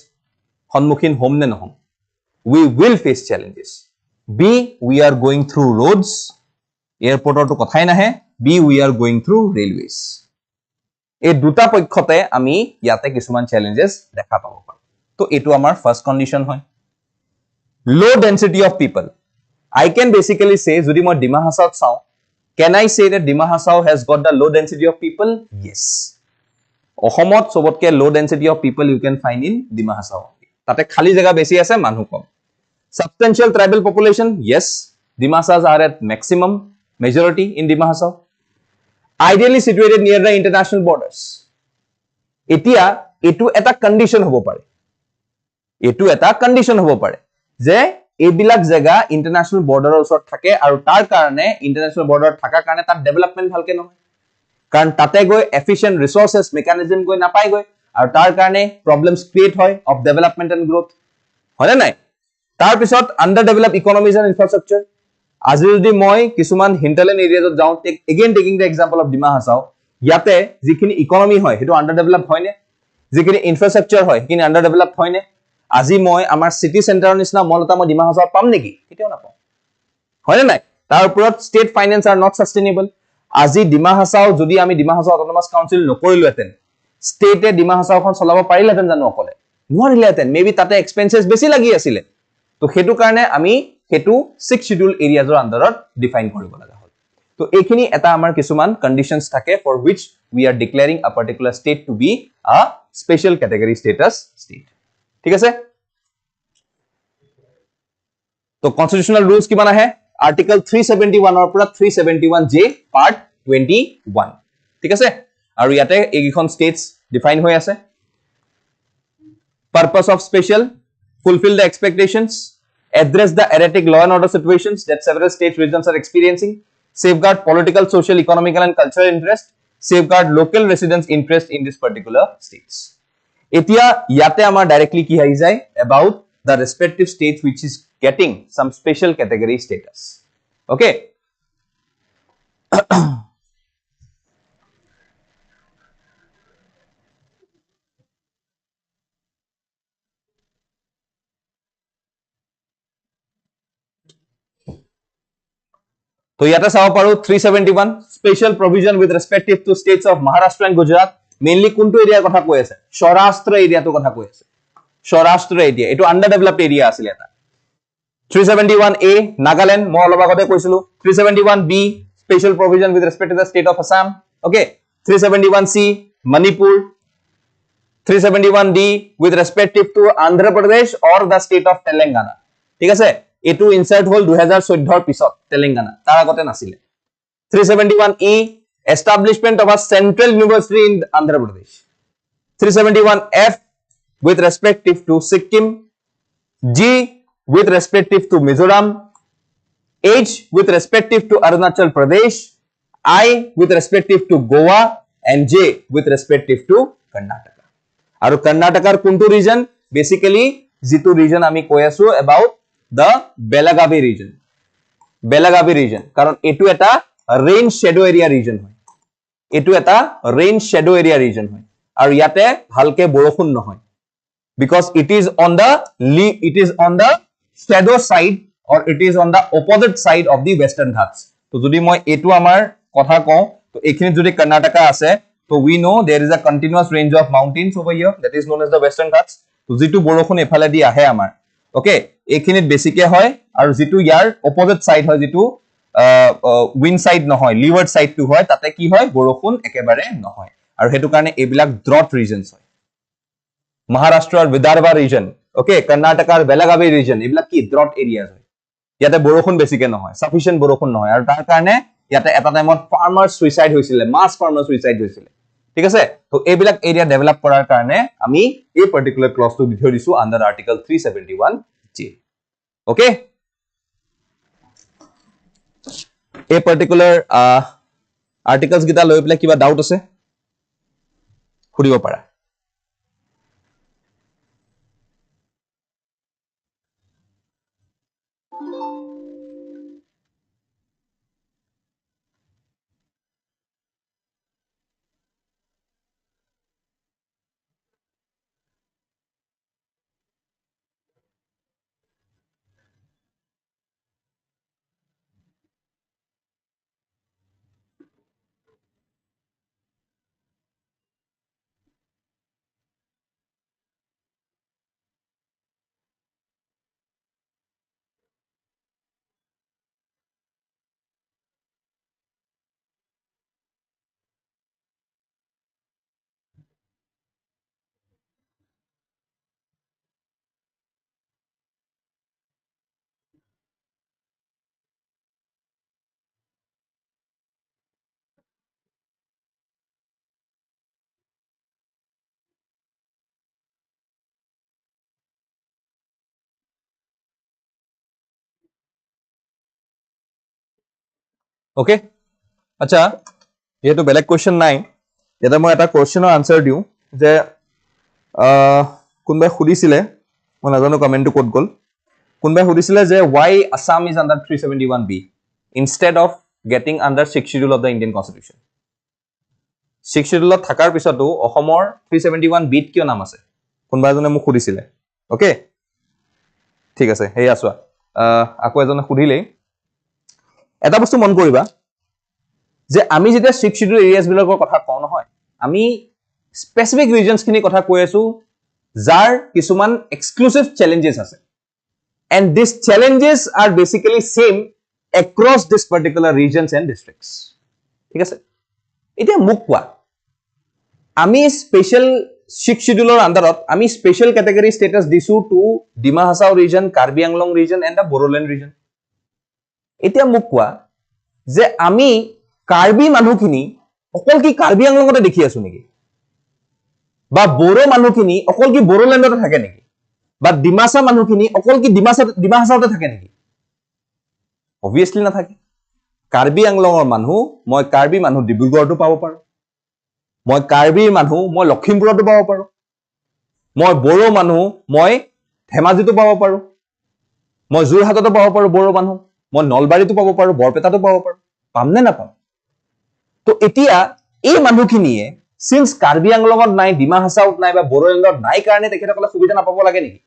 সন্মুখীন হম নে নহম? We will face challenges. B, we are going through roads, airport to কথাই নাহে। B, we are going through railways. এই দুটা পক্ষতে আমি ইয়াতে কিছুমান challenges দেখা পাব পাৰো। তো এটো আমাৰ ফার্স্ট কন্ডিশন হয়। Low density of people. I can basically say যদি মই ডিমা হাছাওত চাও, can I say that Dima Hasao has got the low density of people? Yes. অসমত সবতকে low density of people you can find in Dima Hasao. তাতে খালি জায়গা বেশি আছে, মানুহ কম। Substantial tribal population? Yes. Dimasas are at maximum majority in Dima Hasao. Ideally situated near the international borders. এতিয়া এটো এটা কন্ডিশন হ'ব পাৰে, এটো এটা কন্ডিশন হ'ব পাৰে যে এইবিলাক জায়গা ইন্টাৰনেশনাল বৰ্ডাৰৰ ওচৰত থাকে আৰু তাৰ কাৰণে ইন্টাৰনেশনাল বৰ্ডাৰত থাকাৰ কাৰণে তাত ডেভেলপমেন্ট ভালকে নহয়, কাৰণ তাতে গৈ এফিচিয়েন্ট ৰিসোৰ্সেস মেকানিজম গৈ নাপাই গৈ আৰু তাৰ কাৰণে প্ৰবলেমস ক্ৰিয়েট হয় অফ ডেভেলপমেন্ট এন্ড গ্ৰোথ, হয় নাই? তাৰ পিছত under develop economies and infrastructure, আজি যদি মই কিছুমান হিন্টাৰলেণ্ড এৰিয়াত যাওঁ, again taking the example of Dima Hasao, ইয়াতে যিখিনি ইকোনমি হয় সেইটো আন্ডাৰ ডেভেলপ হয়নে, যিখিনি ইনফ্ৰাষ্ট্ৰাকচাৰ হয় সেইখিনি আন্ডাৰ ডেভেলপ হয়নে? আজি মই আমাৰ সিটি চেণ্টাৰৰ নিচিনা মল এটা মই ডিমা হাছাওত পাম নেকি? কেতিয়াও নাপাম, হয়নে নাই? তাৰ ওপৰত state finance are not sustainable. আজি ডিমা হাছাও যদি আমি ডিমা হাছাও অটোনমাস কাউন্সিল নকৰিলোহেঁতেন, ষ্টেটে ডিমা হাছাওখন চলাব পাৰিলেহেঁতেন জানো অকলে? নোৱাৰিলেহেঁতেন, মেবি তাতে এক্সপেন্সেছ বেছি লাগি আছিলে। তো সেইটো কাৰণে আমি সেইটো 6 শিডিউল এৰিয়াজৰ আন্ডাৰত ডিফাইন কৰিব লগা হ'ল। তো এইখিনি এটা আমাৰ কিছুমান কন্ডিশনস থাকে for which we are declaring a particular state to be a special category status state, ঠিক আছে? তো কনস্টিটিউশনাল রুলস কিমান আহে? আৰ্টিকল 371 ৰ পৰা 371J পাৰ্ট 21, ঠিক আছে? আৰু ইয়াতে এইখন স্টেটস ডিফাইন হৈ আছে। Purpose of special: fulfill the expectations, address the erratic law and order situations that several states regions are experiencing, safeguard political, social, economical and cultural interest, safeguard local residents interest in this particular states. Etia yate amar directly ki ahi jay about the respective states which is getting some special category status, okay? তো ইয়াতে চাব পাৰো 371 special provision with respective to states of Maharashtra and Gujarat, mainly কোনটো এৰিয়াৰ কথা কৈ আছে? সৌৰাষ্ট্ৰ এৰিয়াটো কথা কৈ আছে, সৌৰাষ্ট্ৰ এৰিয়া, এটো আন্ডাৰ ডেভেলপড এৰিয়া আছিল এটা। 371A নাগালেণ্ড, মই অলপ আগতে কৈছিলো। 371B special provision with respect to the state of Assam, okay? 371C Manipur, 371D with respective to Andhra Pradesh or the state of Telangana, ঠিক আছে? এটো ইনসার্ট হল 2014 ৰ পিছত তেলেংগানা, তাৰ আগতে নাছিলে। 371E establishment of a central university in Andhra Pradesh, 371F with respective to Sikkim, G with respective to Mizoram, H with respective to Arunachal Pradesh, I with respective to Goa and J with respective to Karnataka. আৰু কৰ্ণাটকাৰ কোনটো region? Basically যেটো region আমি কৈ আছো about the Belagavi region, Belagavi region, কাৰণ এটো এটা rain shadow area region হয়, এটো এটা ৰেইন শ্যাডো এৰিয়া ৰিজন হয় আৰু ইয়াতে ভালকে বৰষুণ নহয়, because it is on the shadow side or it is on the opposite side of the western ghats. তো যদি মই এটো আমাৰ কথা কওঁ, তো এখিনি যদি কৰ্ণাটকা আছে, so we know there is a continuous range of mountains over here that is known as the western ghats. তো যেটো বৰষুণ এফালে দি আহে আমাৰ, ওকে, এখিনিত বেছিকে হয় আৰু যেটো ইয়াৰ অপোজিট সাইড হয়, যেটো উইন্ড সাইড নহয়, লিভাৰ্ড সাইড টু হয়, তাতে কি হয়? বৰষুণ একেবাৰে নহয় আৰু হেতু কাৰণে এইবিলাক ড্ৰট ৰিজনস হয়। মহাৰাষ্ট্ৰৰ বিদৰ্ভা ৰিজন, ওকে, কৰ্ণাটকাৰ বেলাগাভি ৰিজন, এইবিলাক কি ড্ৰট এৰিয়াজ হয়, ইয়াতে বৰষুণ বেছিকে নহয়, সাফিসিয়েন্ট বৰষুণ নহয় আৰু তাৰ কাৰণে ইয়াতে এটা টাইমত ফাৰ্মাৰ সুইসাইড হৈছিলে, মাস ফাৰ্মাৰ সুইসাইড হৈছিলে, ঠিক আছে? তো এইবিলাক এৰিয়া ডেভেলপ কৰাৰ কাৰণে আমি এই পাৰ্টিকুলাৰ ক্লজটো দি থৈ দিছো আন্ডাৰ আৰ্টিকল 371J, ওকে? এই পাৰ্টিকুলাৰ আৰ্টিকলস গিটা লৈ পেলাই কিবা ডাউট আছে সুধিব পাৰা। ওকে আচ্ছা যেহেতু বেলেগ কোৱেশ্চন নাই এটা মই এটা কোৱেশ্চনৰ আনসাৰ দিও যে কোনবাই সুধিছিলে মই নাজানো কমেন্টটো ক'ত গল কোনবাই সুধিছিলে যে why Assam is under 371B instead of getting under 6th schedule of the Indian Constitution 6th schedule থাকাৰ পিছতো অসমৰ 371B ত কিয় নাম আছে কোনবাই জনে মোক সুধিছিলে ওকে ঠিক আছে হেই আসোৱা আকো এজনে সুধিলে এটা বস্তু মন কৰিবা যে আমি যেতিয়া 6th schedule এৰিয়াজ বিলাকৰ কথা কওঁ নহয় আমি স্পেসিফিক ৰিজনস খিনি কথা কৈ আছো যাৰ কিছুমান এক্সক্লুসিভ চ্যালেঞ্জেস আছে and these challenges are basically same across this particular regions and districts ঠিক আছে এটা মুক কোৱা আমি স্পেশাল 6th scheduleৰ আন্ডাৰত আমি স্পেশাল ক্যাটাগৰি স্ট্যাটাস দিছো to Dima Hasao region Karbi Anglong region and the Bodoland region এটা মুক কোৱা যে আমি কাৰ্বি মানুহখিনি অকল কি কাৰ্বি আংলঙতে দেখি আছো নেকি বা বড়ো মানুহখিনি অকল কি বড়োলেণ্ডতে থাকে নেকি বা ডিমাসা মানুহখিনি অকল কি ডিমা হাছাওতে থাকে নেকি অবভিয়াসলি না থাকে কাৰ্বি আংলঙৰ মানুহ মই কাৰ্বি মানুহ ডিব্ৰুগড়তো পাব পাৰো মই কাৰ্বি মানুহ মই লখিমপুৰতো পাব পাৰো মই বড়ো মানুহ মই ধেমাজিতো পাব পাৰো মই জুৰহাটতো পাব পাৰো বড়ো মানুহ মই নলবাৰীতো পাব পাৰো বৰপেটাতো পাব পাৰো পামনে না পাম তো এতিয়া এই মানুহখিনিয়ে সিন্স কাৰ্বি আংলঙত নাই ডিমা হাছাওত নাই বা বড়োলেণ্ডত নাই কাৰণে তেখেতসকলে সুবিধা নাপাব লাগে নেকি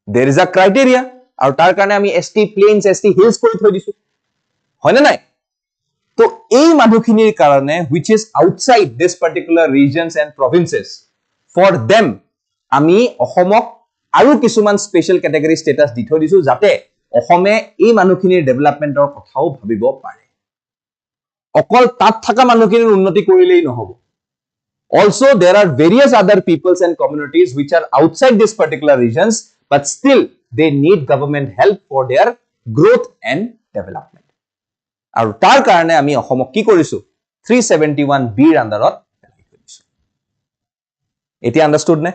there is a criteria আৰু তাৰ কাৰণে আমি ST plains ST hills কৰি থৈ দিছো হয়নে নাই তো এই মানুহখিনিৰ কাৰণে which is outside this particular regions and provinces for them আমি অসমক আৰু কিছুমান স্পেশাল ক্যাটাগৰি স্ট্যাটাস দি থৈ দিছো যাতে অসমে এই মানুহখিনিৰ ডেভেলপমেন্টৰ কথাও ভাবিব পাৰে অকল তাত থকা মানুহখিনিৰ উন্নতি কৰিলেই নহব also there are various other peoples and communities which are outside this particular regions but still they need government help for their growth and development আৰু তাৰ কাৰণে আমি অসমক কি কৰিছো 371B ৰ আন্ডাৰত কৰিছো এটি আন্ডাৰস্টুড নে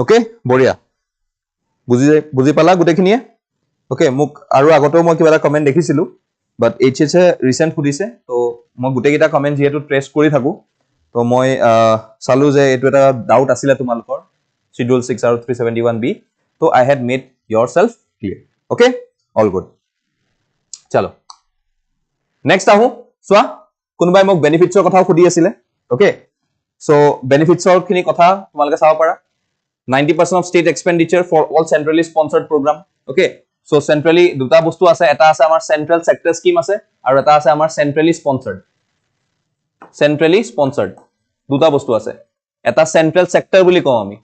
ওকে বঢ়িয়া বুজি পালা গুটেখিনিয়ে ওকে মোক আৰু আগতেও মই কিবা এটা কমেন্ট দেখিছিলো বাট এইচএছ এ ৰিসেন্ট খুদিছে তো মই গুটেকিটা কমেন্ট যেহেতু ট্ৰেস কৰি থাকো তো মই চালু যে এটো এটা ডাউট আছিল তোমালোকৰ শিডিউল 6 আৰু 371B তো I had made yourself clear okay all good চলো নেক্সট আহো সোয়া কোনবাই মোক বেনিফিটছৰ কথাও খুদি আছিল ওকে সো বেনিফিটছৰ খিনি কথা তোমালোকে চাব পাৰা 90% of state expenditure for all centrally sponsored program okay so centrally দুটা বস্তু আছে এটা আছে আমাৰ central sector scheme আছে আৰু এটা আছে আমাৰ centrally sponsored দুটা বস্তু আছে এটা central sector বুলি কওঁ আমি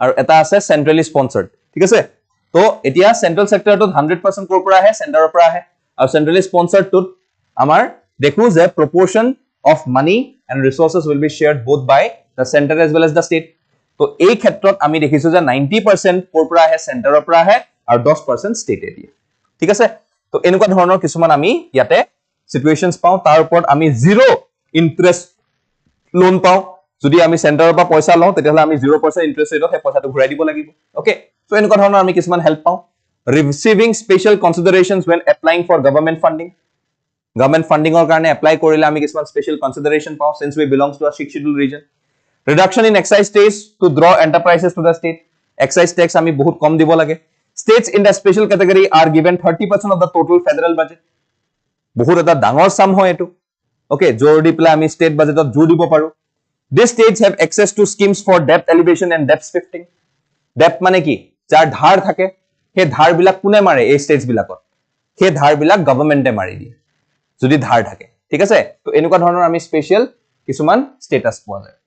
আৰু এটা আছে centrally sponsored ঠিক আছে তো এতিয়া central sector টো 100% কৰ পৰা আহে চেণ্টাৰৰ পৰা আহে আৰু centrally sponsored টো আমাৰ দেখো যে proportion of money and resources will be shared both by the center as well as the state তো এই ক্ষেত্ৰত আমি দেখিছো যে 90% কৰ পৰা আহে চেণ্টাৰৰ পৰা আহে আৰু 10% ষ্টেট এৰিয়া ঠিক আছে তো এনেকুৱা ধৰণৰ কিছুমান আমি ইয়াতে সিচুৱেশনস পাও তাৰ ওপৰত আমি জিৰো ইন্টাৰেষ্ট লোন পাও যদি আমি চেণ্টাৰৰ পৰা পইচা লওঁ তেতিয়াহলে আমি 0% ইন্টাৰেষ্ট ৰেটত সেই পইচাটো ঘূৰাই দিব লাগিব ওকে সো এনেকুৱা ধৰণৰ আমি কিছুমান হেল্প পাও receiving special considerations when applying for government fundingৰ কাৰণে এপ্লাই কৰিলে আমি কিছুমান স্পেশাল কনসিডাৰেশন পাও since we belongs to a 6th schedule region reduction in excise tax to draw enterprises to the state excise tax ami bahut kom dibo lage states in the special category are given 30% of the total federal budget bahut eta dangor sum hoy etu okay jor di pla ami state budget ot jor dibo paru these states have access to schemes for debt elevation and debt shifting debt mane ki jar dhar thake he dhar bilak kune mare ei states bilakot he dhar bilak government e mari die jodi dhar thake ঠিক আছে তো এনেকুৱা ধৰণৰ আমি special কিছুমান status পোৱা যায়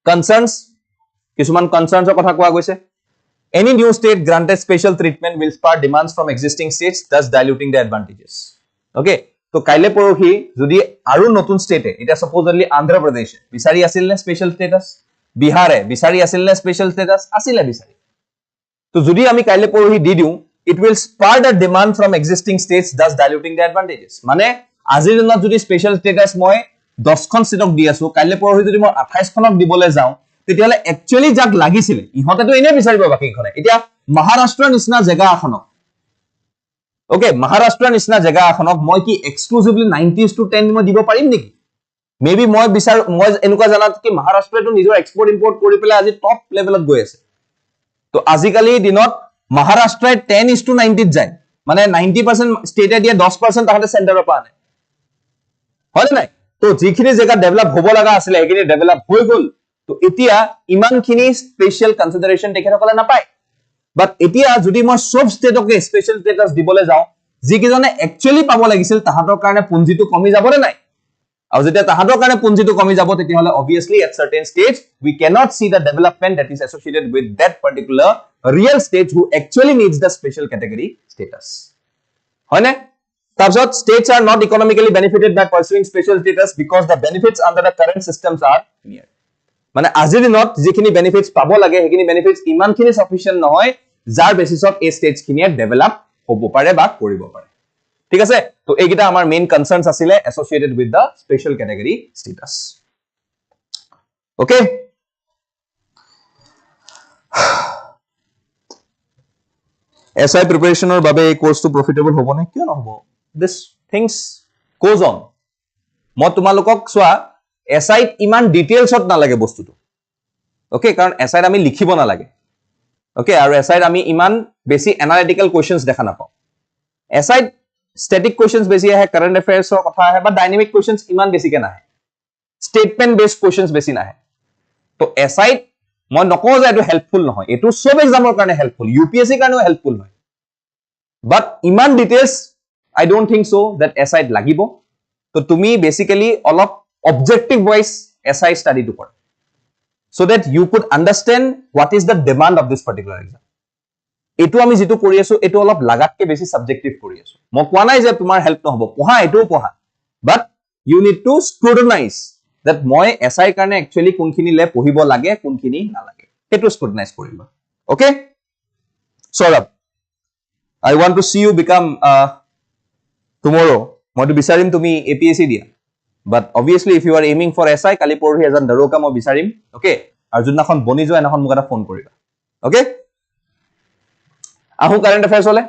concerns কিছুমান কনসাৰ্নসৰ কথা কোৱা গৈছে any new state granted special treatment will spur demands from existing states thus diluting the advantages okay তো কাইলে পৰহি যদি আৰু নতুন ষ্টেটে এটা সাপোজলি আন্ধ্ৰ প্ৰদেশ বিচাৰি আছিল নে স্পেশাল স্ট্যাটাস বিহাৰে বিচাৰি আছিল নে স্পেশাল স্ট্যাটাস আছিল বিচাৰি তো যদি আমি কাইলে পৰহি দি দিও it will spur the demand from existing states thus diluting the advantages মানে আজিৰ দিনত যদি স্পেশাল স্ট্যাটাস মই 10 খন ষ্টেটক দি আছো কাইলে পৰহি যদি মই 28 খনক দিবলৈ যাও তেতিয়ালে একচুয়ালি যাক লাগিছিল ইহতেটো এনে বিচাৰিব বাকিখনে এতিয়া মহাৰাষ্ট্ৰৰ নিচিনা জায়গা এখনক ওকে মহাৰাষ্ট্ৰৰ নিচিনা জায়গা এখনক মই কি এক্সক্লুসিভলি 90:10 মই দিব পাৰিম নেকি মেবি মই বিচাৰ মই এনেকুৱা জানাত কি মহাৰাষ্ট্ৰটো নিজৰ এক্সপোৰ্ট ইম্পোৰ্ট কৰি পেলাই আজি টপ লেভেলত গৈ আছে তো আজিকালি দিনত মহাৰাষ্ট্ৰই 10:90 যায় মানে 90% ষ্টেটে দিয়ে 10% তাহতে সেন্টাৰৰ পৰা আনে হয় নাই তো যিখিনি জায়গা ডেভেলপ হ'ব লগা আছিল এখিনি ডেভেলপ হৈ গল তো এতিয়া ইমানখিনি স্পেশাল কনসিডারেশন তেখেতসকলে নাপায় বাট এতিয়া যদি মই সব ষ্টেটকে স্পেশাল স্ট্যাটাস দিবলৈ যাও যিকিজনে একচুয়ালি পাব লাগিছিল তাহাতৰ কাৰণে পুঞ্জিটো কমি যাব নে নাই আৰু যেতিয়া তাহাতৰ কাৰণে পুঞ্জিটো কমি যাব তেতিয়া হলে obviously at certain stage we cannot see the development that is associated with that particular real state who actually needs the special category status হয় নে তাৰপিছত states are not economically benefited by pursuing special status because the benefits under the current systems are near মানে আজিৰ দিনত যিখিনি benefits পাব লাগে হেখিনি benefits ইমানখিনি সাফিশিয়েন্ট নহয় যাৰ বেসিছত এই স্টেটস খিনিয়ে ডেভেলপ হ'ব পাৰে বা কৰিব পাৰে ঠিক আছে তো এইগিটা আমাৰ মেইন কনসাৰ্নস আছিল associated with the special category status okay SI প্ৰিপাৰেচনৰ বাবে এই কোৰ্সটো প্ৰফিটেবল হ'ব নে কিয় নহব দিস থিংস গোজ অন মই তোমালোকক সোৱা এসআইত ইমান ডিটেইলছত নালাগে বস্তুটো ওকে কাৰণ এসআইত আমি লিখিব নালাগে ওকে আৰু এসআইত আমি ইমান বেছি এনালিটিক্যাল কোৱেশ্চনছ দেখা নাপাওঁ এসআইত স্ট্যাটিক কোৱেশ্চনছ বেছি আহে কাৰেন্ট এফেয়াৰ্সৰ কথা আহে বা ডাইনামিক কোৱেশ্চনছ ইমান বেছিকে নাহে স্টেটমেন্ট বেসড কোৱেশ্চনছ বেছি নাহে তো এসআইত মই নকওঁ যে এটো হেল্পফুল নহয় এটো সব এক্সামৰ কাৰণে হেল্পফুল ইউপিএসসি কাৰণেও হেল্পফুল হয় বাট ইমান details I don't think so that এসআইত লাগিব তো তুমি বেসিক্যালি অলপ objective wise SI study to put so that you could understand what is the demand of this particular exam etu ami jitu kori asu etu olop lagatke beshi subjective kori asu mo kwa nai je tumar help no hobo poha etu poha but you need to scrutinize that moi SI karone actually kunkhini le pohibo lage kunkhini na lage etu scrutinize koriba okay Saurabh I want to see you become tomorrow moi to bisarim tumi APSC dia but obviously if you are aiming for SI kali porhi ejan daroka mo bisarim okay ar judnakhon boni jo enakhon mugata phone koriba okay ahu current affairs hole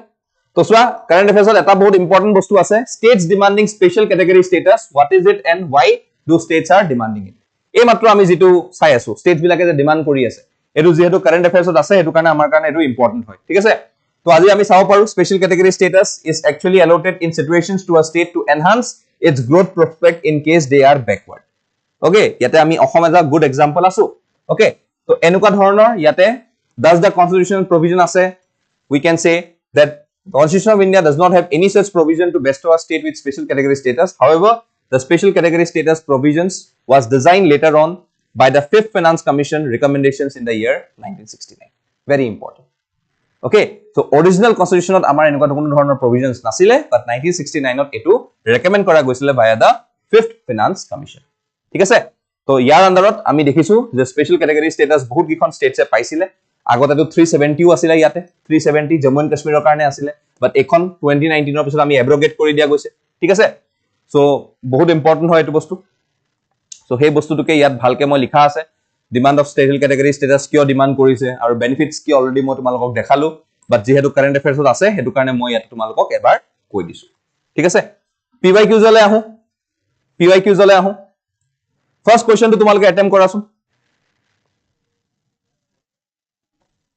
to swa current affairs hol eta bahut important bostu ase states demanding special category status what is it and why do states are demanding it ei matro ami jitu sai asu states bilake je demand kori ase etu jehetu current affairs ot ase etu karone amar karone etu important hoy thik ase to aji ami sao paru special category status is actually allotted in situations to a state to enhance its growth prospect in case they are backward okay yate ami ohom as a good example asu okay to enuka dhoroner yate does the constitutional provision ase we can say that the Constitution of India does not have any such provision to bestow a state with special category status however the special category status provisions was designed later on by the 5th Finance Commission recommendations in the year 1969 very important okay so original constitution ot amar enuka kono dhoroner provisions nasile but 1969 ot etu recommend kora goisile via the 5th Finance Commission ঠিক আছে তো ইয়াৰ আন্ডাৰত আমি দেখিছো যে special category status বহুত কিখন স্টেটছে পাইছিলে আগতে তো 370 আছিল ইয়াতে 370 জম্মু এণ্ড কাশ্মীৰৰ কাৰণে আছিল বাট এখন 2019 ৰ পিছত আমি এব্ৰগেট কৰি দিয়া গৈছে ঠিক আছে সো বহুত ইম্পৰ্টেন্ট হয় এটো বস্তু সো সেই বস্তুটোকে ইয়াত ভালকে মই লিখা আছে demand of special category status কিয় ডিমান্ড কৰিছে আৰু বেনিফিটস কি অলৰেডি মই তোমালোকক দেখালো বাট যেহেতু কাৰেন্ট এফেয়াৰ্সত আছে হেতু কাৰণে মই ইয়াত তোমালোকক এবাৰ কৈ দিছো ঠিক আছে PYQ জলে আহো PYQ জলে আহো ফার্স্ট কোশ্চেন তো তোমালোকে অ্যাটেম্প কৰাছো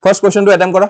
ফাৰ্স্ট কোশ্চেন তো অ্যাটেম্প কৰা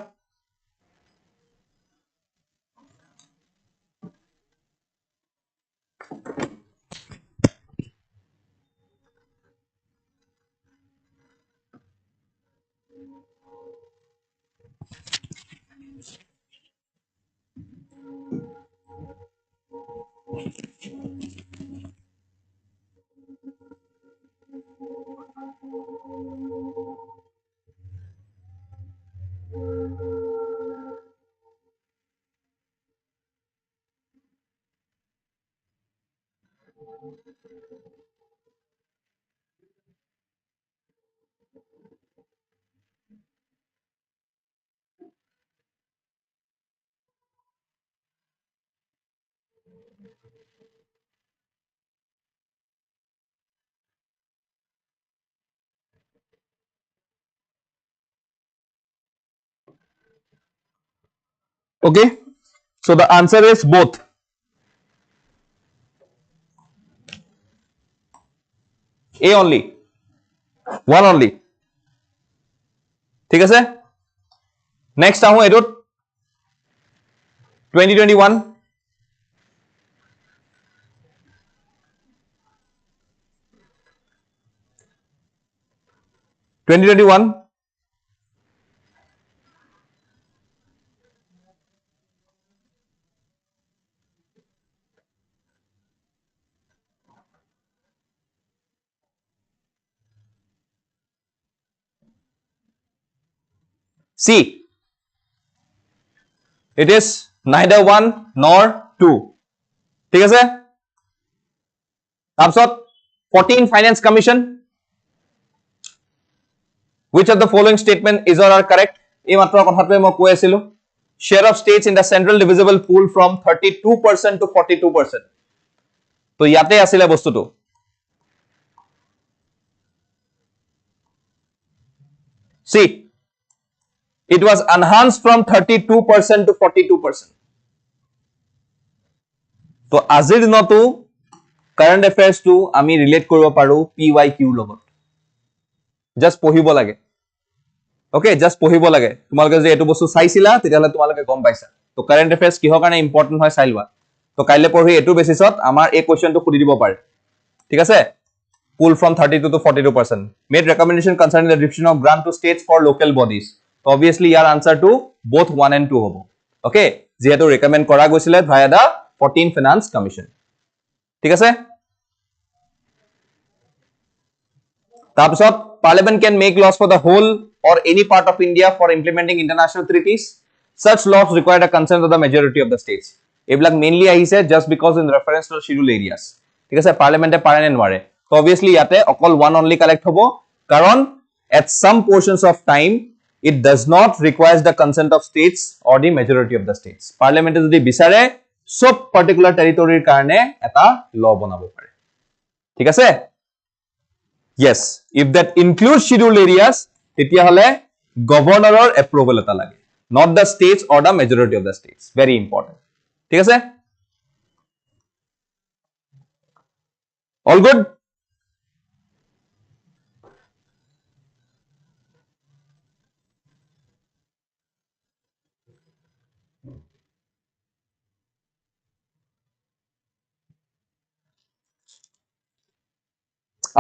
Okay, so the answer is both. A only, one only. ঠিক আছে, নেক্সট আহো এটোত 2021 2021 C, it is neither one nor two. ঠিক আছে, তাৰপিছত 14 Finance Commission, which of the following statement is or are correct? এই মাত্ৰ কথাটোৱে মই কৈ আছিলো, share of states in the central divisible pool from 32% to 42%. তো ইয়াতে আছিলে বস্তুটো, see, it was enhanced from 32% to 42%. তো আজিৰ দিনতো কাৰেন্ট এফেয়াৰ্স টু আমি ৰিলেট কৰিব পাৰো PYQ লগত, জাস্ট পঢ়িব লাগে। ওকে, জাস্ট পঢ়িব লাগে। তোমালোকে যে এটো বস্তু চাইছিলা তেতিয়ালে তোমালোকে গম পাইছা। তো কারেন্ট এফেয়ার্স কিহৰ কাৰণে ইম্পৰ্টেন্ট হয় চাই লোৱা। তো কাইলে পঢ়ি এটো বেসিছত আমাৰ এই কোৱেশ্চনটো খুলি দিব পাৰে। ঠিক আছে, pool from 32 to 42%, made recommendation concerning the distribution of grant to states for local bodies. So obviously your answer to both 1 and 2 hobo. Okay, যেহেতু recommend করা গৈছিলে via the 14 Finance Commission. ঠিক আছে, তাৰপিছত Parliament can make laws for the whole or any part of India for implementing international treaties. Such laws require the consent of the majority of the states. এইবিলাক mainly আহিছে just because in reference to scheduled areas. ঠিক আছে, পার্লামেন্টে পারে নে নোৱাৰে। So obviously ইয়াতে অকল one only collect হবো, কারণ at some portions of time it does not require the consent of states or the majority of the states. Parliament যদি বিচাৰে সব particular territory কাৰণে এটা law বনাব পাৰে। ঠিক আছে, yes, if that includes scheduled areas তেতিয়া হলে গভৰ্নৰৰ approval এটা লাগে, not the states or the majority of the states. Very important. ঠিক আছে, all good?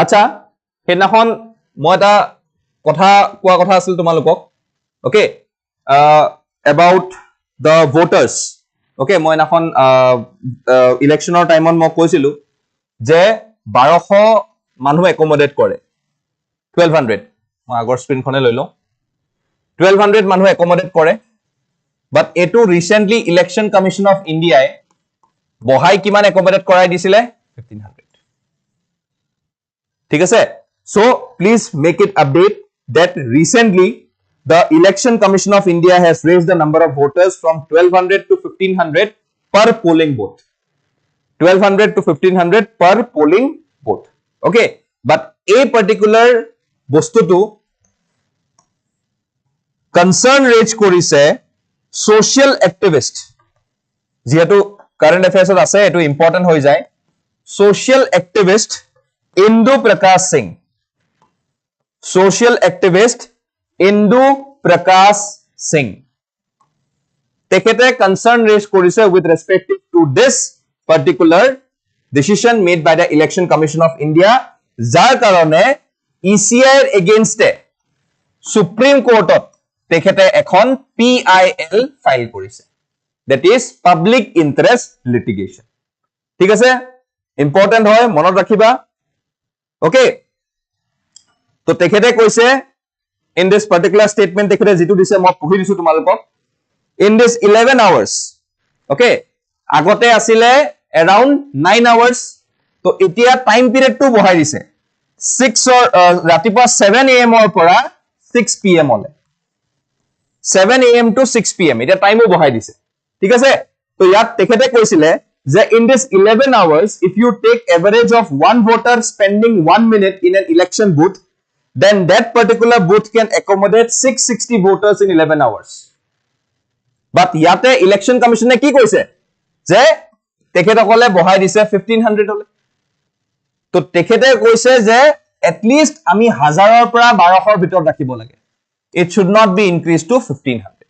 আচ্ছা, সেইদিনাখন মই এটা কথা কোৱা কথা আছিল তোমালোকক। Okay, about the voters. Okay, মই সেইদিনাখন ইলেকশ্যনৰ টাইমত মই কৈছিলো যে 1200 মানুহ একমোডেট কৰে, 1200, মই আগৰ স্ক্ৰীনখনে লৈ লওঁ, 1200 মানুহ একমোডেট কৰে, বাট এইটো ৰিসেন্টলি ইলেকশ্যন কমিশন অফ ইণ্ডিয়াই বহাই কিমান একমোডেট কৰাই দিছিলে 1500। ঠিক আছে, so please make it update that recently the election commission of India has raised the number of voters from 1200 to 1500 per polling booth, 1200 to 1500 per polling booth. Okay, but a particular bostutu concern raise korise social activist, যেহেতু current affairs আছে এটো important হৈ যায়, social activist Indu Prakash Singh, social activist Indu Prakash Singh, তেখেতে concern raise কৰিছে with respect to this particular decision made by the Election Commission of India, যাৰ কাৰণে ECI against Supreme Court তেখেতে এখন PIL ফাইল কৰিছে, that is public interest litigation. ঠিক আছে, important হয়, মনত ৰাখিবা। Okay, তো তেখেতে কৈছে in this particular statement তেখেতে যেটো দিছে মই পঢ়ি দিছো তোমালোকক, in this 11 hours, okay, আগতে আসিলে around 9 hours, তো এতিয়া টাইম পিরিয়ড টু বহাই দিছে 6 or ৰাতিপুৱা 7 AM or পৰা 6 PM ole 7 AM to 6 PM এটা টাইমও বহাই দিছে ঠিক আছে তো ইয়াত তেখেতে কৈছিলে যে in this 11 hours if you take average of one voter spending 1 minute in an election booth then that particular booth can accommodate 660 voters in 11 hours but ইয়াতে election commission কি কৈছে যে তেখেতসকলে বহাই দিছে 1500 ole তো তেখেতে কৈছে যে at least আমি 1000 পৰা 1200 ভিতৰত ৰাখিব লাগে it should not be increased to 1500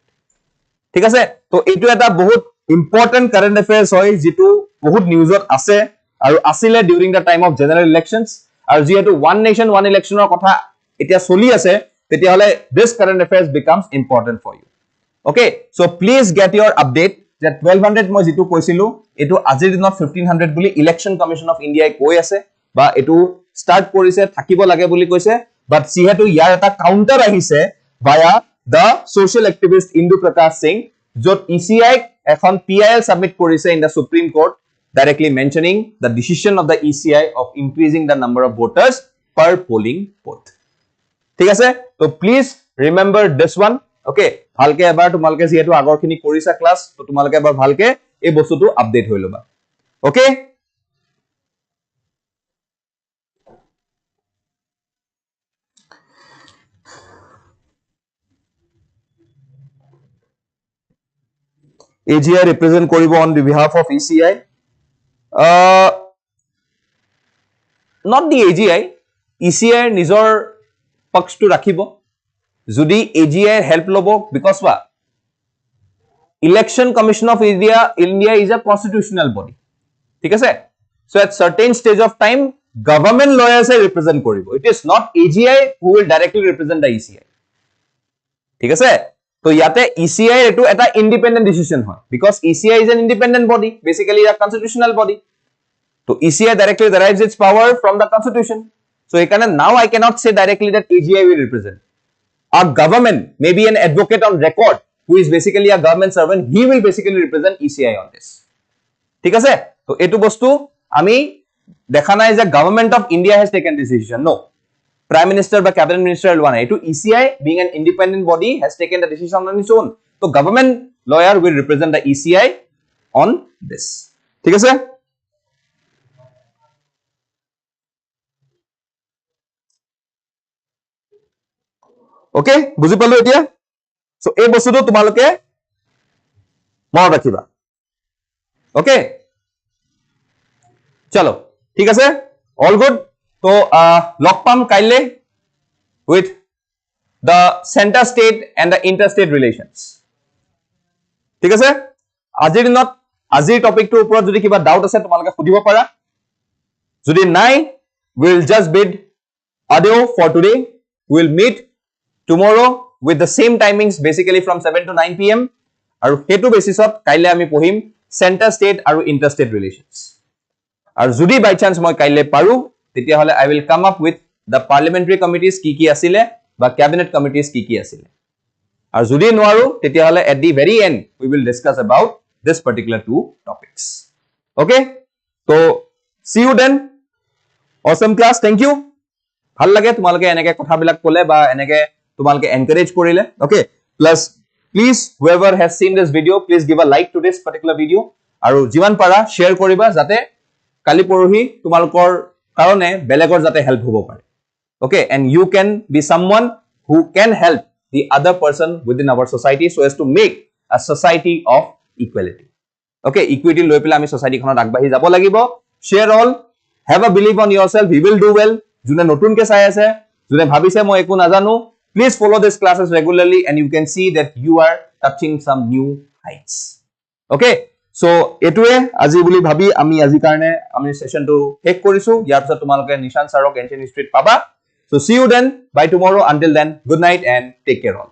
ঠিক আছে তো এটো এটা বহুত important current affairs হয় যেটো বহুত নিউজত আছে আৰু আসিলে during the time of general elections আৰু যেটো one nation one electionৰ কথা এতিয়া চলি আছে তেতিয়া হলে this current affairs becomes important for you okay so please get your update that 1200 মই যেটো কৈছিলো এটো আজিৰ দিনত 1500 বুলি ইলেকশন কমিশন অফ ইন্ডিয়া কৈ আছে বা এটো স্টার্ট কৰিছে থাকিব লাগে বুলি কৈছে বাট যেহেতু ইয়াৰ এটা কাউন্টাৰ আহিছে via the social activist Indu Prakash Singh যত ECI এখন PIL submit কৰিছে in the Supreme Court directly mentioning the decision of the ECI of increasing the number of voters per polling booth ঠিক আছে তো please remember this one okay ভালকে এবাৰ তোমালকে যেহেতু আগৰখিনি কৰিছা ক্লাস তো তোমালকে এবাৰ ভালকে এই বস্তুটো আপডেট হৈ লবা okay AGI represent koribo on the behalf of ECI not the AGI ECI nijor paksh to rakhibo jodi AGI help lobo because what election commission of India is a constitutional body ঠিক আছে so at certain stage of time government lawyers represent koribo it is not AGI who will directly represent the ECI ঠিক আছে তো ইয়াতে ECI এটো এটা independent decision হয় because ECI is an independent body basically a constitutional body তো ECI directly derives its power from the constitution so ekane now I cannot say directly that AGI will represent a government maybe an advocate on record who is basically a government servant he will basically represent ECI on this ঠিক আছে তো এটো বস্তু আমি দেখা নাই যে government of India has taken this decision no Prime Minister বা Cabinet Minister one to ECI being an independent body has taken the decision on its own. So government lawyer will represent the ECI on this. ঠিক আছে? Okay, বুজি পালো এতিয়া? So এই বস্তুটো তোমালোকে মনত ৰাখিবা। Okay? চলো, ঠিক আছে? All good? So লগ পাম কাইলে with the center state and the interstate relations ঠিক আছে আজিৰ দিনত আজিৰ টপিকটোৰ ওপৰত যদি কিবা ডাউট আছে তোমালোকে সুধিব পাৰা যদি নাই we will just bid adieu for today we will meet tomorrow with the same timings basically from 7 to 9 PM আৰু হেতু বেসিছত কাইলে আমি পঢ়িম center state আৰু interstate relations আৰু যদি বাই চান্স মই কাইলে পাৰো তেতিয়া হলে I will come up with the parliamentary committees কি asile বা cabinet committees কি asile আৰু যদি নোৱাৰো তেতিয়া হলে at the very end we will discuss about this particular two topics okay so see you then awesome class thank you ভাল লাগে তোমালোকে এনেকে কথাবিলাক কলে বা এনেকে তোমালোকে encourage কৰিলে okay plus please whoever has seen this video please give a like to this particular video আৰু যিমান পাৰা share কৰিবা যাতে কালি পৰহি তোমালোকৰ karone belegor jate help hobo pare okay and you can be someone who can help the other person within our society so as to make a society of equality okay equity loi pela ami society khonot agbahi jabo lagibo share all have a belief on yourself we will do well june notun ke sai ase june bhabise moi eku najanu please follow these classes regularly and you can see that you are touching some new heights okay so এটুৱে আজি বুলি ভাবি আমি আজি কাৰণে আমি সেশনটো শেষ কৰিছো ইয়াৰ পিছত তোমালোকে নিশান সাৰক এনচিএন স্ট্ৰিট পাবা so see you then by tomorrow until then good night and take care all